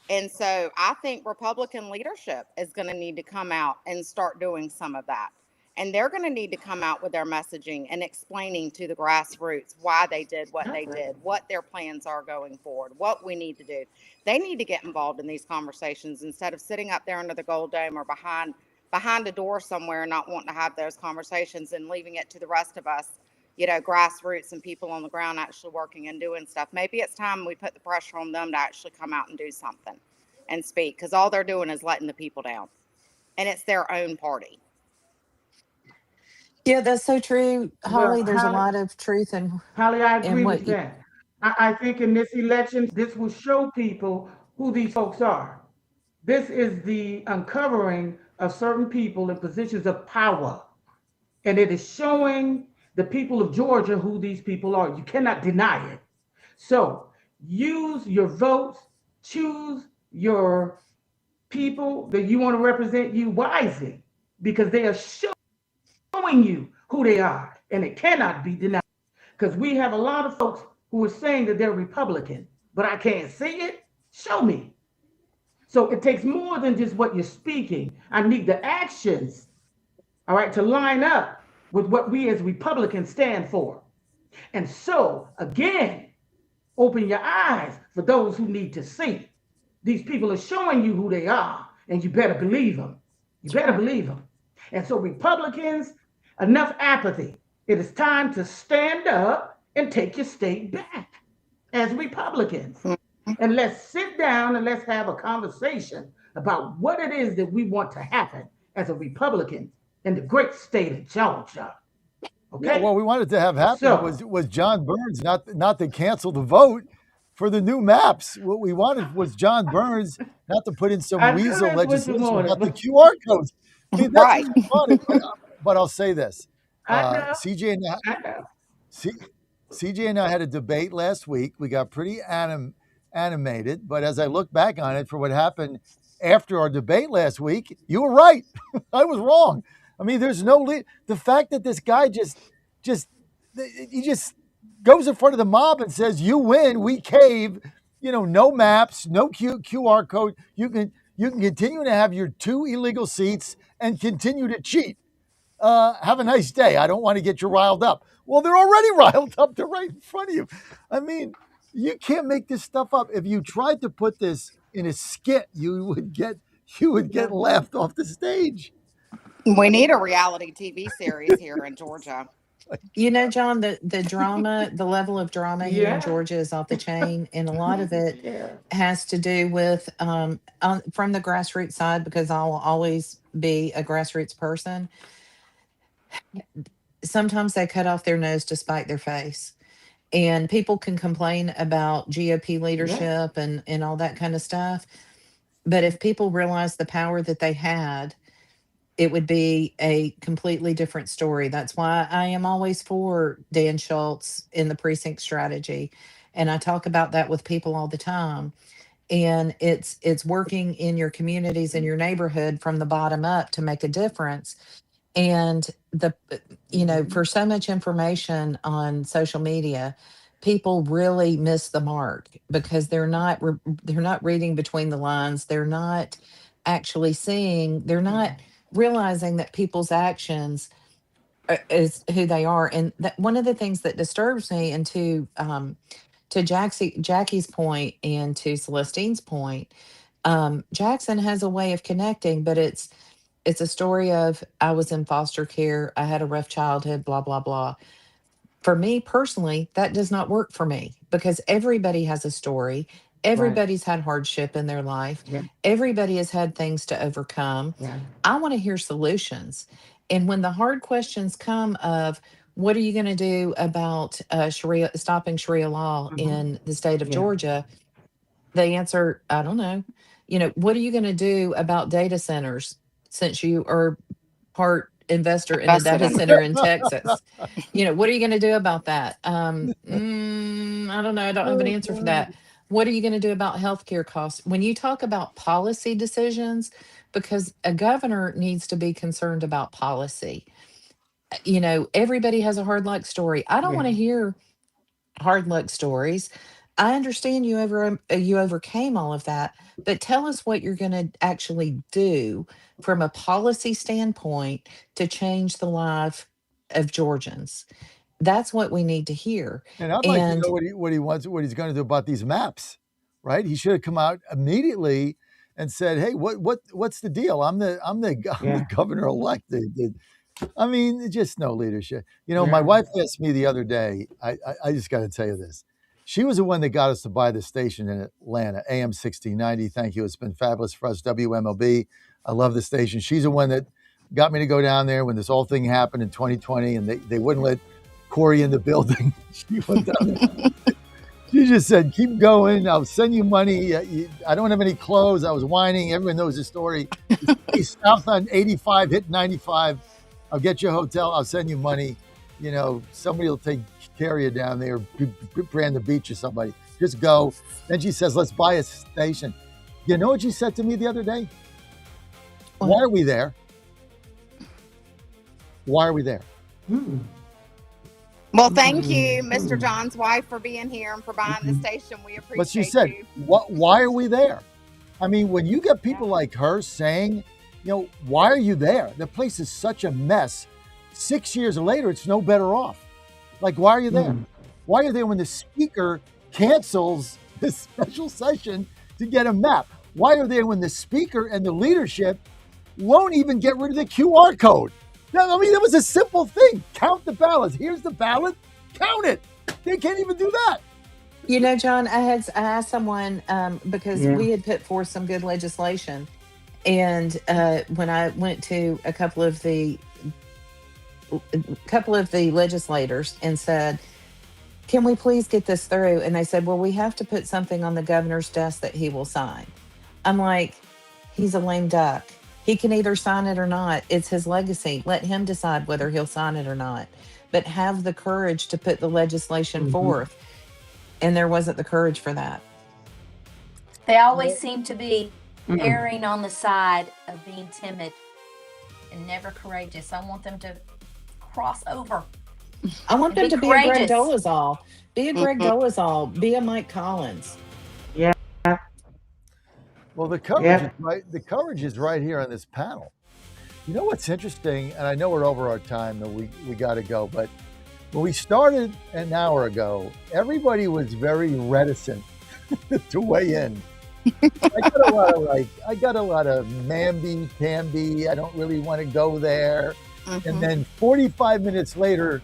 And so I think Republican leadership is going to need to come out and start doing some of that. And they're going to need to come out with their messaging and explaining to the grassroots why they did what they did, what their plans are going forward, what we need to do. They need to get involved in these conversations instead of sitting up there under the gold dome or behind a door somewhere, not wanting to have those conversations and leaving it to the rest of us, grassroots and people on the ground actually working and doing stuff. Maybe it's time we put the pressure on them to actually come out and do something and speak, because all they're doing is letting the people down, and it's their own party. Yeah, that's so true, Holly. Well, There's a lot of truth in Holly, I agree what with that. I think in this election, this will show people who these folks are. This is the uncovering of certain people in positions of power. And it is showing the people of Georgia who these people are. You cannot deny it. So use your votes, choose your people that you want to represent you wisely, because they are showing you who they are, and it cannot be denied. Because we have a lot of folks who are saying that they're Republican, but I can't see it. Show me. So it takes more than just what you're speaking. I need the actions, all right, to line up with what we as Republicans stand for. And so, again, open your eyes for those who need to see. These people are showing you who they are, and you better believe them. You better believe them. And so, Republicans, enough apathy. It is time to stand up and take your state back as Republicans. And let's sit down and let's have a conversation about what it is that we want to happen as a Republican in the great state of Georgia. Okay. Yeah, what we wanted to have happen was John Burns not to cancel the vote for the new maps. What we wanted was John Burns not to put in some weasel legislation about the QR codes. I mean, that's what we wanted. But I'll say this. CJ and I had a debate last week. We got pretty animated, but as I look back on it for what happened after our debate last week, you were right. I was wrong. I mean, there's the fact that this guy just goes in front of the mob and says, "You win, we cave." No maps, no QR code. You can continue to have your 2 illegal seats and continue to cheat. Have a nice day. I don't want to get you riled up. Well, they're already riled up. They're right in front of you. I mean, you can't make this stuff up. If you tried to put this in a skit, you would get laughed off the stage. We need a reality TV series here in Georgia. You know, John, the drama, the level of drama here in Yeah. Georgia is off the chain, and a lot of it Yeah. has to do with from the grassroots side, because I'll always be a grassroots person. Sometimes they cut off their nose to spite their face, and people can complain about GOP Yeah. leadership and all that kind of stuff. But if people realize the power that they had, it would be a completely different story. That's why I am always for Dan Schultz in the precinct strategy. And I talk about that with people all the time. And it's working in your communities and your neighborhood from the bottom up to make a difference. And for so much information on social media, people really miss the mark because they're not reading between the lines. They're not actually seeing, they're not realizing that people's actions is who they are. And that one of the things that disturbs me, and to Jackie's point and to Celestine's point, Jackson has a way of connecting, but it's a story of, I was in foster care, I had a rough childhood, blah blah blah. For me personally, that does not work for me because everybody has a story. Right. Everybody's had hardship in their life. Yeah. Everybody has had things to overcome. Yeah. I want to hear solutions. And when the hard questions come of, what are you going to do about stopping Sharia law in the state of Yeah. Georgia? The answer, I don't know. What are you going to do about data centers, since you are part investor in a Invested data in. center in Texas? What are you going to do about that? I don't know. I don't have an answer for that. What are you going to do about healthcare costs? When you talk about policy decisions, because a governor needs to be concerned about policy. Everybody has a hard luck story. I don't want Yeah. to hear hard luck stories. I understand you overcame all of that, but tell us what you're going to actually do from a policy standpoint to change the life of Georgians. That's what we need to hear. And I'd like to And know what he's going to do about these maps, right? He should have come out immediately and said, "Hey, what's the deal? I'm the governor elect." I mean, just no leadership. My wife asked me the other day. I just got to tell you this. She was the one that got us to buy the station in Atlanta, AM 1690. Thank you. It's been fabulous for us, WMLB. I love the station. She's the one that got me to go down there when this whole thing happened in 2020, and they wouldn't let Corey in the building. She went down there. She just said, "Keep going. I'll send you money. I don't have any clothes." I was whining. Everyone knows the story. Stay south on 85, hit 95. I'll get you a hotel. I'll send you money. Somebody will take care of you down there, Brand the beach or somebody. Just go. Then she says, "Let's buy a station." You know what she said to me the other day? Why are we there? Why are we there? Well, thank you, Mr. John's wife, for being here and for buying the station. We appreciate But she said, you. why are we there? I mean, when you get people like her saying, why are you there? The place is such a mess. 6 years later, it's no better off. Like, why are you there? Why are you there when the speaker cancels this special session to get a map? Why are you there when the speaker and the leadership won't even get rid of the QR code? I mean, that was a simple thing. Count the ballots. Here's the ballot. Count it. They can't even do that. John, I asked someone because we had put forth some good legislation, and when I went to a couple of the legislators and said, "Can we please get this through?" And they said, "Well, we have to put something on the governor's desk that he will sign." I'm like, he's a lame duck. He can either sign it or not. It's his legacy. Let him decide whether he'll sign it or not. But have the courage to put the legislation forth. And there wasn't the courage for that. They always seem to be erring on the side of being timid and never courageous. I want them to cross over. I want them to be a Greg Dolezal. Be a Greg Mhm. Dolezal. Be a Mike Collins. Yeah. Well, the coverage is right. The coverage is right here on this panel. You know what's interesting, and I know we're over our time, and we got to go. But when we started an hour ago, everybody was very reticent to weigh in. I got a lot of mamby, pamby. I don't really want to go there. And then 45 minutes later,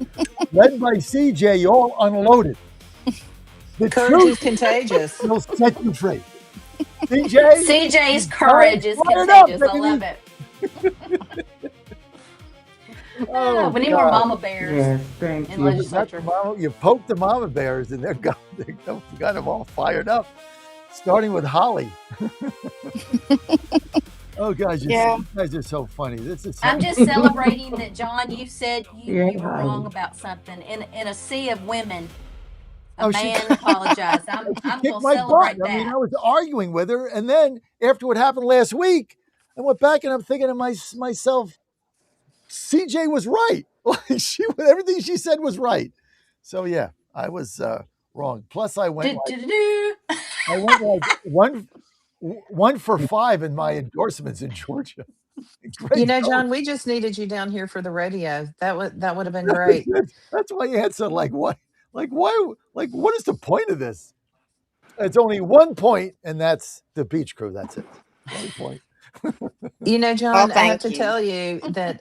led by CJ, you all unloaded. The Courage is truth contagious. will set you free. CJ? CJ's courage is contagious. I love it. Oh, we need God. more mama bears Yes, thank in you. legislature. You poke the mama bears and they're got them all fired up, starting with Holly. Oh, guys, Yeah. you guys are so funny. This is. I'm just celebrating that, John, you said you were Yeah. wrong about something. In a sea of women, a Oh, she- man apologized. I'm She going kicked to my celebrate butt. I mean, that. I was arguing with her, and then after what happened last week, I went back and I'm thinking to myself, CJ was right. Like everything she said was right. So yeah, I was wrong. Plus, I went like 1 for 5 in my endorsements in Georgia. Great. You know, John, we just needed you down here for the radio. That would have been great. That's my answer. Like what is the point of this? It's only 1 point, and that's the Beach Crew. That's it. 1 point. You know, John, I have thank to you. tell you that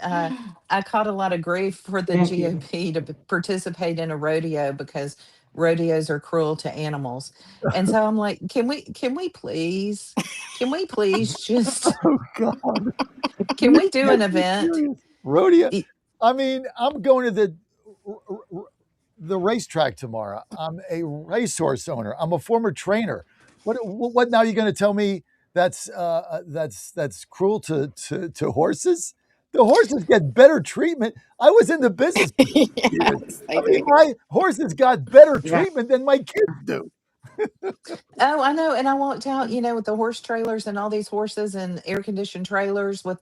I caught a lot of grief for the Thank you. GOP to participate in a rodeo because rodeos are cruel to animals. And so I'm like, can we please just Oh God. can we do an event? Rodeo. I mean, I'm going to the racetrack tomorrow. I'm a racehorse owner. I'm a former trainer. What now? You're going to tell me that's cruel to horses? The horses get better treatment. I was in the business for years. I mean, my horses got better treatment than my kids do. Oh, I know. And I walked out, with the horse trailers and all these horses and air conditioned trailers with,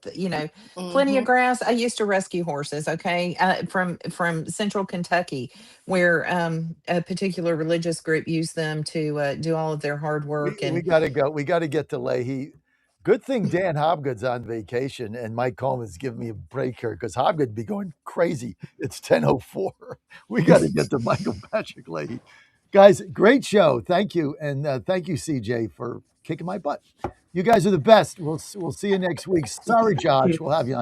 plenty of grass. I used to rescue horses, okay, from central Kentucky, where a particular religious group used them to do all of their hard work. We got to go. We got to get to Leahy. Good thing Dan Hobgood's on vacation and Mike Coleman's giving me a break here because Hobgood be going crazy. It's 10:04. We got to get to Michael Patrick Leahy. Guys, great show. Thank you. And thank you, CJ, for kicking my butt. You guys are the best. We'll see you next week. Sorry, Josh. We'll have you on.